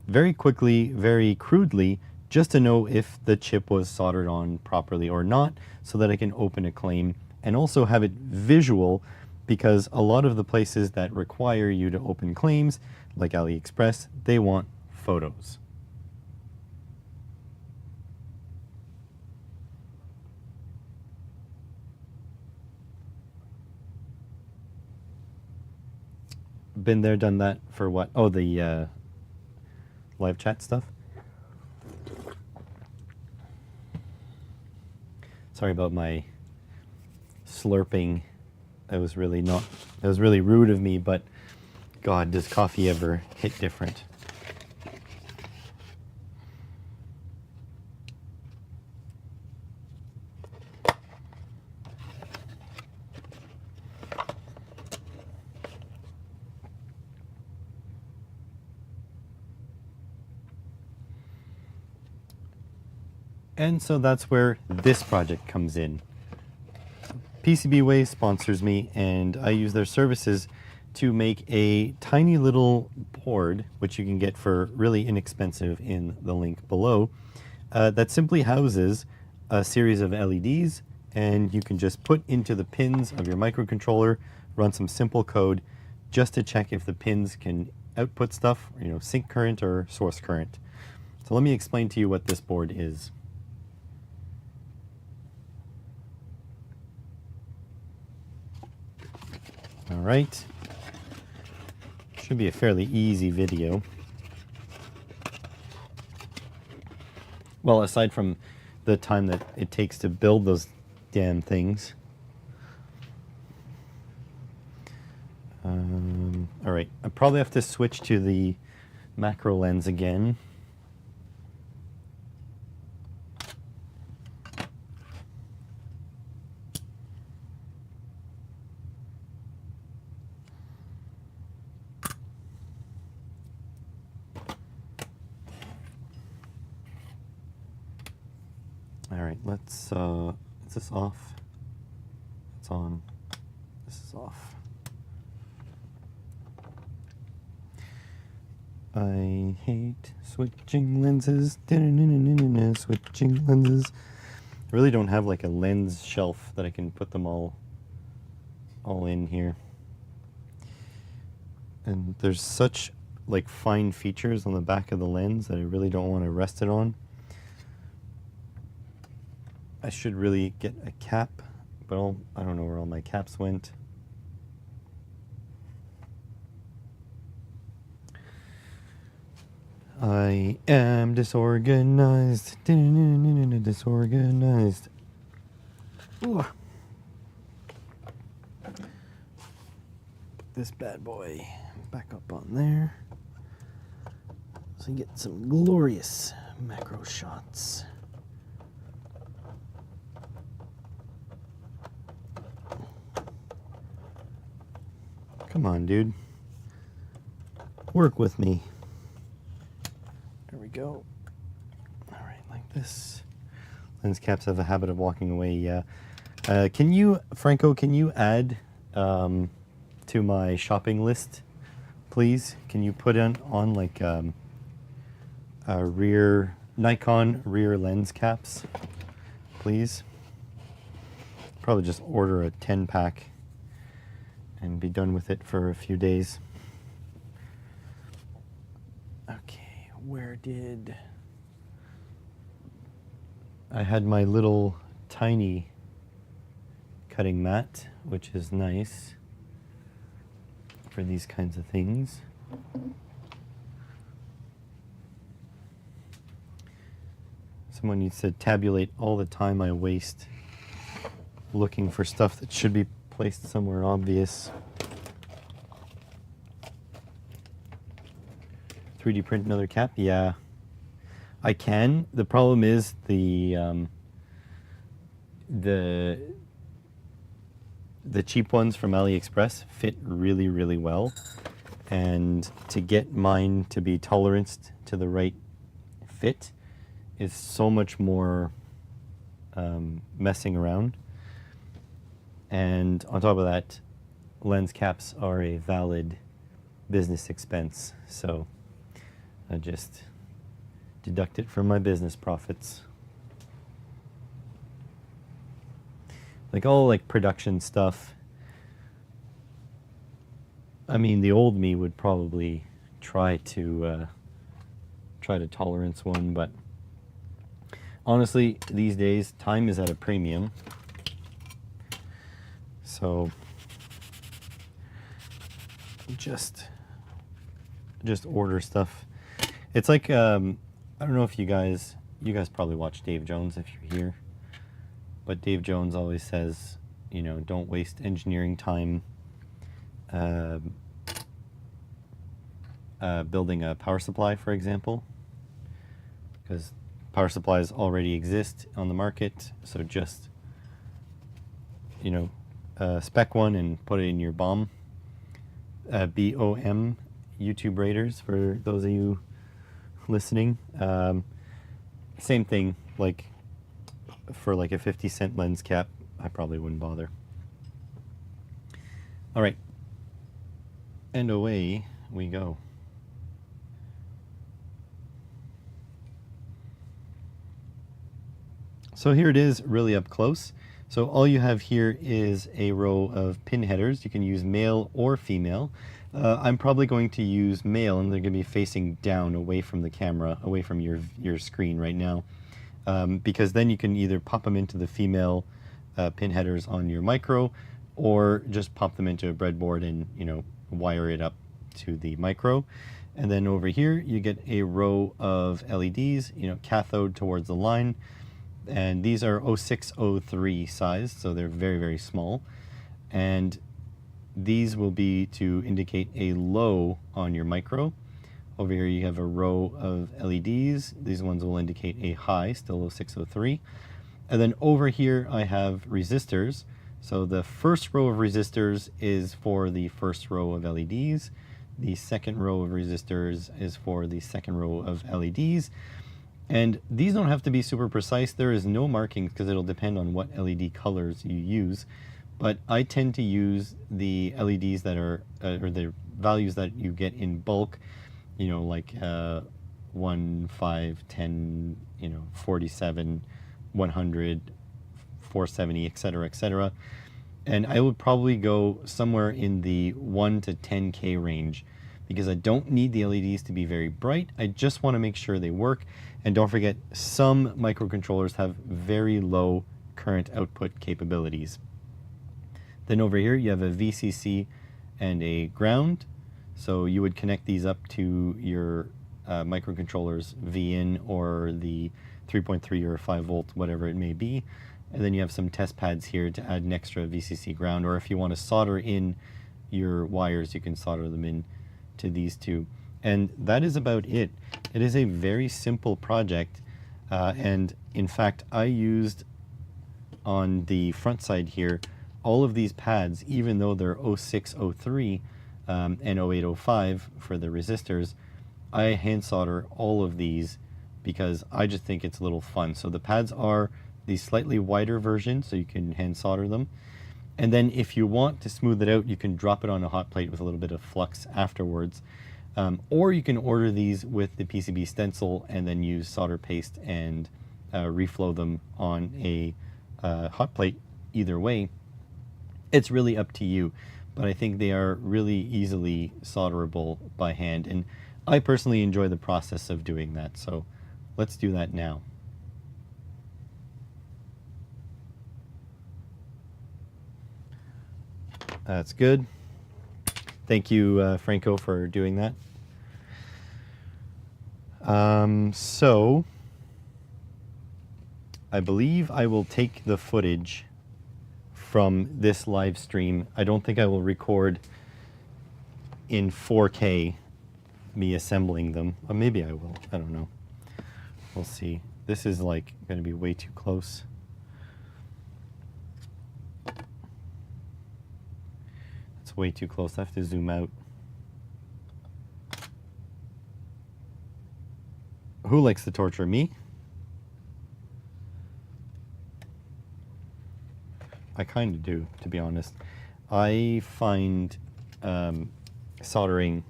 very quickly, very crudely, just to know if the chip was soldered on properly or not, so that I can open a claim and also have it visual, because a lot of the places that require you to open claims, like AliExpress, they want photos. Been there, done that for what? Oh, the live chat stuff. Sorry about my slurping. That was really rude of me, but God, does coffee ever hit different? And so that's where this project comes in. PCBWay sponsors me, and I use their services to make a tiny little board, which you can get for really inexpensive in the link below, that simply houses a series of LEDs, and you can just put into the pins of your microcontroller, run some simple code just to check if the pins can output stuff, you know, sink current or source current. So let me explain to you what this board is. All right. Should be a fairly easy video. Well, aside from the time that it takes to build those damn things. All right, I probably have to switch to the macro lens again. All right, let's, is this off? It's on. This is off. I hate switching lenses. Switching lenses. I really don't have like a lens shelf that I can put them all in here. And there's such like fine features on the back of the lens that I really don't want to rest it on. I should really get a cap, but I don't know where all my caps went. I am disorganized. Disorganized. Ooh. Put this bad boy back up on there. So you get some glorious macro shots. Come on, dude. Work with me. There we go. All right, like this. Lens caps have a habit of walking away, yeah. Can you, Franco, can you add to my shopping list, please? Can you put on like a Nikon rear lens caps, please? Probably just order a 10-pack and be done with it for a few days. Okay, where did... I had my little tiny cutting mat, which is nice for these kinds of things. Someone needs to tabulate all the time I waste looking for stuff that should be placed somewhere obvious. 3D print another cap? Yeah, I can. The problem is the cheap ones from AliExpress fit really, really well. And to get mine to be toleranced to the right fit is so much more messing around. And on top of that, lens caps are a valid business expense. So I just deduct it from my business profits. Like all like production stuff. I mean, the old me would probably try to tolerance one, but honestly, these days, time is at a premium. So just order stuff. It's like I don't know if you guys probably watch Dave Jones if you're here, but Dave Jones always says, you know, don't waste engineering time building a power supply, for example, because power supplies already exist on the market. So just, you know, spec one and put it in your BOM. BOM, YouTube Raiders, for those of you listening. Same thing, like for like a 50-cent lens cap, I probably wouldn't bother. All right, and away we go. So here it is, really up close. So all you have here is a row of pin headers. You can use male or female. I'm probably going to use male, and they're going to be facing down, away from the camera, away from your screen right now, because then you can either pop them into the female pin headers on your micro, or just pop them into a breadboard and, you know, wire it up to the micro. And then over here you get a row of LEDs, you know, cathode towards the line, and these are 0603 size, so they're very, very small. And these will be to indicate a low on your micro. Over here you have a row of LEDs. These ones will indicate a high, still 0603. And then over here I have resistors. So the first row of resistors is for the first row of LEDs. The second row of resistors is for the second row of LEDs. And these don't have to be super precise. There is no markings because it'll depend on what LED colors you use. But I tend to use the LEDs that are, or the values that you get in bulk, you know, like 1, 5, 10, you know, 47, 100, 470, etc., etc. And I would probably go somewhere in the 1 to 10K range, because I don't need the LEDs to be very bright. I just want to make sure they work. And don't forget, some microcontrollers have very low current output capabilities. Then over here you have a VCC and a ground. So you would connect these up to your microcontroller's VIN or the 3.3 or 5 volt, whatever it may be. And then you have some test pads here to add an extra VCC ground, or if you want to solder in your wires, you can solder them in to these two. And that is about it. It is a very simple project. And in fact, I used on the front side here all of these pads, even though they're 0603 and 0805 for the resistors. I hand solder all of these because I just think it's a little fun. So the pads are the slightly wider version, so you can hand solder them. And then if you want to smooth it out, you can drop it on a hot plate with a little bit of flux afterwards. Or you can order these with the PCB stencil and then use solder paste and reflow them on a hot plate. Either way, it's really up to you. But I think they are really easily solderable by hand. And I personally enjoy the process of doing that. So let's do that now. That's good. Thank you, Franco, for doing that. So I believe I will take the footage from this live stream. I don't think I will record in 4K me assembling them. Or maybe I will. I don't know. We'll see. This is like going to be way too close. Way too close. I have to zoom out. Who likes to torture me? I kind of do, to be honest. I find soldering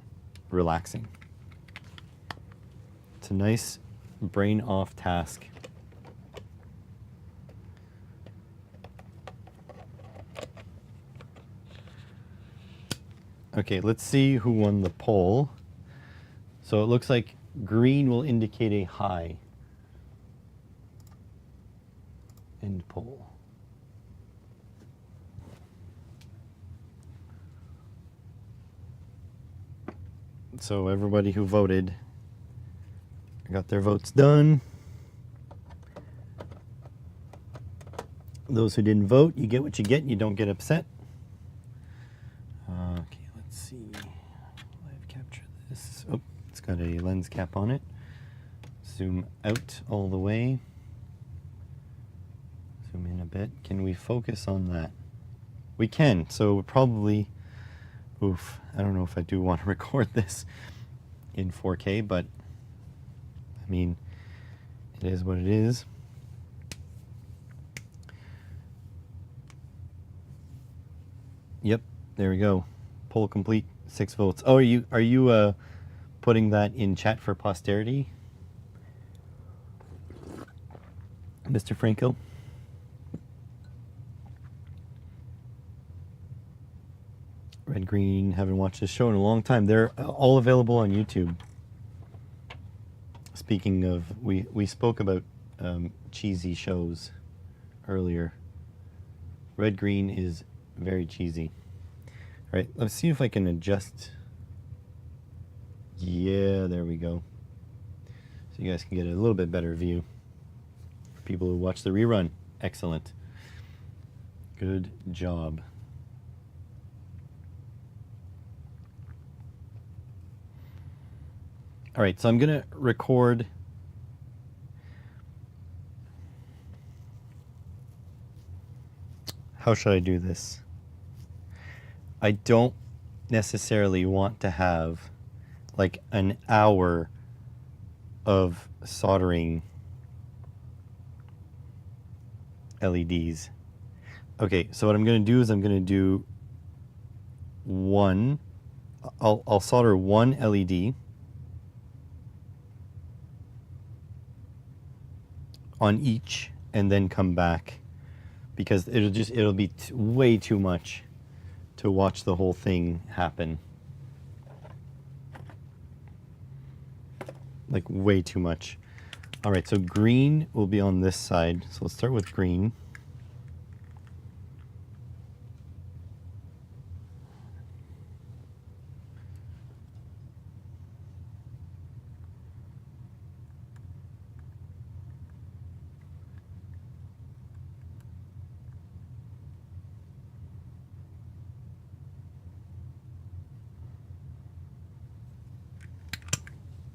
relaxing. It's a nice brain off task. Okay, let's see who won the poll. So it looks like green will indicate a high. End poll. So everybody who voted got their votes done. Those who didn't vote, you get what you get and you don't get upset. Okay. See, live capture this. Oh, it's got a lens cap on it. Zoom out all the way. Zoom in a bit. Can we focus on that? We can. So probably, oof, I don't know if I do want to record this in 4K, but I mean, it is what it is. Yep, there we go. Poll complete, 6 votes. Oh, are you putting that in chat for posterity, Mr. Franco? Red, green. Green. Haven't watched this show in a long time. They're all available on YouTube. Speaking of, we spoke about cheesy shows earlier. Red Green is very cheesy. All right, let's see if I can adjust. Yeah, there we go. So you guys can get a little bit better view. For people who watch the rerun, excellent. Good job. All right, so I'm going to record. How should I do this? I don't necessarily want to have like an hour of soldering LEDs. Okay, so what I'm going to do is I'm going to do one. I'll solder one LED on each and then come back, because it'll be way too much to watch the whole thing happen. Like way too much. All right, so green will be on this side. So let's start with green.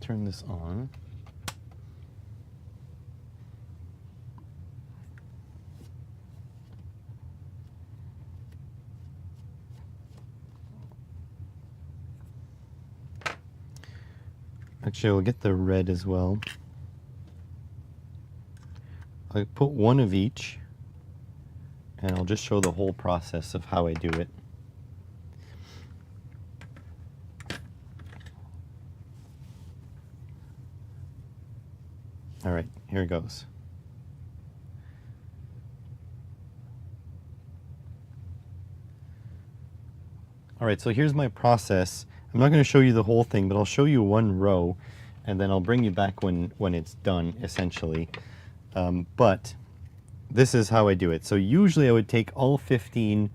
Turn this on. Actually, I'll get the red as well. I put one of each, and I'll just show the whole process of how I do it. All right, here it goes. All right, so here's my process. I'm not going to show you the whole thing, but I'll show you one row, and then I'll bring you back when it's done, essentially. But this is how I do it. So usually I would take all 15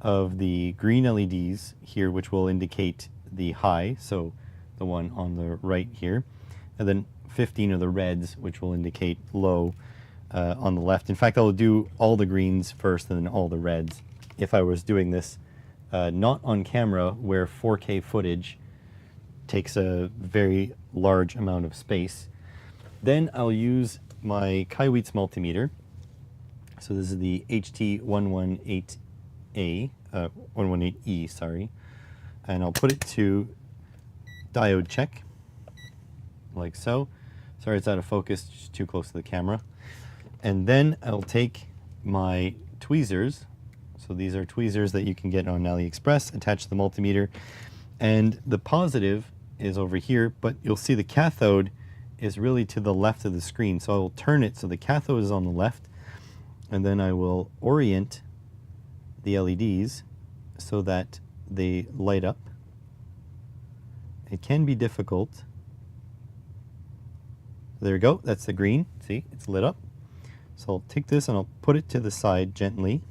of the green LEDs here, which will indicate the high, so the one on the right here, and then 15 of the reds, which will indicate low on the left. In fact, I'll do all the greens first and then all the reds if I was doing this not on camera, where 4K footage takes a very large amount of space. Then I'll use my Kaiweets multimeter. So this is the HT118A, 118E, sorry. And I'll put it to diode check, like so. Sorry, it's out of focus, just too close to the camera. And then I'll take my tweezers. So these are tweezers that you can get on AliExpress, attach to the multimeter. And the positive is over here, but you'll see the cathode is really to the left of the screen. So I will turn it so the cathode is on the left, and then I will orient the LEDs so that they light up. It can be difficult. There we go, that's the green. See, it's lit up. So I'll take this and I'll put it to the side gently.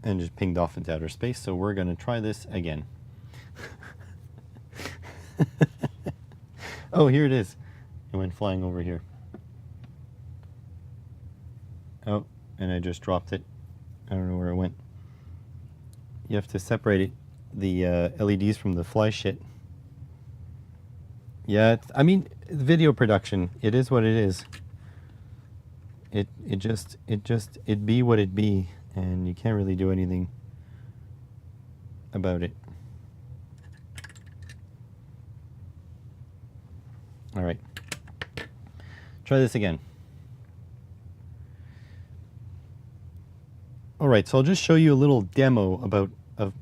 And just pinged off into outer space. So we're going to try this again. Oh, here it is. It went flying over here. Oh, and I just dropped it. I don't know where it went. You have to separate it, the LEDs from the fly shit. Yeah, I mean, video production, it is what it is. It be what it be, and you can't really do anything about it. All right, try this again. All right, so I'll just show you a little demo of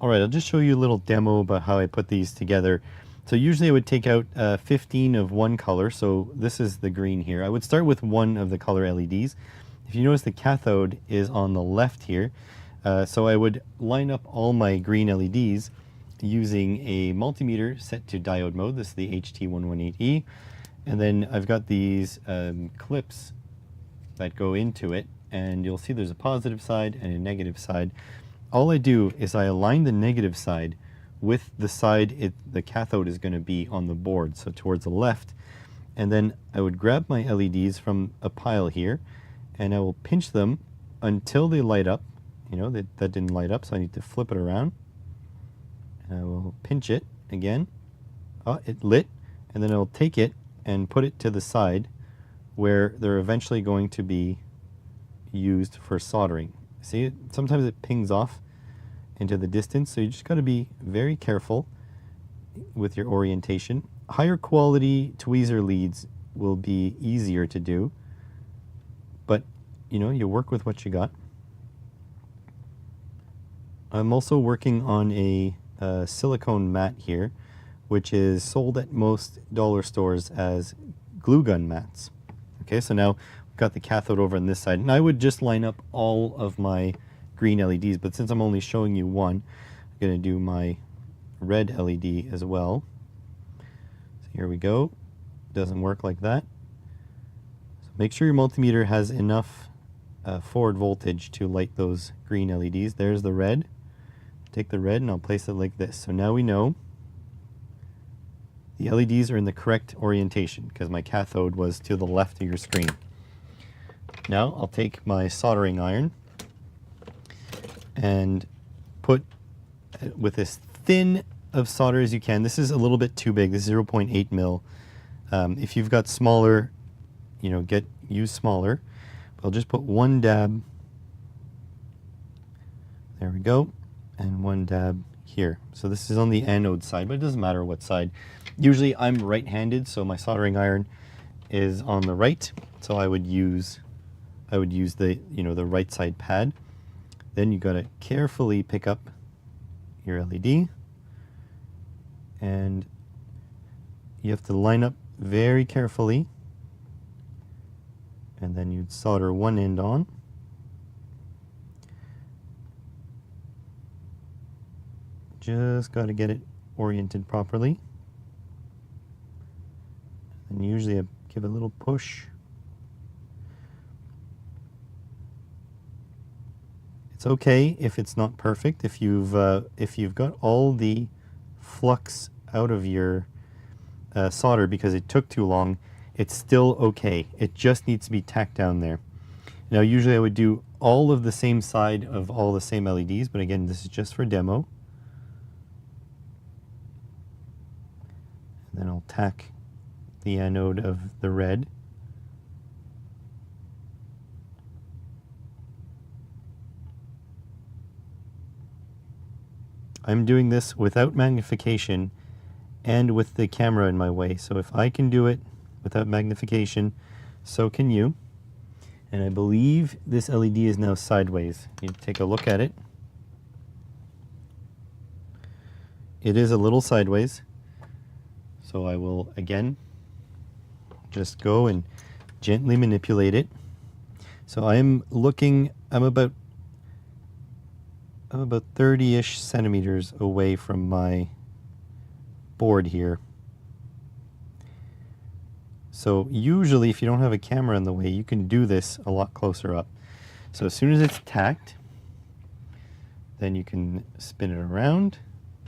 All right, I'll just show you a little demo about how I put these together. So usually I would take out 15 of one color. So this is the green here. I would start with one of the color LEDs. If you notice, the cathode is on the left here. So I would line up all my green LEDs using a multimeter set to diode mode. This is the HT118E. And then I've got these clips that go into it. And you'll see there's a positive side and a negative side. All I do is I align the negative side with the side the cathode is going to be on the board, so towards the left. And then I would grab my LEDs from a pile here, and I will pinch them until they light up. You know, that didn't light up, so I need to flip it around. And I will pinch it again. Oh, it lit. And then I'll take it and put it to the side where they're eventually going to be used for soldering. See, sometimes it pings off into the distance, so you just got to be very careful with your orientation. Higher quality tweezer leads will be easier to do, but you know, you work with what you got. I'm also working on a silicone mat here, which is sold at most dollar stores as glue gun mats. Okay, so now got the cathode over on this side, and I would just line up all of my green LEDs, but since I'm only showing you one, I'm going to do my red LED as well. So here we go. Doesn't work like that. So make sure your multimeter has enough forward voltage to light those green LEDs. There's the red. Take the red and I'll place it like this. So now we know the LEDs are in the correct orientation because my cathode was to the left of your screen. Now I'll take my soldering iron and put with as thin of solder as you can. This is a little bit too big. This is 0.8 mil. If you've got smaller, you know, use smaller. I'll just put one dab. There we go. And one dab here. So this is on the anode side, but it doesn't matter what side. Usually I'm right-handed, so my soldering iron is on the right. So I would use the, you know, the right side pad. Then you got to carefully pick up your LED, and you have to line up very carefully, and then you'd solder one end on. Just got to get it oriented properly. And usually I give a little push. It's okay if it's not perfect. If you've got all the flux out of your solder because it took too long, it's still okay. It just needs to be tacked down there. Now usually I would do all of the same side of all the same LEDs, but again, this is just for demo. And then I'll tack the anode of the red. I'm doing this without magnification and with the camera in my way. So if I can do it without magnification, so can you. And I believe this LED is now sideways. You take a look at it. It is a little sideways. So I will again just go and gently manipulate it. So I'm about 30-ish centimeters away from my board here. So usually if you don't have a camera in the way, you can do this a lot closer up. So as soon as it's tacked, then you can spin it around.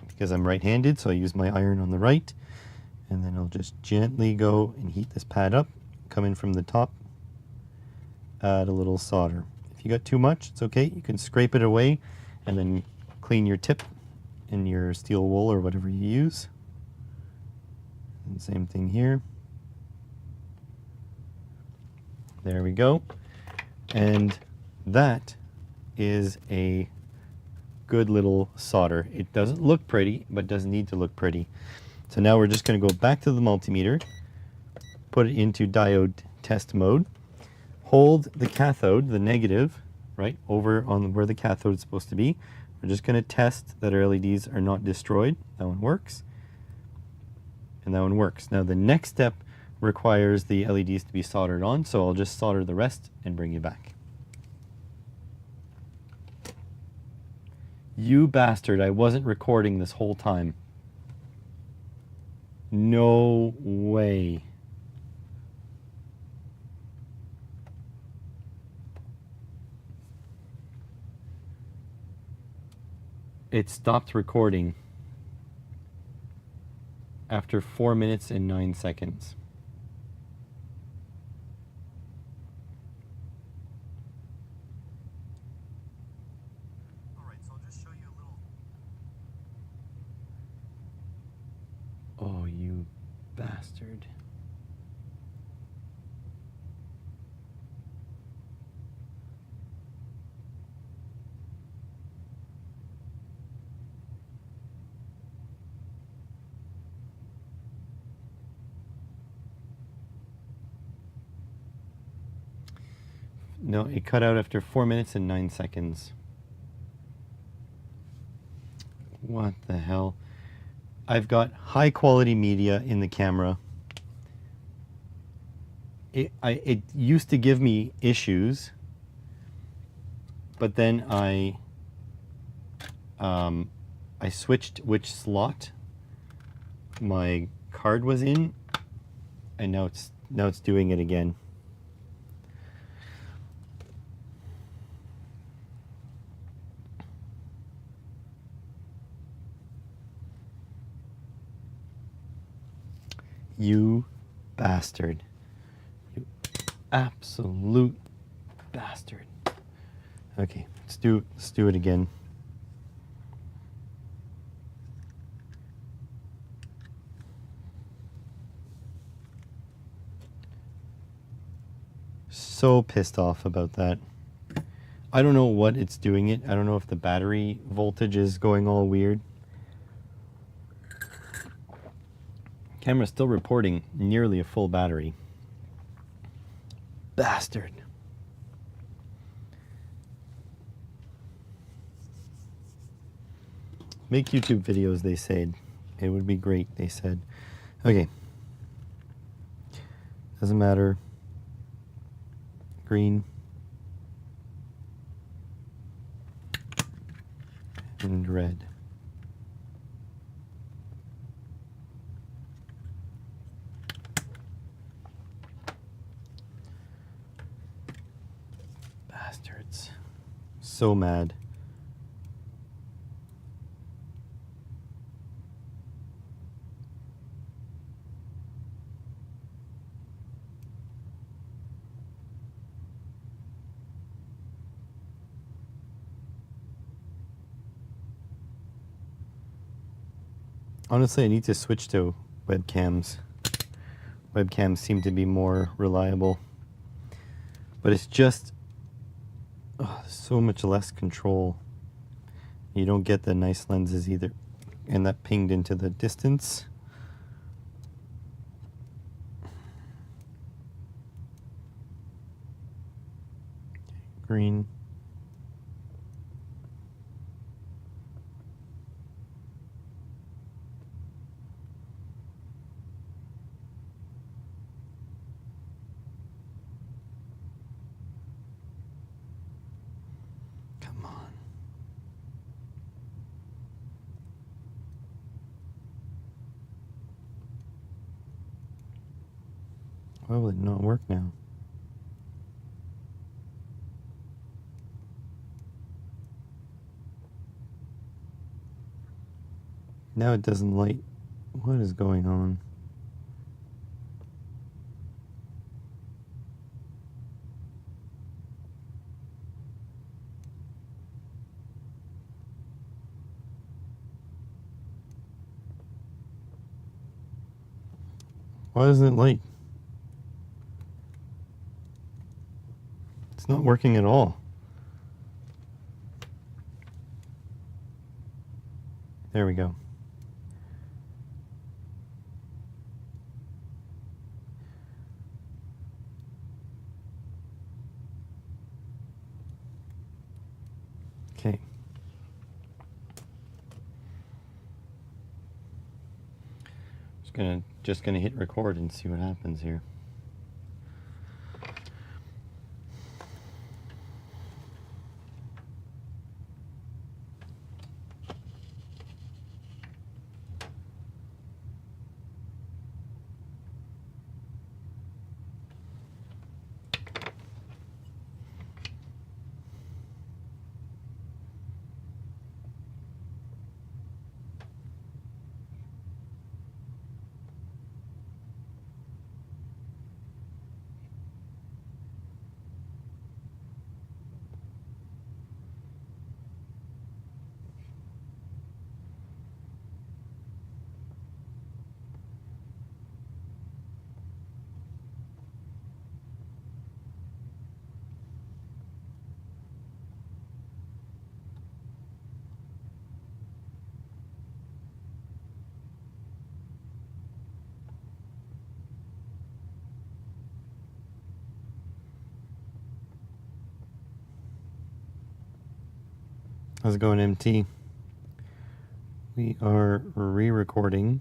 Because I'm right-handed, so I use my iron on the right. And then I'll just gently go and heat this pad up, come in from the top, add a little solder. If you got too much, it's okay. You can scrape it away and then clean your tip in your steel wool or whatever you use. And same thing here. There we go. And that is a good little solder. It doesn't look pretty, but doesn't need to look pretty. So now we're just going to go back to the multimeter, put it into diode test mode, hold the cathode, the negative, right, over on where the cathode is supposed to be. We're just going to test that our LEDs are not destroyed. That one works. And that one works. Now the next step requires the LEDs to be soldered on, so I'll just solder the rest and bring you back. You bastard, I wasn't recording this whole time. No way. It stopped recording after 4 minutes and 9 seconds. Alright, so I'll just show you a little... Oh, you bastard. No, it cut out after 4 minutes and 9 seconds. What the hell? I've got high quality media in the camera. It used to give me issues, but then I switched which slot my card was in, and now it's doing it again. You bastard. You absolute bastard. Okay, let's do it again. So pissed off about that. I don't know what it's doing it. I don't know if the battery voltage is going all weird. Camera's still reporting nearly a full battery. Bastard. Make YouTube videos, they said. It would be great, they said. Okay. Doesn't matter. Green. And red. Bastards. So mad. Honestly, I need to switch to webcams. Webcams seem to be more reliable. But it's just so much less control. You don't get the nice lenses either. And that pinged into the distance. Green. Come on. Why will it not work now? Now it doesn't light. What is going on? Why doesn't it light? It's not working at all. There we go. Okay. Just gonna hit record and see what happens here. How's it going, MT? We are re-recording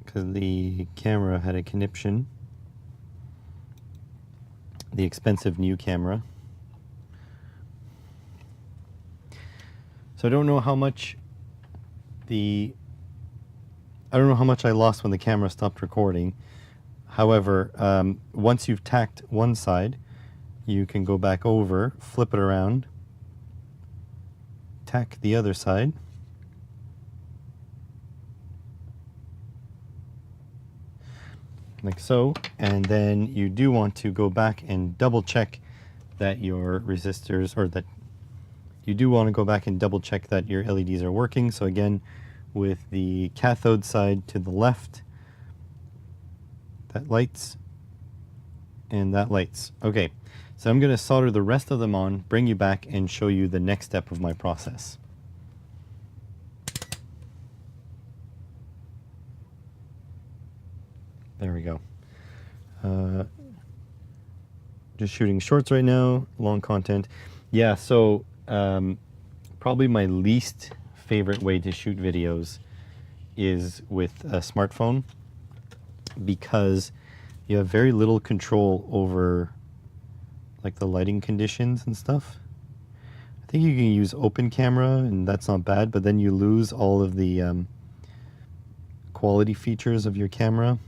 because the camera had a conniption. The expensive new camera. So I don't know how much I don't know how much I lost when the camera stopped recording. However, once you've tacked one side, you can go back over, flip it around, tack the other side, like so, and then you do want to go back and double check that your resistors, or that you do want to go back and double check that your LEDs are working. So again, with the cathode side to the left, that lights, and that lights. Okay. So I'm going to solder the rest of them on, bring you back, and show you the next step of my process. There we go. Just shooting shorts right now, long content. Yeah, so probably my least favorite way to shoot videos is with a smartphone, because you have very little control over like the lighting conditions and stuff. I think you can use open camera and that's not bad, but then you lose all of the quality features of your camera.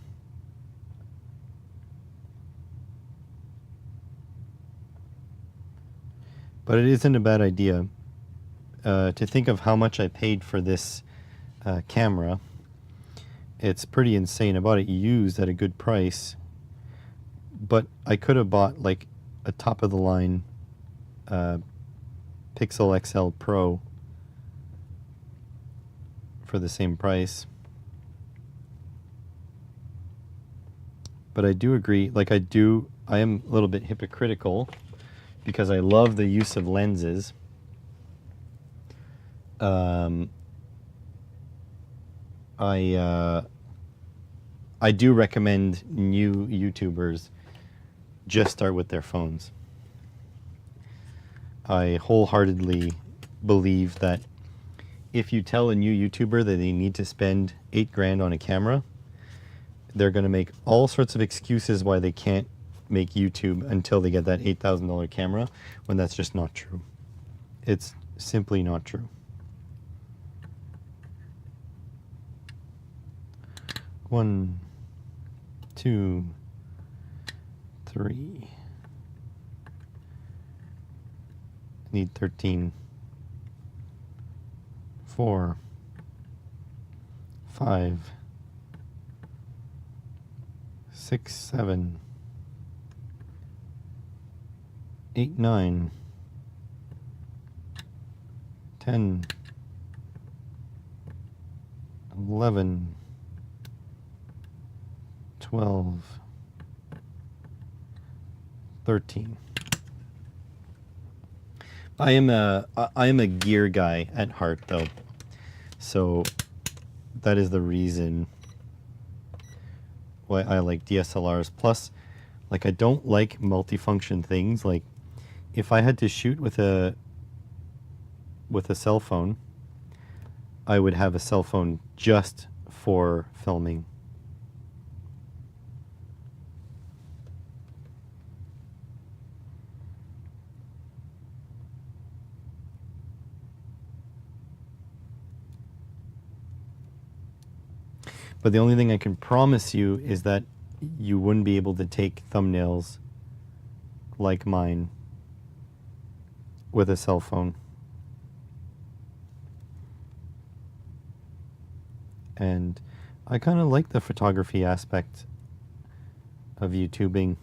But it isn't a bad idea to think of how much I paid for this camera. It's pretty insane. I bought it used at a good price, but I could have bought like a top of the line Pixel XL Pro for the same price. But I do agree, like I am a little bit hypocritical because I love the use of lenses. I do recommend new YouTubers just start with their phones. I wholeheartedly believe that if you tell a new YouTuber that they need to spend $8 grand on a camera, they're going to make all sorts of excuses why they can't make YouTube until they get that $8,000 camera, when that's just not true. It's simply not true. One, two, three. Need 13. 4, 5, 6, 7, 8, 9, 10, 11, 12, 13. I am a gear guy at heart, though, so that is the reason why I like DSLRs. Plus, like, I don't like multifunction things. Like, if I had to shoot with a cell phone, I would have a cell phone just for filming. But the only thing I can promise you is that you wouldn't be able to take thumbnails like mine with a cell phone. And I kind of like the photography aspect of YouTubing.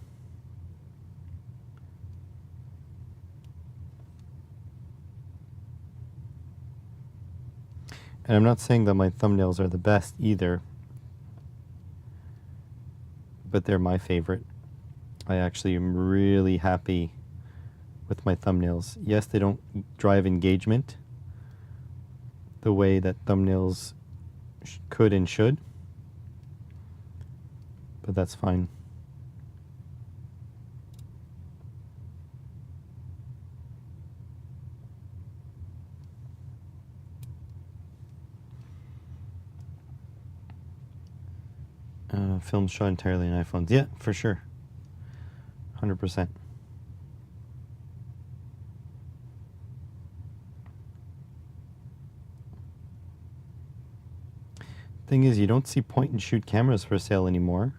And I'm not saying that my thumbnails are the best either, but they're my favorite. I actually am really happy with my thumbnails. Yes, they don't drive engagement the way that thumbnails could and should, but that's fine. Films shot entirely on iPhones. Yeah, for sure. 100%. Thing is, you don't see point and shoot cameras for sale anymore.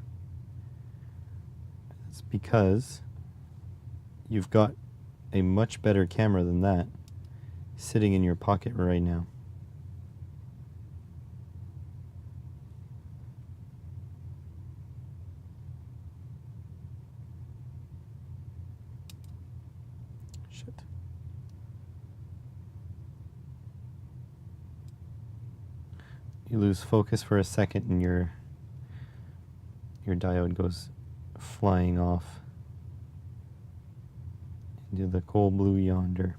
It's because you've got a much better camera than that sitting in your pocket right now. Shit. You lose focus for a second and your diode goes flying off into the cold blue yonder.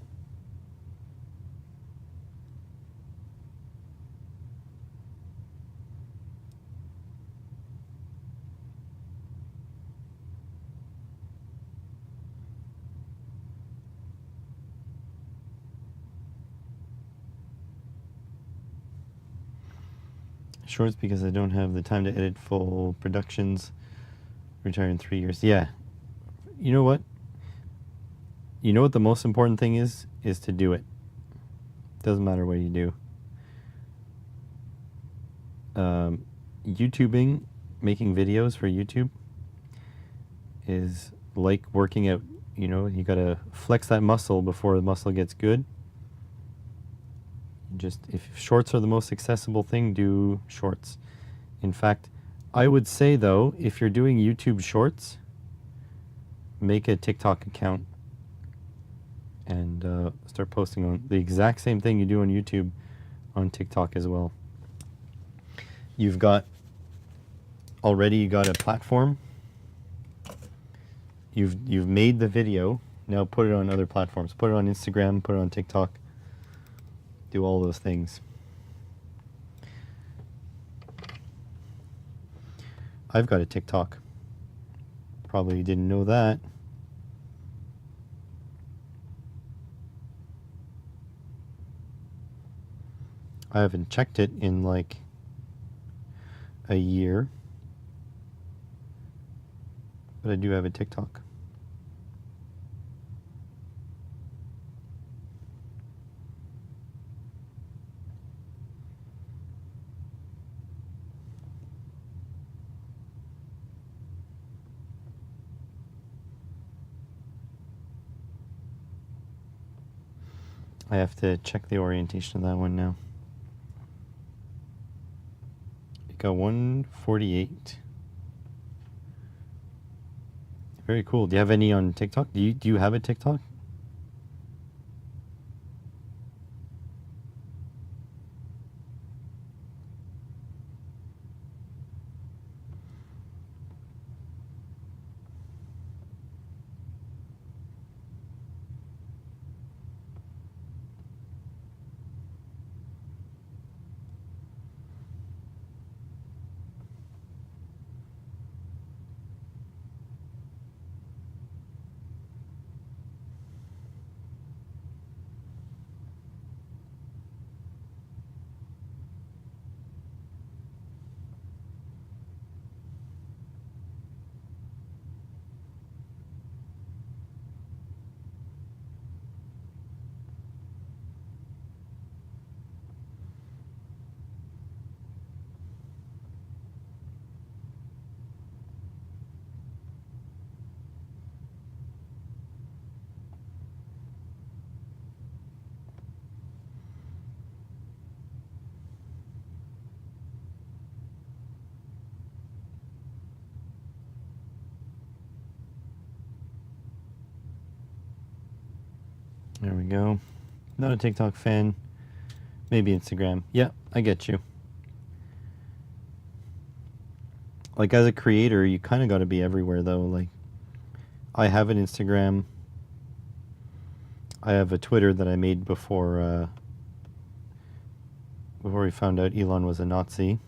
Shorts because I don't have the time to edit full productions. Retire in 3 years. Yeah. You know what? You know what the most important thing is to do it. Doesn't matter what you do. YouTubing, making videos for YouTube is like working out. You know, you gotta flex that muscle before the muscle gets good. Just, if shorts are the most accessible thing, do shorts. In fact, I would say though, if you're doing YouTube shorts, make a TikTok account and start posting on the exact same thing you do on YouTube on TikTok as well. You got a platform. You've made the video. Now put it on other platforms. Put it on Instagram, put it on TikTok. Do all those things. I've got a TikTok. Probably didn't know that. I haven't checked it in like a year, but I do have a TikTok. I have to check the orientation of that one now. It got 148. Very cool. Do you have any on TikTok? Do you have a TikTok? There we go. Not a TikTok fan. Maybe Instagram. Yeah, I get you. Like, as a creator, you kind of got to be everywhere, though. Like, I have an Instagram. I have a Twitter that I made before we found out Elon was a Nazi.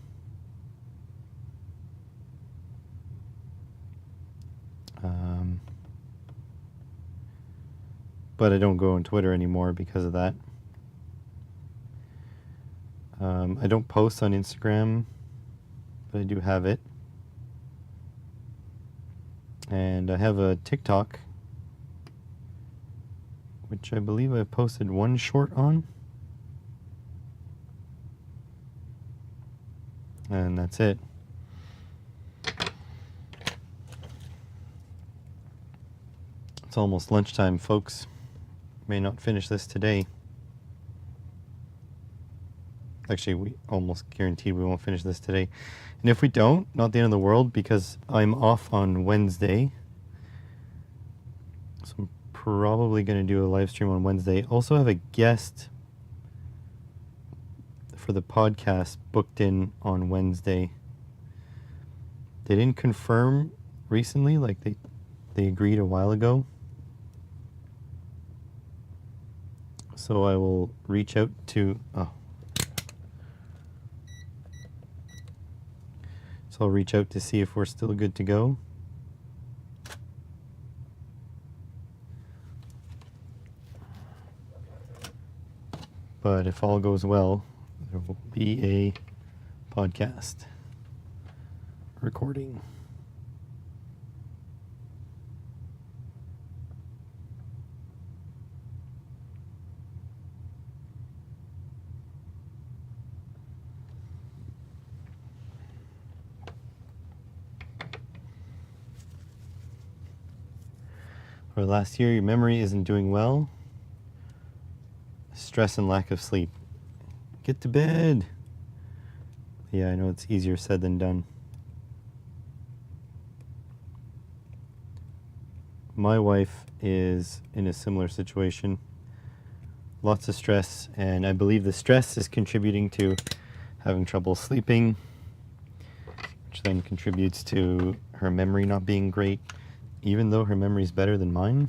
But I don't go on Twitter anymore because of that. I don't post on Instagram, but I do have it. And I have a TikTok, which I believe I posted one short on. And that's it. It's almost lunchtime, folks. May not finish this today. Actually, we almost guaranteed we won't finish this today. And if we don't, not the end of the world, because I'm off on Wednesday. So I'm probably going to do a live stream on Wednesday. Also have a guest for the podcast booked in on Wednesday. They didn't confirm recently, like they agreed a while ago. So I will reach out to So I'll reach out to see if we're still good to go. But if all goes well, there will be a podcast recording. Or last year, your memory isn't doing well. Stress and lack of sleep. Get to bed. Yeah, I know it's easier said than done. My wife is in a similar situation. Lots of stress, and I believe the stress is contributing to having trouble sleeping, which then contributes to her memory not being great, even though her memory is better than mine.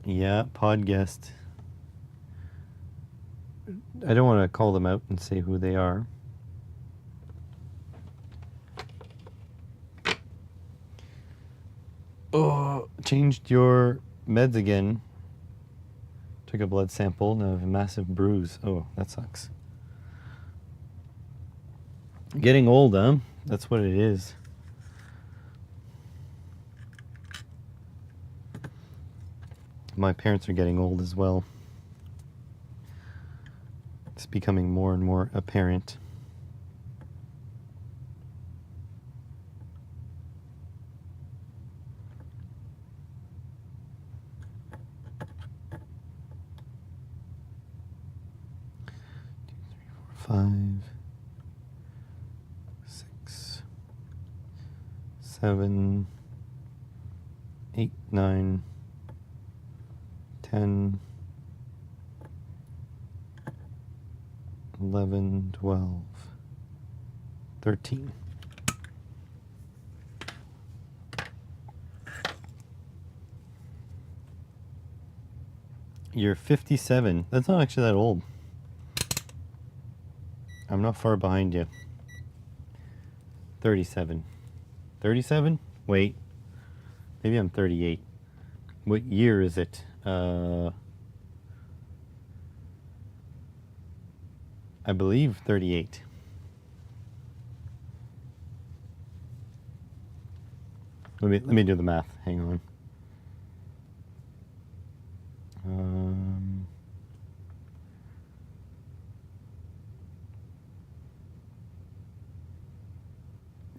Yeah, pod guest. I don't want to call them out and say who they are. Oh, changed your meds again. Took a blood sample, now I have a massive bruise. Oh, that sucks. Getting old, huh? That's what it is. My parents are getting old as well. It's becoming more and more apparent. Five, 6, 7, 8, 9, 10, 11, 12, 13. You're 57. That's not actually that old. I'm not far behind you. 37. 37? Wait. Maybe I'm 38. What year is it? I believe 38. Let me do the math. Hang on.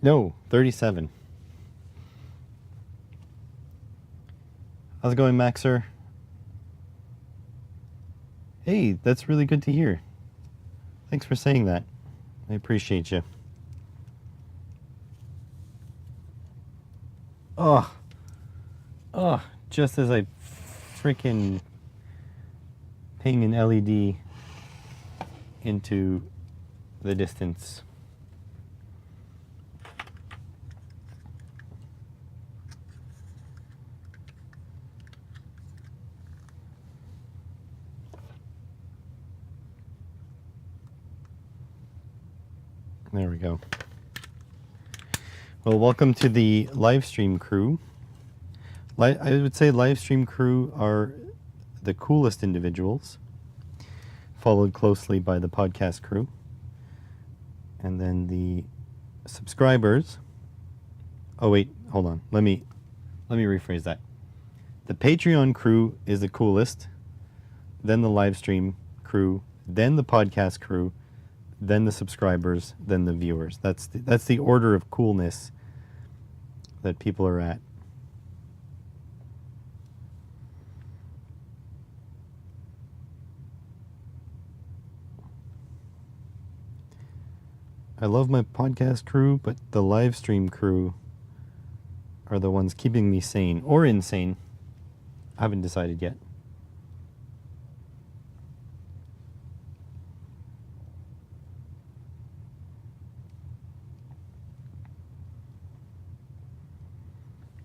No, 37. How's it going, Maxer? Hey, that's really good to hear. Thanks for saying that. I appreciate you. Oh, just as I freaking ping an LED into the distance. There we go. Well, welcome to the live stream crew. I would say live stream crew are the coolest individuals, followed closely by the podcast crew. And then the subscribers. Oh wait, hold on. Let me rephrase that. The Patreon crew is the coolest, then the live stream crew, then the podcast crew, then the subscribers, then the viewers. That's the order of coolness that people are at. I love my podcast crew, but the live stream crew are the ones keeping me sane or insane. I haven't decided yet.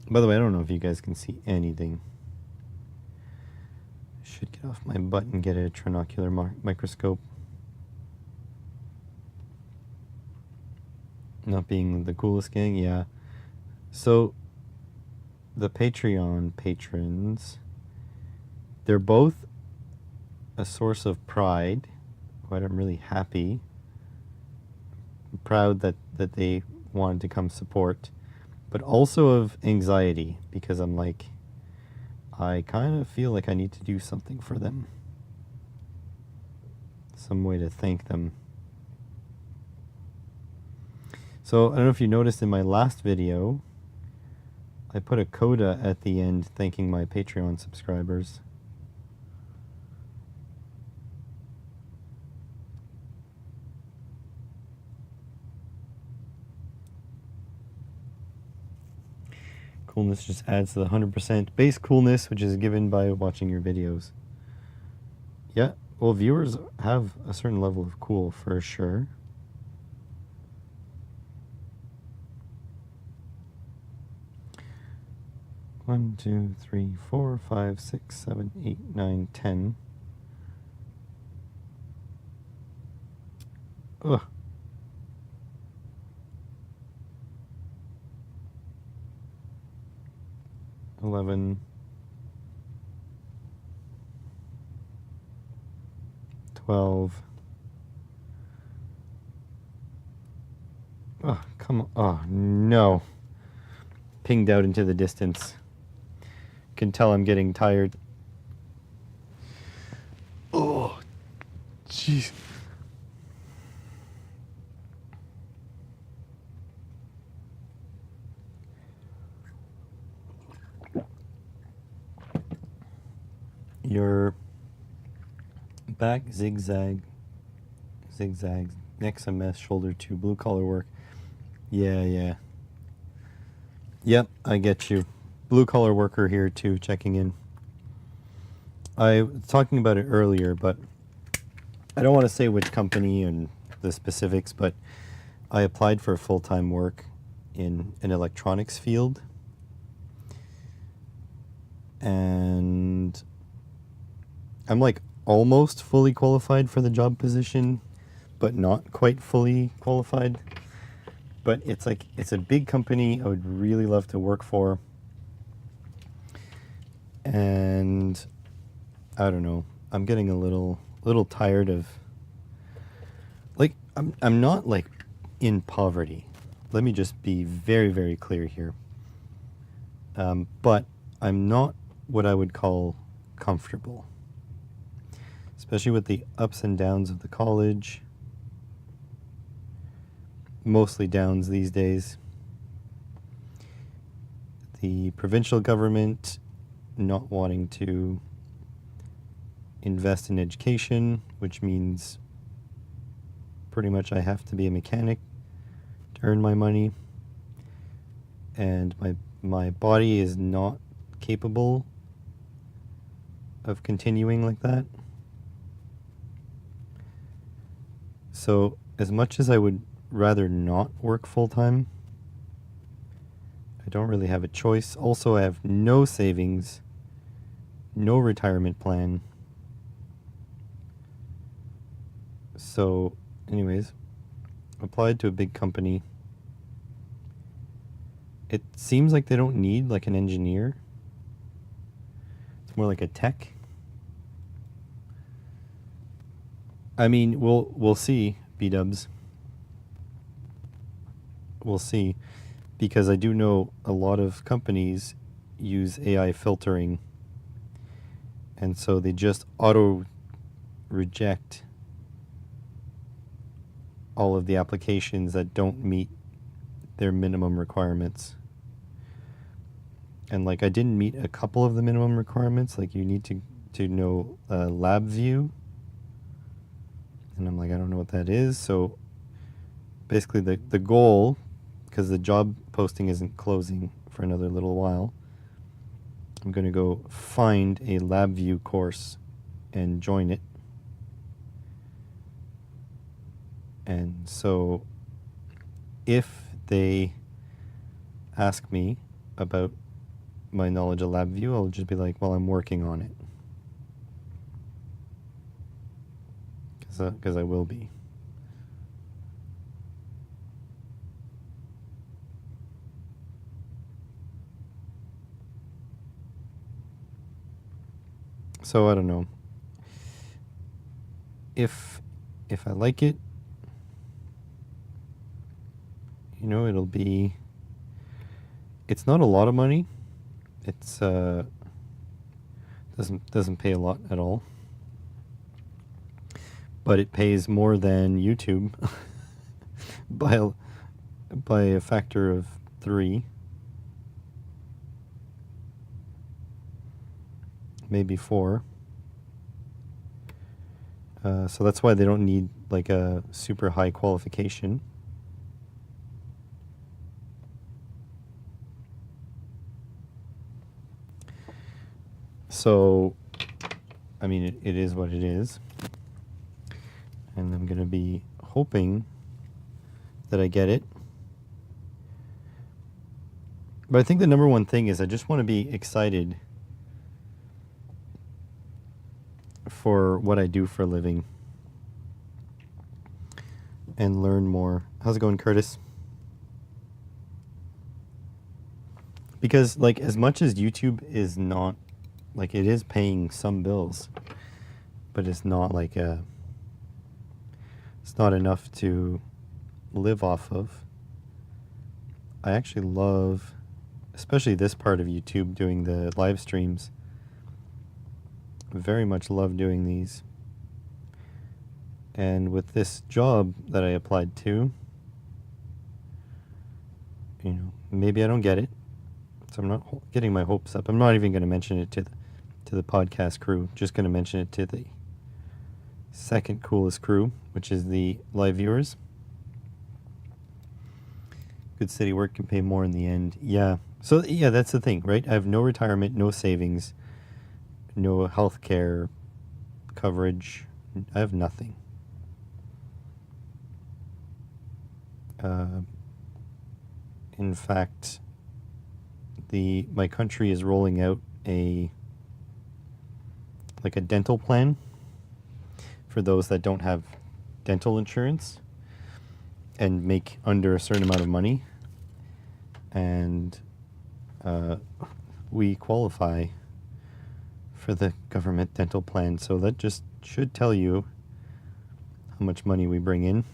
By the way, I don't know if you guys can see anything. Should get off my butt and get a trinocular microscope. Not being the coolest gang, yeah. So, the Patreon patrons, they're both a source of pride. Quite, I'm really happy. I'm proud that they wanted to come support. But also of anxiety, because I'm like, I kind of feel like I need to do something for them. Some way to thank them. So, I don't know if you noticed in my last video, I put a coda at the end thanking my Patreon subscribers. Coolness just adds to the 100% base coolness, which is given by watching your videos. Yeah, well, viewers have a certain level of cool for sure. One, two, three, 4, 5, 6, 7, 8, 9, 10. Ugh. $11, 12. Oh, come on. Oh, no. Pinged out into the distance. Can tell I'm getting tired. Oh, jeez. Your back zigzags, neck a mess, shoulder to blue collar work. Yeah. Yep, I get you. Blue collar worker here too, checking in. I was talking about it earlier, but I don't want to say which company and the specifics, but I applied for full-time work in an electronics field. And I'm like almost fully qualified for the job position, but not quite fully qualified. But it's like, it's a big company I would really love to work for. And I don't know, I'm getting a little tired of, like, I'm not like in poverty. Let me just be very, very clear here. But I'm not what I would call comfortable, especially with the ups and downs of the college. Mostly downs these days. The provincial government not wanting to invest in education, which means pretty much I have to be a mechanic to earn my money, and my body is not capable of continuing like that. So as much as I would rather not work full-time, I don't really have a choice. Also, I have no savings, no retirement plan. So anyways, applied to a big company. It seems like they don't need like an engineer. It's more like a tech. I mean, we'll see, B-dubs. We'll see, because I do know a lot of companies use AI filtering, and so they just auto reject all of the applications that don't meet their minimum requirements. And like, I didn't meet a couple of the minimum requirements, like you need to know LabVIEW, and I'm like, I don't know what that is. So basically the goal, because the job posting isn't closing for another little while, I'm going to go find a LabVIEW course and join it. And so if they ask me about my knowledge of LabVIEW, I'll just be like, well, I'm working on it. Because I will be. So I don't know. If I like it, you know, it'll be, it's not a lot of money. It's doesn't pay a lot at all. But it pays more than YouTube by a factor of 3. Maybe 4. So that's why they don't need like a super high qualification. So, I mean, it is what it is. And I'm going to be hoping that I get it. But I think the number one thing is I just want to be excited for what I do for a living and learn more. How's it going, Curtis? Because like, as much as YouTube is not, like, it is paying some bills, but it's not like it's not enough to live off of. I actually love, especially this part of YouTube, doing the live streams. Very much love doing these. And with this job that I applied to, you know, maybe I don't get it. So I'm not getting my hopes up. I'm not even going to mention it to the podcast crew. Just going to mention it to the second coolest crew, which is the live viewers. Good city work can pay more in the end. Yeah. So yeah, that's the thing, right? I have no retirement, no savings, no health care coverage. I have nothing. In fact, my country is rolling out a dental plan for those that don't have dental insurance and make under a certain amount of money, and we qualify for the government dental plan. So that just should tell you how much money we bring in.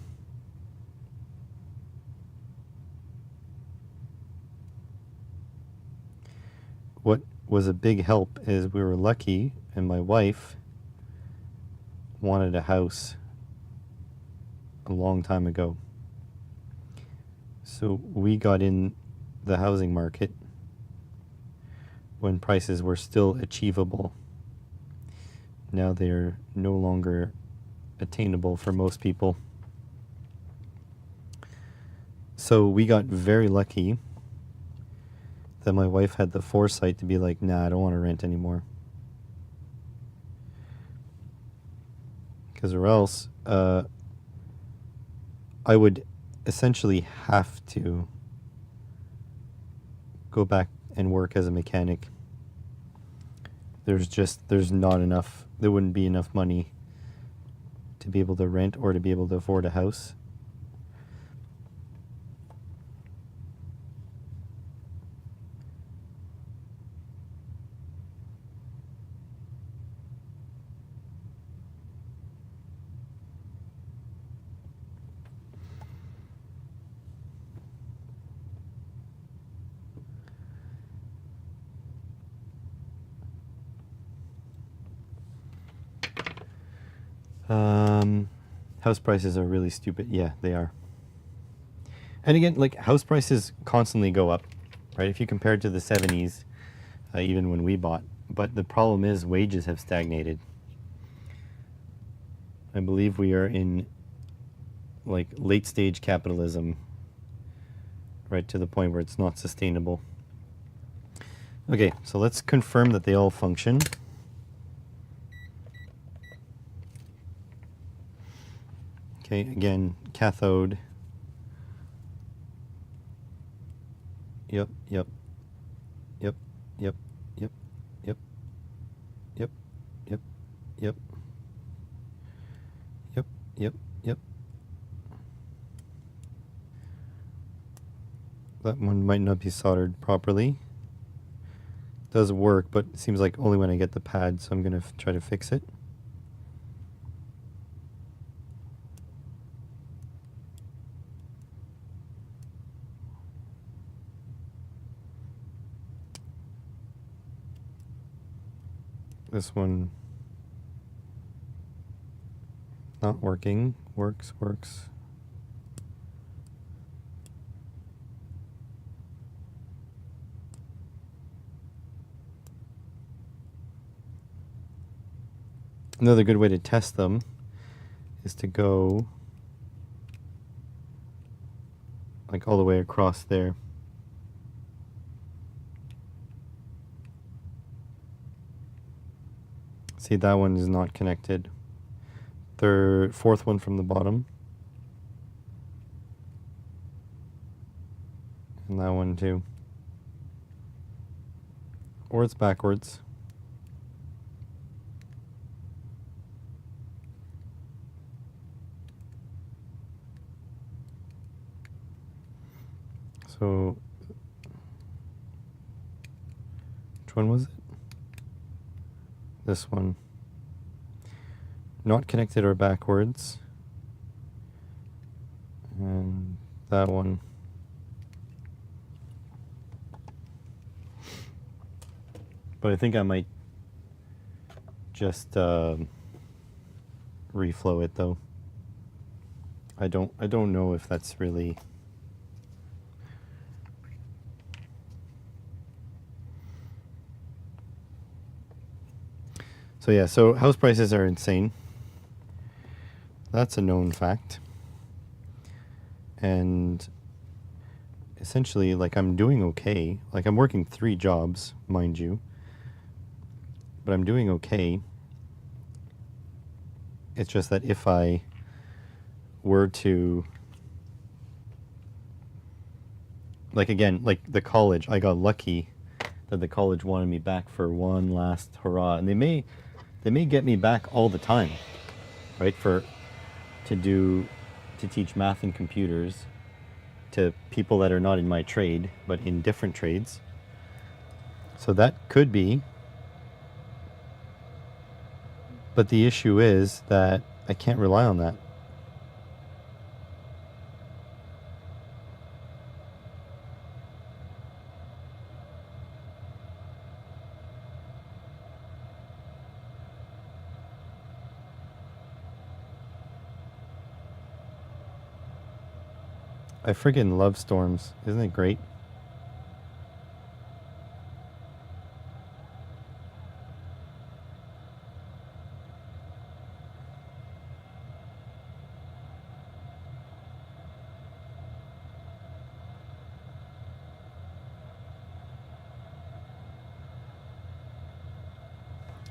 what was a big help is we were lucky, and my wife wanted a house a long time ago. So we got in the housing market when prices were still achievable. Now they're no longer attainable for most people. So we got very lucky that my wife had the foresight to be like, nah, I don't want to rent anymore. Because or else I would essentially have to go back and work as a mechanic. There's not enough, there wouldn't be enough money to be able to rent or to be able to afford a house. House prices are really stupid. Yeah, they are. And again, like house prices constantly go up, right? If you compare it to the 70s, even when we bought. But the problem is wages have stagnated. I believe we are in like late stage capitalism, right to the point where it's not sustainable. Okay, so let's confirm that they all function. Okay, again, cathode. Yep, yep, yep, yep, yep, yep, yep, yep, yep, yep, yep, yep. That one might not be soldered properly. Does work, but it seems like only when I get the pad, so I'm going to try to fix it. This one not working. Works. Another good way to test them is to go like all the way across there. See, that one is not connected. Fourth one from the bottom. And that one too. Or it's backwards. So, which one was it? This one. Not connected or backwards. And that one. But I think I might just reflow it though. I don't know if that's really So yeah, so house prices are insane. That's a known fact. And essentially, like, I'm doing okay. Like, I'm working 3 jobs, mind you. But I'm doing okay. It's just that if I were to, like, again, like the college, I got lucky that the college wanted me back for one last hurrah. And they may get me back all the time, right? To teach math and computers to people that are not in my trade, but in different trades. So that could be. But the issue is that I can't rely on that. I freaking love storms. Isn't it great?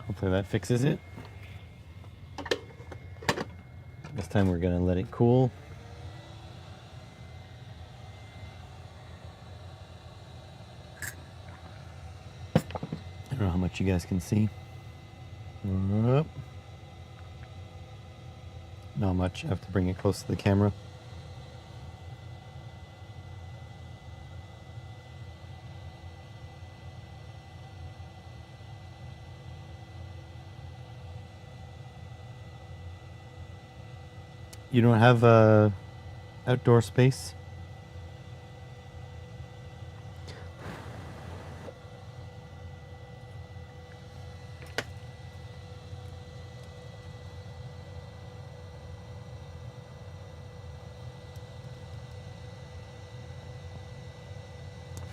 Hopefully that fixes it. This time we're gonna let it cool. I don't know how much you guys can see. Not much. I have to bring it close to the camera. You don't have a outdoor space?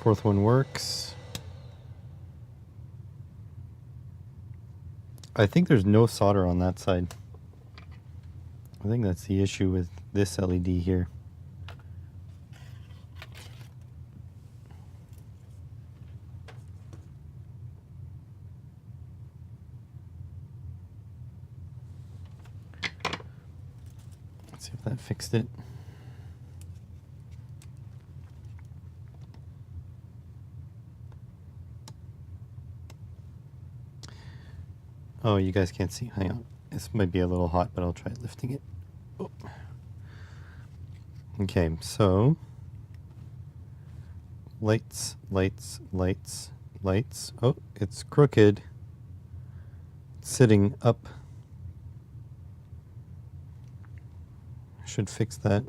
Fourth one works. I think there's no solder on that side. I think that's the issue with this LED here. Let's see if that fixed it. Oh, you guys can't see. Hang on. This might be a little hot, but I'll try lifting it. Oh. Okay, so lights, lights, lights, lights. Oh, it's crooked. It's sitting up. Should fix that.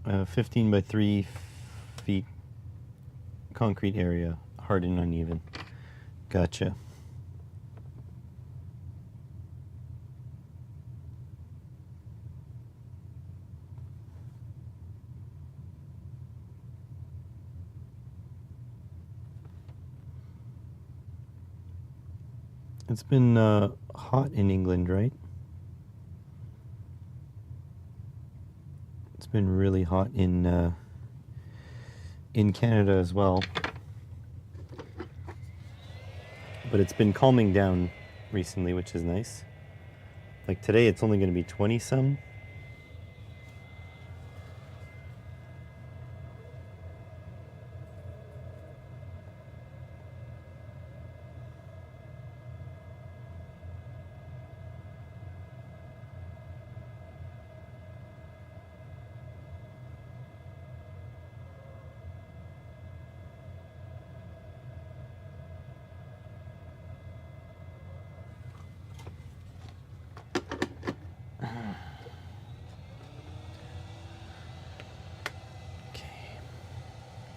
Uh, 15 by 3 feet concrete area, hard and uneven. Gotcha. It's been hot in England, right? It's been really hot in Canada as well. But it's been calming down recently, which is nice. Like today, it's only going to be 20 some.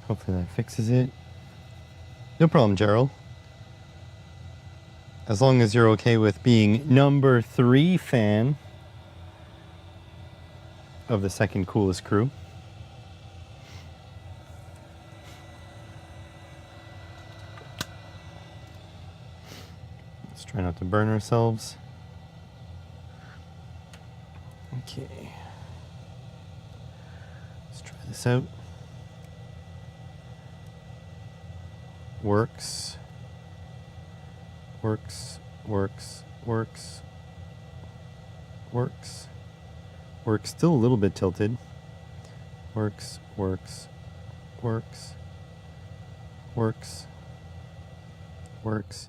Hopefully that fixes it. No problem, Gerald. As long as you're okay with being number 3 fan of the second coolest crew. Let's try not to burn ourselves. Okay. Let's try this out. Works. Works. Works. Works. Works. Works. Still a little bit tilted. Works. Works. Works. Works. Works.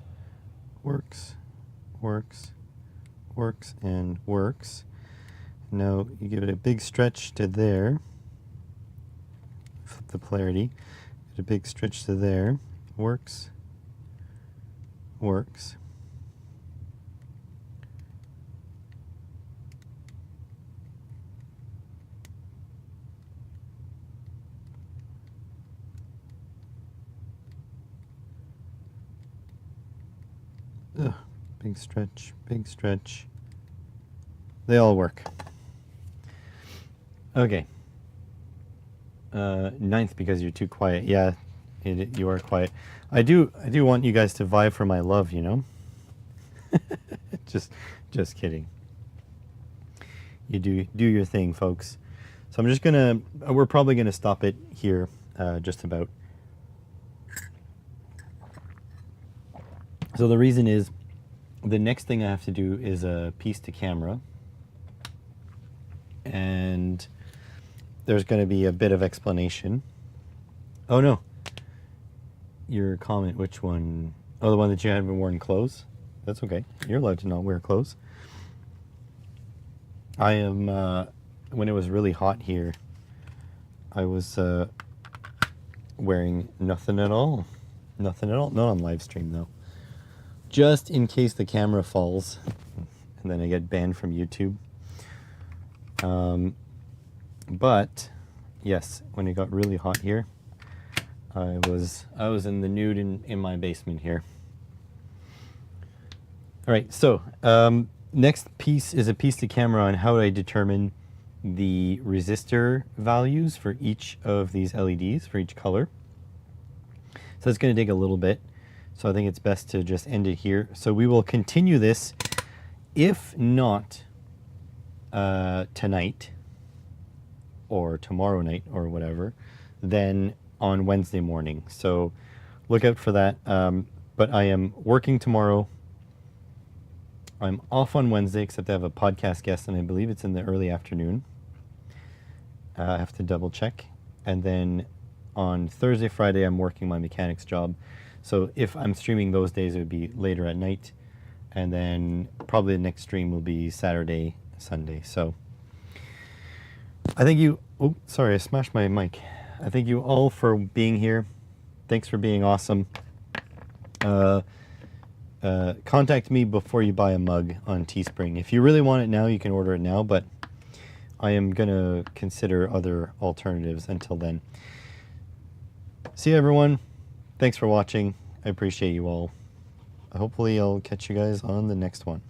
Works. Works. Works. And works. Now you give it a big stretch to there. Flip the polarity. Get a big stretch to there. Works. Works. Ugh, big stretch, big stretch. They all work. Okay. Ninth because you're too quiet. Yeah, you are quiet. I do want you guys to vie for my love, you know? Just kidding. You do your thing, folks. So I'm just gonna, we're probably gonna stop it here, just about. So the reason is, the next thing I have to do is a piece to camera. And there's going to be a bit of explanation. Oh no. Your comment, which one? Oh, the one that you haven't worn clothes? That's okay. You're allowed to not wear clothes. I am, when it was really hot here, I was wearing nothing at all. Nothing at all. Not on live stream though. Just in case the camera falls and then I get banned from YouTube. But yes, when it got really hot here, I was in the nude in my basement here. All right, so next piece is a piece to camera on how I determine the resistor values for each of these LEDs, for each color. So it's going to take a little bit. So I think it's best to just end it here. So we will continue this, if not tonight or tomorrow night or whatever, then on Wednesday morning. So look out for that. But I am working tomorrow. I'm off on Wednesday, except I have a podcast guest, and I believe it's in the early afternoon. I have to double check. And then on Thursday, Friday, I'm working my mechanics job. So if I'm streaming those days, it would be later at night. And then probably the next stream will be Saturday, Sunday. So I thank you. Oh, sorry, I smashed my mic. I thank you all for being here. Thanks for being awesome. Contact me before you buy a mug on Teespring. If you really want it now, you can order it now, but I am going to consider other alternatives until then. See you, everyone. Thanks for watching. I appreciate you all. Hopefully I'll catch you guys on the next one.